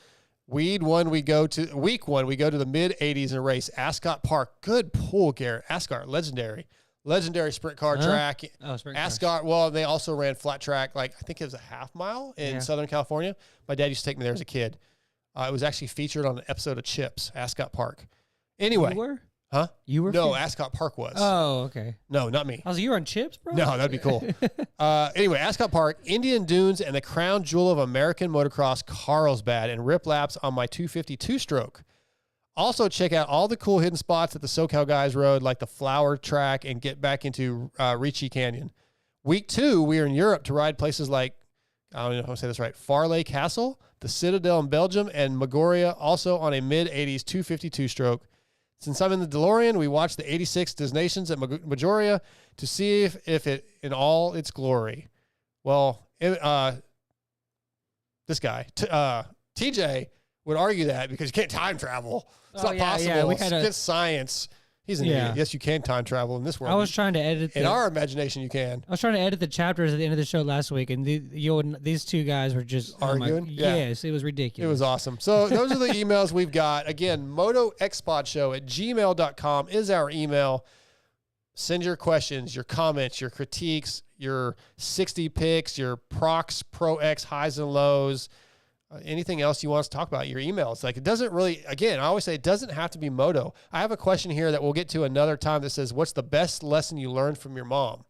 Week one, we go to the mid-'80s and race Ascot Park. Good pool, Garrett. Ascot, legendary sprint car track. Oh, sprint Ascot, cars. well, they also ran flat track, like I think it was a half mile in Southern California. My dad used to take me there as a kid. It was actually featured on an episode of Chips, Ascot Park. Anyway. You were? Huh? You were? No, Ascot Park was. Oh, okay. No, not me. I was like, you were on Chips, bro? No, that'd be cool. Anyway, Ascot Park, Indian Dunes, and the crown jewel of American motocross, Carlsbad, and rip laps on my 250 two-stroke. Also, check out all the cool hidden spots that the SoCal guys rode, like the Flower Track, and get back into Ricci Canyon. Week 2, we are in Europe to ride places like, I don't know if I'm saying this right, Farley Castle, the Citadel in Belgium, and Magoria, also on a mid-'80s 250 two-stroke. Since I'm in the DeLorean, we watched the 86 Destinations at Majoria to see if it in all its glory. Well, this guy, TJ, would argue that because you can't time travel. It's not possible. Yeah, it's science. He's an idiot. Yes, you can time travel in this world. I was trying to edit. In our imagination, you can. I was trying to edit the chapters at the end of the show last week, and these two guys were just arguing. Yes, it was ridiculous. It was awesome. So those are the emails we've got. Again, MotoXpodShow@gmail.com is our email. Send your questions, your comments, your critiques, your 60 picks, your Prox Pro X highs and lows. Anything else you want us to talk about, your emails. Like, it doesn't really, again, I always say it doesn't have to be moto. I have a question here that we'll get to another time that says, what's the best lesson you learned from your mom?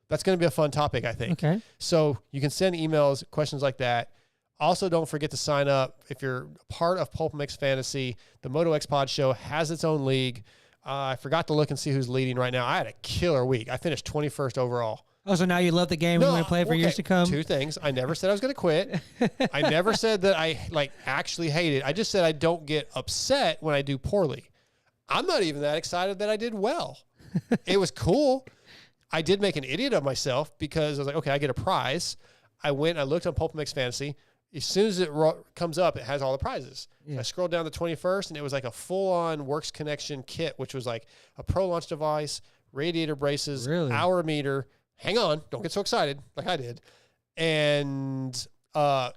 That's going to be a fun topic, I think. Okay. So you can send emails, questions like that. Also, don't forget to sign up. If you're part of Pulp Mix Fantasy, the MotoXpod show has its own league. I forgot to look and see who's leading right now. I had a killer week. I finished 21st overall. Oh, so now you love the game and you want to play it for years to come? Two things. I never said I was going to quit. I never said that I actually hate it. I just said I don't get upset when I do poorly. I'm not even that excited that I did well. It was cool. I did make an idiot of myself because I was like, okay, I get a prize. I went, I looked on Pulp Mix Fantasy. As soon as it comes up, it has all the prizes. Yeah. So I scrolled down to 21st, and it was like a full-on Works Connection kit, which was like a pro launch device, radiator braces, hour meter. Hang on, don't get so excited like I did. And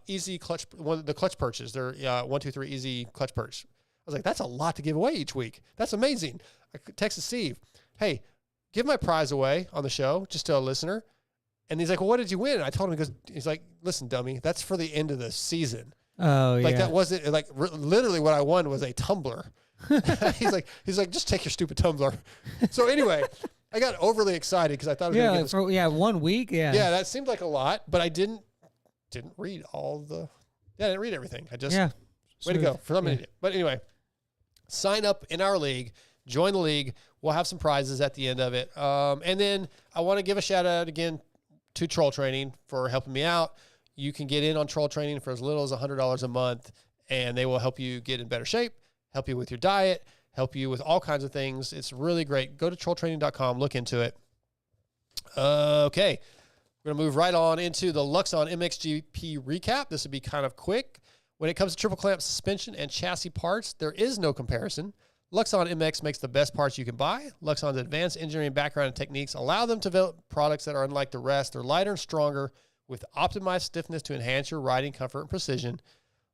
easy clutch, the clutch perches. They're 1, 2, 3 easy clutch perch. I was like, that's a lot to give away each week. That's amazing. I texted Steve, hey, give my prize away on the show just to a listener. And he's like, well, what did you win? And I told him, he's like, listen, dummy, that's for the end of the season. Oh, yeah. Like that wasn't like literally what I won was a tumbler. he's like, just take your stupid tumbler. So anyway, I got overly excited because I thought it was going to get 1 week. Yeah. Yeah. That seemed like a lot, but I didn't read I didn't read everything. I just, way to go for some idiot. But anyway, sign up in our league, join the league. We'll have some prizes at the end of it. And then I want to give a shout out again to Troll Training for helping me out. You can get in on Troll Training for as little as $100 a month, and they will help you get in better shape, help you with your diet, help you with all kinds of things. It's really great. Go to trolltraining.com, look into it. Okay. We're going to move right on into the Luxon MXGP recap. This will be kind of quick. When it comes to triple clamp suspension and chassis parts, there is no comparison. Luxon MX makes the best parts you can buy. Luxon's advanced engineering background and techniques allow them to develop products that are unlike the rest. They're lighter and stronger with optimized stiffness to enhance your riding comfort and precision.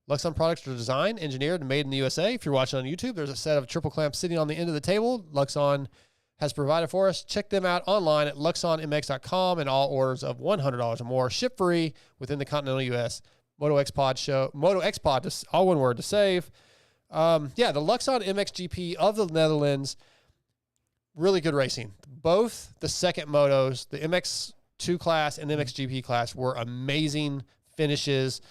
Luxon products are designed, engineered, and made in the USA. If you're watching on YouTube, there's a set of triple clamps sitting on the end of the table. Luxon has provided for us. Check them out online at luxonmx.com, and all orders of $100 or more ship free within the continental US. MotoXpod, all one word, to save. The Luxon MXGP of the Netherlands, really good racing. Both the second motos, the MX2 class and the MXGP class, were amazing finishes.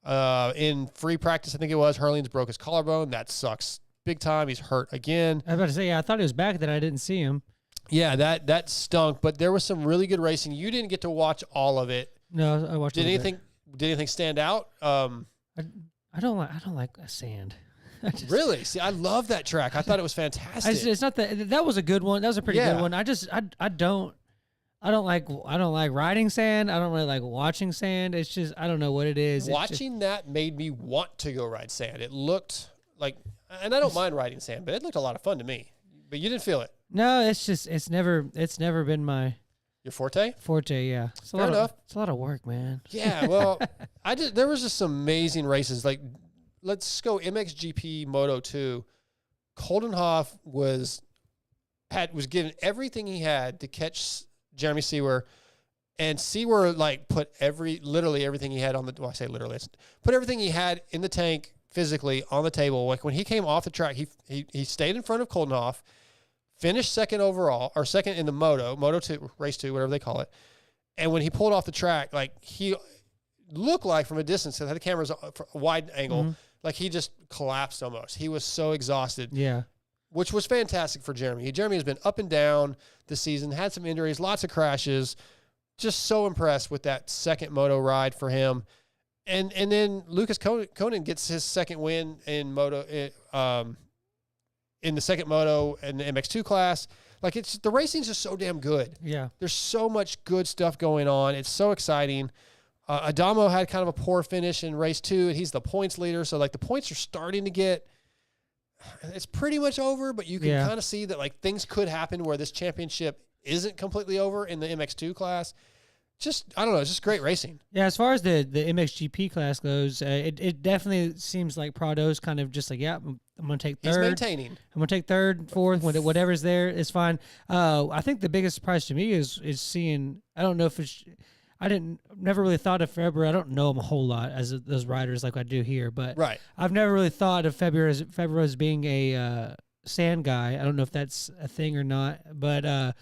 In free practice, I think it was, Herlings broke his collarbone. That sucks big time. He's hurt again. I was about to say, I thought he was back, that I didn't see him. Yeah, that stunk, but there was some really good racing. You didn't get to watch all of it. No, I watched. Did anything stand out? I don't like sand. Really? See, I love that track. I thought it was fantastic. It's not that was a good one. That was a pretty good one. I don't like riding sand. I don't really like watching sand. It's just, I don't know what it is. Watching that made me want to go ride sand. It looked like, and I don't mind riding sand, but it looked a lot of fun to me. But you didn't feel it. No, it's never been my your forte. Yeah, Fair enough. It's a lot of work, man. Yeah, well, there was just some amazing races. Like, let's go MXGP Moto 2. Coldenhoff was given everything he had to catch Jeremy Seawer, and Seawer put literally everything he had on the. Well, I say literally, put everything he had in the tank physically on the table. Like when he came off the track, he stayed in front of Coldenhoff, finished second overall or second in the Moto 2 race 2, whatever they call it. And when he pulled off the track, he looked like from a distance, had the cameras a wide angle, like he just collapsed almost. He was so exhausted. Yeah. Which was fantastic for Jeremy. Jeremy has been up and down this season, had some injuries, lots of crashes. Just so impressed with that second moto ride for him. And then Lucas Koenen gets his second win in in the second moto in the MX2 class. The racing's just so damn good. Yeah. There's so much good stuff going on. It's so exciting. Adamo had kind of a poor finish in race 2, and he's the points leader. So the points are starting to get, it's pretty much over, but you can kind of see that things could happen where this championship isn't completely over in the MX2 class. Just, I don't know, it's just great racing. Yeah, as far as the MXGP class goes, it definitely seems like Prado's kind of just I'm going to take third. He's maintaining. I'm going to take third, fourth, whatever's there is fine. I think the biggest surprise to me is seeing, I don't know if it's, never really thought of February. I don't know him a whole lot as those riders like I do here, but right. I've never really thought of February as being a sand guy. I don't know if that's a thing or not, but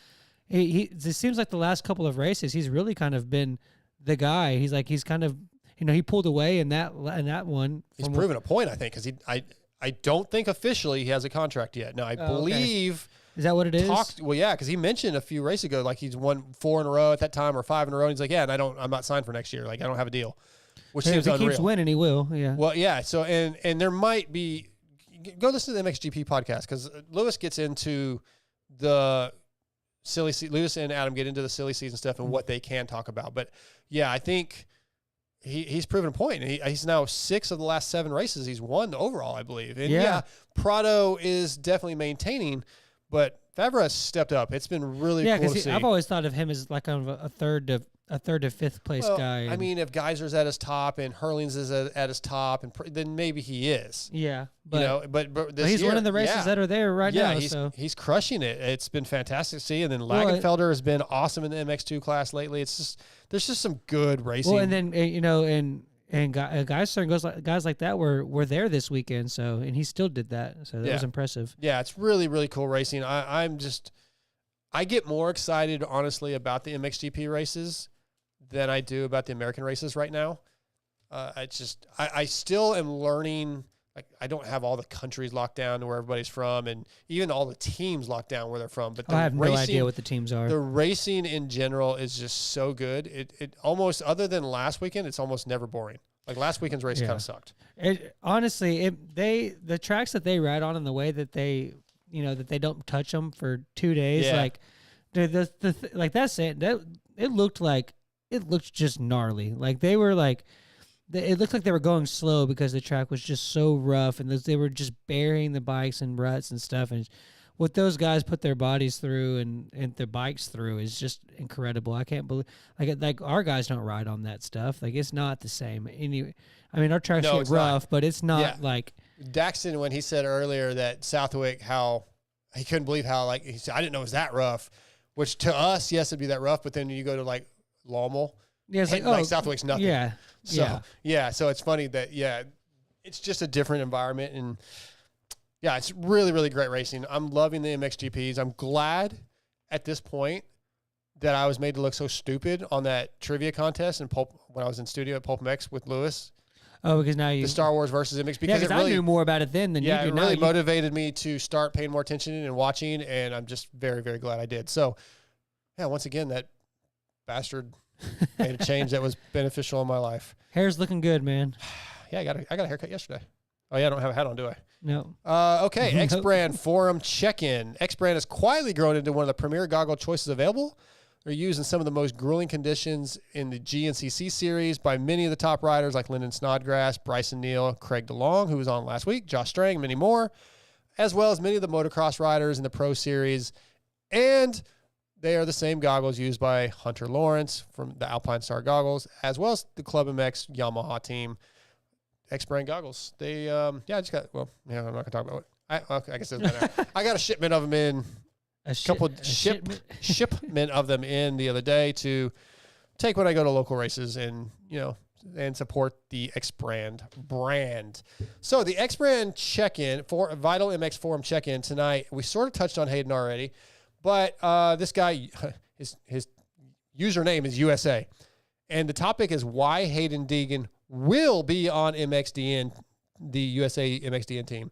it seems like the last couple of races he's really kind of been the guy. He's kind of, he pulled away in that one. He's proven a point, I think, because I don't think officially he has a contract yet. Now I believe. Is that what it is? Well, yeah, because he mentioned a few races ago, he's won 4 in a row at that time or 5 in a row. And he's like, yeah, and I'm not signed for next year. I don't have a deal, which seems unreal. If he keeps winning, he will. Yeah. Well, yeah. So and there might be, go listen to the MXGP podcast because Lewis gets into the Lewis and Adam get into the silly season stuff and what they can talk about. But yeah, I think he's proven a point. He's now 6 of the last 7 races he's won overall, I believe. And yeah, Prado is definitely maintaining, but Favre stepped up. It's been really cool to see. I've always thought of him as like a third to fifth place guy. I mean, if Geiser's at his top and Hurlings is at his top, and then maybe he is. Yeah, but you know, but he's winning the races that are there right now. He's crushing it. It's been fantastic to see. And then Lagenfelder has been awesome in the MX2 class lately. It's just there's just some good racing. Well, and then guys like that were there this weekend. So and he still did that. So that was impressive. Yeah, it's really really cool racing. I get more excited honestly about the MXGP races than I do about the American races right now. I still am learning. Like I don't have all the countries locked down to where everybody's from, and even all the teams locked down where they're from. But I have no idea what the teams are. The racing in general is just so good. It almost, other than last weekend, it's almost never boring. Like last weekend's race kind of sucked. The tracks that they ride on and the way that they don't touch them for 2 days, like like that's it. It looked just gnarly. Like they were like, it looked like they were going slow because the track was just so rough, and they were just burying the bikes in ruts and stuff. And what those guys put their bodies through and their bikes through is just incredible. I can't believe like our guys don't ride on that stuff. Like it's not the same. I mean, our tracks get rough, but it's not like Daxton when he said earlier that Southwick, how he couldn't believe how like he said I didn't know it was that rough. Which to us, yes, it'd be that rough, but then you go to like Lommel. Yeah, it's like Southwick's nothing. Yeah. So it's funny that it's just a different environment, and it's really really great racing. I'm loving the MXGPs. I'm glad at this point that I was made to look so stupid on that trivia contest and when I was in studio at Pulp MX with Lewis. Oh, because now the Star Wars versus MX because I knew more about it then than you do. It really motivated me to start paying more attention and watching, and I'm just very very glad I did. So once again that bastard made a change that was beneficial in my life. Hair's looking good, man. Yeah, I got a haircut yesterday. Oh yeah, I don't have a hat on, do I? No. Okay, X-Brand Forum check-in. X-Brand has quietly grown into one of the premier goggle choices available. They're used in some of the most grueling conditions in the GNCC series by many of the top riders like Lyndon Snodgrass, Bryson Neal, Craig DeLong, who was on last week, Josh Strang, many more, as well as many of the motocross riders in the Pro Series. And they are the same goggles used by Hunter Lawrence from the Alpine Star goggles, as well as the Club MX Yamaha team, X-Brand goggles. They, I'm not going to talk about it. I guess it doesn't matter. I got a shipment of them in, shipment of them in the other day to take when I go to local races and, and support the X-Brand brand. So the X-Brand check-in for Vital MX Forum check-in tonight, we sort of touched on Hayden already. But this guy, his username is USA. And the topic is why Hayden Deegan will be on MXDN, the USA MXDN team.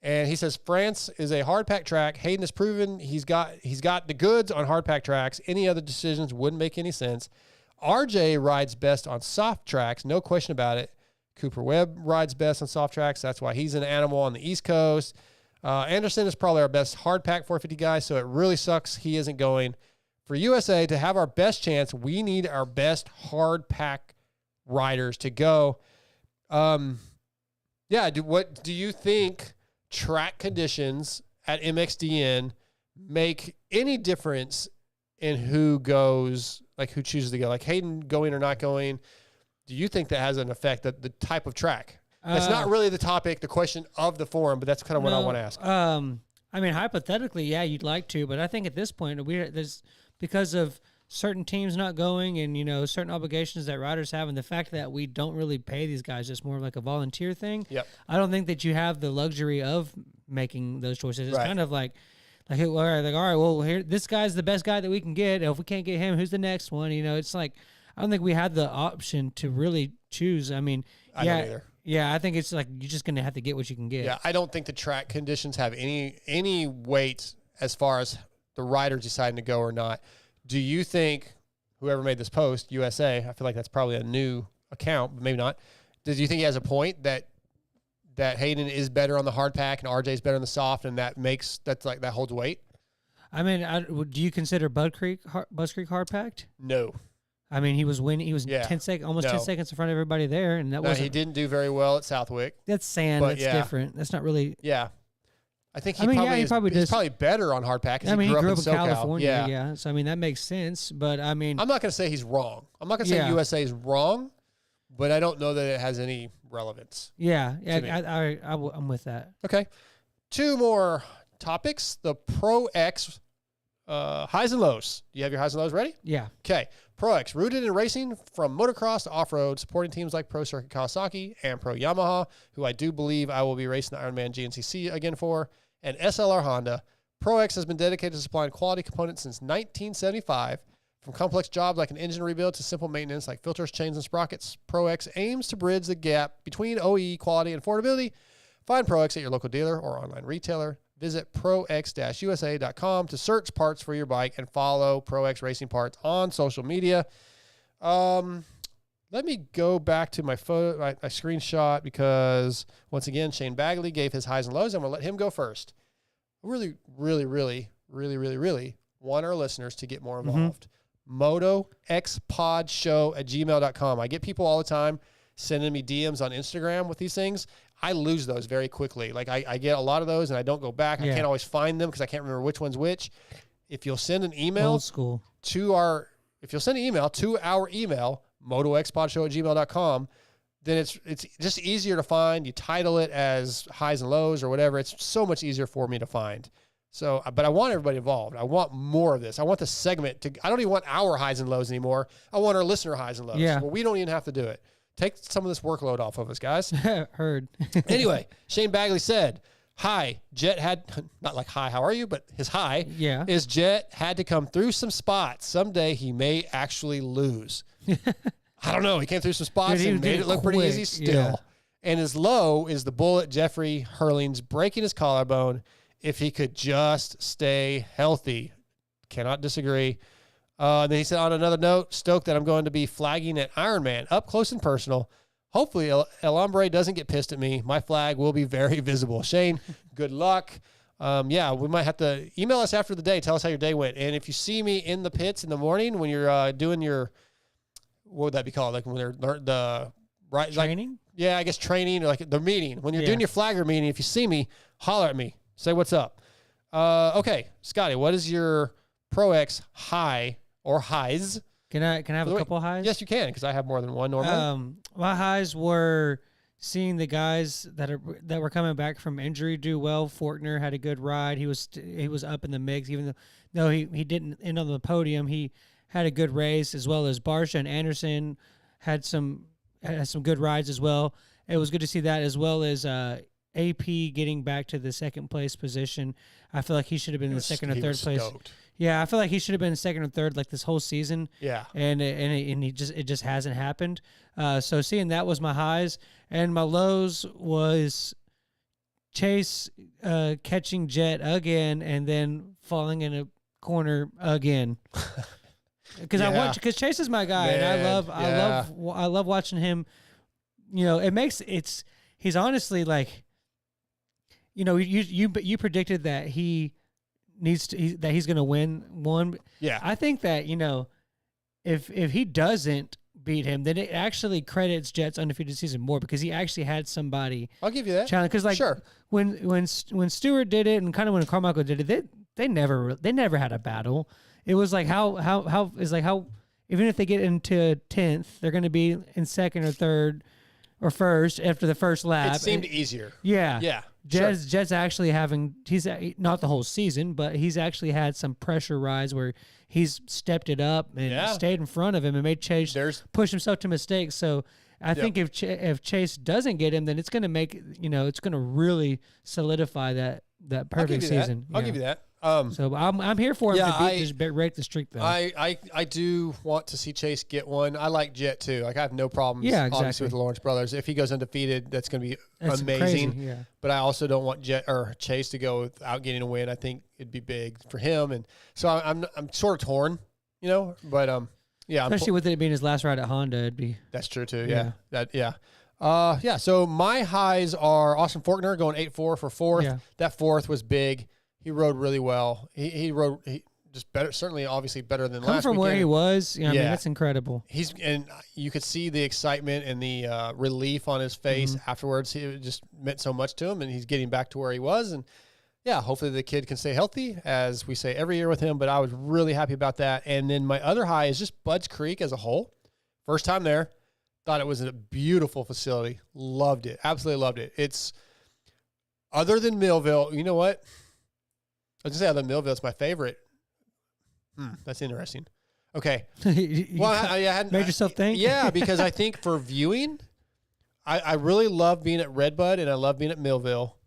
And he says, France is a hard pack track. Hayden has proven he's got the goods on hard pack tracks. Any other decisions wouldn't make any sense. RJ rides best on soft tracks, no question about it. Cooper Webb rides best on soft tracks. That's why he's an animal on the East Coast. Anderson is probably our best hard pack 450 guy, so it really sucks he isn't going. For USA to have our best chance, we need our best hard pack riders to go. What do you think track conditions at MXDN make any difference in who goes, like who chooses to go? Like Hayden going or not going, do you think that has an effect, that the type of track? That's not really the topic, the question of the forum, but that's kind of what I want to ask. I mean, hypothetically, yeah, you'd like to, but I think at this point, there's because of certain teams not going and, certain obligations that riders have, and the fact that we don't really pay these guys, it's more like a volunteer thing. Yep. I don't think that you have the luxury of making those choices. It's kind of all right, well, here, this guy's the best guy that we can get. If we can't get him, who's the next one? It's like, I don't think we had the option to really choose. I mean, I don't either. Yeah, I think it's like you're just going to have to get what you can get. Yeah, I don't think the track conditions have any weight as far as the riders deciding to go or not. Do you think whoever made this post, USA, I feel like that's probably a new account, but maybe not. Do you think he has a point that that Hayden is better on the hard pack and RJ's better on the soft, and that holds weight? I mean, do you consider Buzz Creek hard packed? No. I mean, he was winning. He was 10 seconds in front of everybody there, and he didn't do very well at Southwick. That's sand. That's different. That's not really. Yeah. I think he's probably better on hard pack. I mean, he grew up in SoCal. California. Yeah. So, I mean, that makes sense. But, I mean. I'm not going to say he's wrong. I'm not going to say USA is wrong, but I don't know that it has any relevance. Yeah. I'm with that. Okay. 2 more topics. The Pro X highs and lows. Do you have your highs and lows ready? Yeah. Okay. Pro X, rooted in racing from motocross to off-road, supporting teams like Pro Circuit Kawasaki and Pro Yamaha, who I do believe I will be racing the Ironman GNCC again for, and SLR Honda. Pro X has been dedicated to supplying quality components since 1975. From complex jobs like an engine rebuild to simple maintenance like filters, chains, and sprockets, Pro X aims to bridge the gap between OE quality and affordability. Find Pro X at your local dealer or online retailer. Visit prox-usa.com to search parts for your bike and follow Pro X Racing Parts on social media. Let me go back to my photo, my screenshot, because once again, Shane Bagley gave his highs and lows. I'm going to let him go first. I really want our listeners to get more involved. MotoXpodshow@gmail.com. I get people all the time sending me DMs on Instagram with these things. I lose those very quickly. Like I get a lot of those and I don't go back. I can't always find them because I can't remember which one's which. If you'll send an email Old school. to our email, motoxpodshow@gmail.com, then it's just easier to find. You title it as highs and lows or whatever. It's so much easier for me to find. So, but I want everybody involved. I want more of this. I want the segment I don't even want our highs and lows anymore. I want our listener highs and lows. Yeah. Well, we don't even have to do it. Take some of this workload off of us, guys. Heard. Anyway, Shane Bagley said, hi, Jet had, not like hi, how are you? But his hi is Jet had to come through some spots. Someday he may actually lose. I don't know. He came through some spots and made it look pretty easy still. Yeah. And his low is the bullet Jeffrey Hurling's breaking his collarbone. If he could just stay healthy. Cannot disagree. Then he said, on another note, stoked that I'm going to be flagging at Ironman up close and personal. Hopefully El Hombre doesn't get pissed at me. My flag will be very visible. Shane, good luck. We might have to email us after the day. Tell us how your day went. And if you see me in the pits in the morning when you're doing your, what would that be called? Like when they're training? I guess training or like the meeting. When you're doing your flagger meeting, if you see me, holler at me. Say what's up. Okay, Scotty, what is your Pro X high or highs? Can I have a couple highs? Yes, you can, because I have more than one normally. My highs were seeing the guys that were coming back from injury do well. Fortner had a good ride. He was up in the mix, even though he didn't end on the podium. He had a good race, as well as Barsha and Anderson had some good rides as well. It was good to see that, as well as AP getting back to the second place position. I feel like he should have been in the second or third place. Stoked. Yeah, I feel like he should have been second or third like this whole season. Yeah, and it just hasn't happened. So seeing that was my highs, and my lows was Chase catching Jet again and then falling in a corner again. Because Chase is my guy, and I love watching him. You know, he's honestly like, you know, you predicted that he's going to win one. Yeah. I think that, you know, if he doesn't beat him, then it actually credits Jet's undefeated season more, because he actually had somebody. I'll give you that. Challenge, because like sure. when Stewart did it and kind of when Carmichael did it, they never had a battle. It was like how even if they get into 10th, they're going to be in second or third or first after the first lap. It seemed easier. Yeah. Yeah. Jed's actually he's not the whole season, but he's actually had some pressure rise where he's stepped it up and stayed in front of him and made Chase push himself to mistakes. So I think if Chase doesn't get him, then it's going to make, you know, it's going to really solidify that perfect season. I'll give you that. So I'm here for him to break the streak, though. I do want to see Chase get one. I like Jet too. Like I have no problems. Obviously with the Lawrence brothers. If he goes undefeated, that's going to be amazing. Crazy, yeah. But I also don't want Chase to go without getting a win. I think it'd be big for him, and so I'm sort of torn, you know. But especially with it being his last ride at Honda, it'd be. That's true too. Yeah. Yeah, so my highs are Austin Faulkner going 8-4 for fourth. Yeah. That fourth was big. He rode really well. He rode just better, certainly obviously better than Come last from weekend. where he was, I mean, Yeah. that's incredible. And you could see the excitement and the relief on his face afterwards. It just meant so much to him, and he's getting back to where he was. And yeah, hopefully the kid can stay healthy, as we say every year with him. But I was really happy about that. And then my other high is just Budds Creek as a whole. First time there, thought it was a beautiful facility. Loved it, absolutely loved it. It's other than Millville. You know what? I was gonna say other than Millville, it's my favorite. That's interesting. Okay. Well, I hadn't made yourself think. Yeah, because I think for viewing, I really love being at Redbud and I love being at Millville,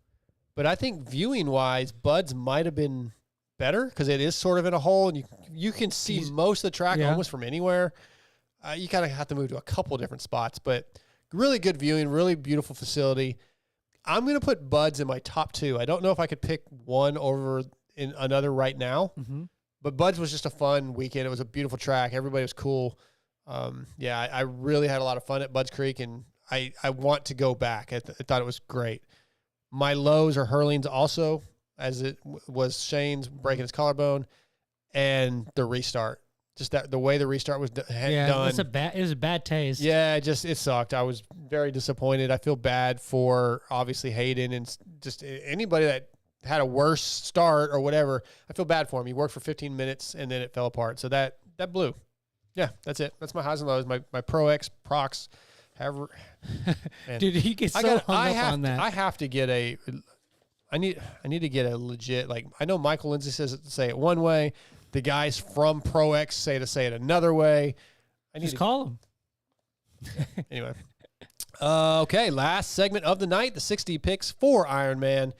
but I think viewing wise, Bud's might have been better because it is sort of in a hole and you can see most of the track almost from anywhere. You kind of have to move to a couple different spots, but really good viewing, really beautiful facility. I'm going to put Bud's in my top two. I don't know if I could pick one over in another right now. But Bud's was just a fun weekend. It was a beautiful track. Everybody was cool. I really had a lot of fun at Budds Creek, and I want to go back. I thought it was great. My lows are Hurling's also, as it was Shane's breaking his collarbone, and the restart. Just the way the restart was done. It was a bad taste. Yeah, it sucked. I was very disappointed. I feel bad for obviously Hayden and just anybody that had a worse start or whatever. I feel bad for him. He worked for 15 minutes and then it fell apart. So that blew. Yeah, that's it. That's my highs and lows. My Pro X Prox. Dude, he gets hung up on that. I have to get I need to get a legit, like, I know Michael Lindsay says it, say it one way. The guys from Pro X say it another way. Just call them. Anyway. Okay, last segment of the night, the 60 picks for Ironman.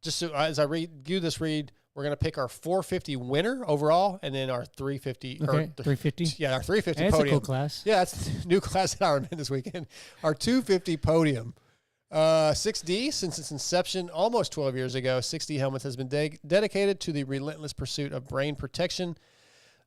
Just so, as I read, we're going to pick our 450 winner overall, and then our 350. Okay, 350? Yeah, our 350 That's podium. a cool class. Yeah, that's a new class at Ironman this weekend. Our 250 podium. 6D, since its inception almost 12 years ago, 6D Helmets has been dedicated to the relentless pursuit of brain protection.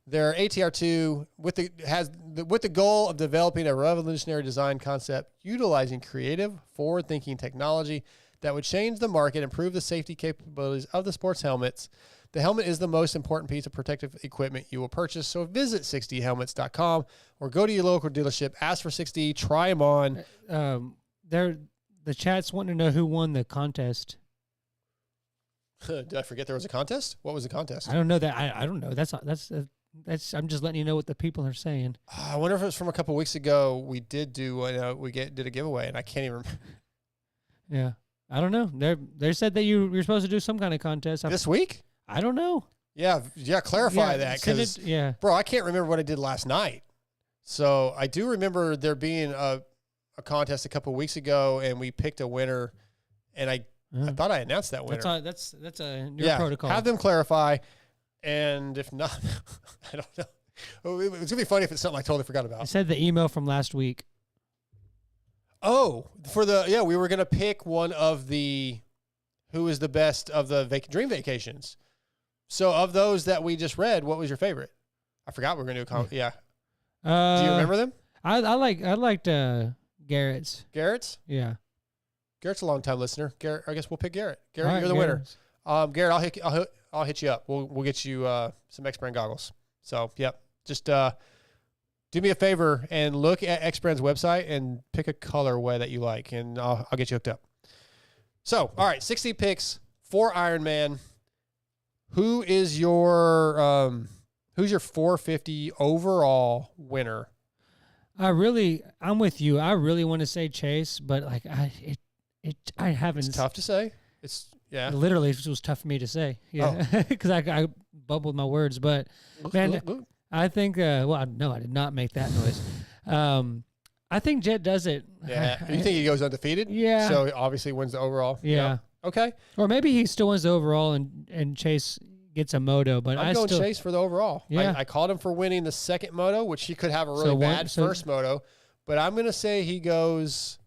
Their ATR2 with the goal of developing a revolutionary design concept utilizing creative, forward-thinking technology that would change the market, improve the safety capabilities of the sports helmets. The helmet is the most important piece of protective equipment you will purchase, so visit 6dhelmets.com or go to your local dealership, ask for 6D, try them on. The chat's wanting to know who won the contest. Did I forget there was a contest? What was the contest? I don't know that. I don't know. That's I'm just letting you know what the people are saying. I wonder if it was from a couple of weeks ago. We did did a giveaway, and I can't even remember. Yeah, I don't know. They said that you're supposed to do some kind of contest this week. I don't know. Yeah. Clarify that, because bro, I can't remember what I did last night. So I do remember there being a contest a couple of weeks ago, and we picked a winner, and I thought I announced that winner. That's a new protocol. Have them clarify, and if not, I don't know. It's gonna be funny if it's something I totally forgot about. I said the email from last week. Oh, we were gonna pick one of the who is the best of the dream vacations. So of those that we just read, what was your favorite? I forgot we were gonna do yeah. Do you remember them? I liked Garrett's. Garrett's? Yeah. Garrett's a long-time listener. Garrett, I guess we'll pick Garrett. Garrett, All right, you're the Garrett's. winner. Garrett, I'll hit you up. We'll get you some X-Brand goggles. So, yep. Just do me a favor and look at X-Brand's website and pick a colorway that you like, and I'll get you hooked up. So, all right, 60 picks for Ironman. Who's your 450 overall winner? I'm with you. I really want to say Chase, but like I haven't. It's tough to say. Literally, it was tough for me to say. Yeah, because I bubbled my words. But man, I think. No, I did not make that noise. I think Jet does it. Yeah, you think he goes undefeated? Yeah. So obviously wins the overall. Yeah. Okay. Or maybe he still wins the overall and Chase gets a moto, but I'm going Chase for the overall. Yeah. I called him for winning the second moto, which he could have a really bad first moto, but I'm going to say he goes,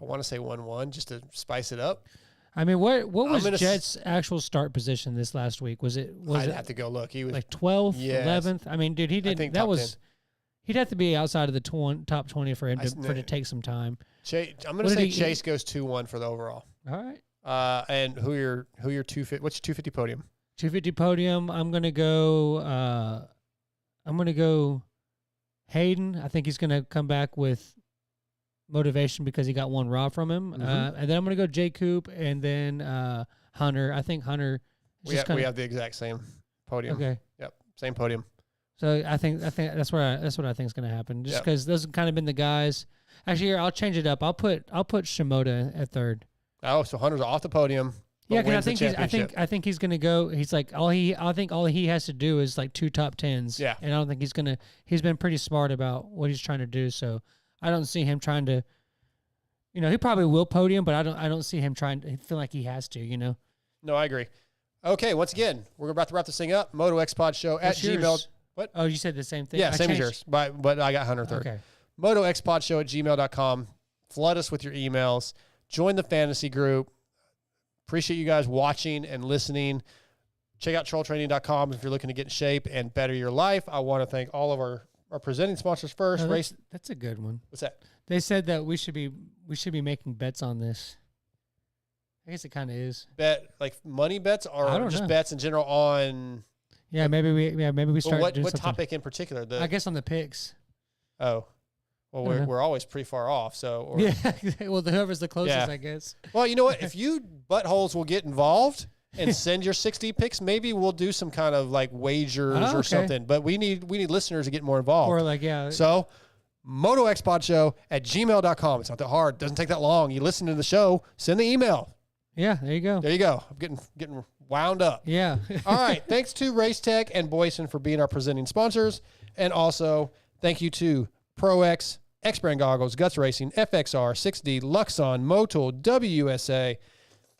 I want to say 1-1 just to spice it up. I mean, what was Jet's actual start position this last week? I'd have to go look. He was like 12th, 11th. I mean, dude, he didn't. That was 10. He'd have to be outside of the top 20 for him to take some time. I'm going to say Chase goes 2-1 for the overall. All right. And what's your 250 podium? 250 podium. I'm going to go Hayden. I think he's going to come back with motivation because he got one raw from him. Mm-hmm. And then I'm going to go Jay Coop and then Hunter. I think Hunter. We have the exact same podium. Okay. Yep. Same podium. So I think that's what I think is going to happen. Just because those have kind of been the guys. Actually, here I'll change it up. I'll put Shimoda at third. Oh, so Hunter's off the podium. Yeah, because I think he's going to go. He's like all he has to do is like 2 top 10s. Yeah, and I don't think he's been pretty smart about what he's trying to do. So I don't see him trying to. He probably will podium, but I don't see him trying to feel like he has to. No, I agree. Okay, once again, we're about to wrap this thing up. MotoXpod Show at Gmail. What? Oh, you said the same thing? Yeah, same as yours, but I got Hunter third. Okay. MotoXpod Show at gmail.com. Flood us with your emails. Join the fantasy group. Appreciate you guys watching and listening. Check out trolltraining.com if you're looking to get in shape and better your life. I want to thank all of our presenting sponsors first. That's a good one. What's that? They said that we should be making bets on this. I guess it kind of is. Bet like money bets or just bets in general on. Yeah, maybe we start. What something. topic in particular? I guess on the picks. Oh, well, we're always pretty far off. So yeah, well, whoever's the closest, I guess. Well, you know what? If you buttholes will get involved and send your 60 picks, maybe we'll do some kind of like wagers or something. But we need listeners to get more involved. Or like So, MotoXpod Show at gmail.com. It's not that hard. It doesn't take that long. You listen to the show, send the email. Yeah, there you go. There you go. I'm getting wound up. Yeah. All right. Thanks to Race Tech and Boyesen for being our presenting sponsors. And also, thank you to ProX, X-Brand Goggles, Guts Racing, FXR, 6D, Luxon, Motul, WUSA.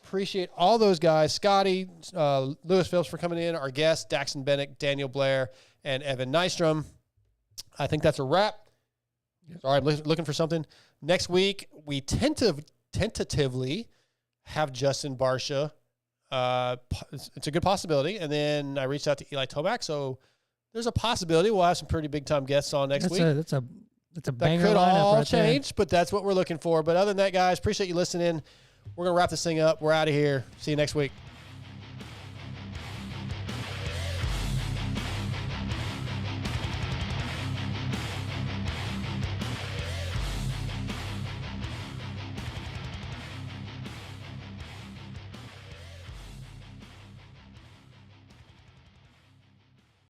Appreciate all those guys. Scotty, Lewis Phillips for coming in. Our guests, Daxton Bennick, Daniel Blair, and Evan Nystrom. I think that's a wrap. Sorry, I'm looking for something. Next week, we tentatively have Justin Barsha. It's a good possibility. And then I reached out to Eli Tomac, so there's a possibility we'll have some pretty big time guests on next week. That's a banger that could all right change, there. But that's what we're looking for. But other than that, guys, appreciate you listening. We're gonna wrap this thing up. We're out of here. See you next week.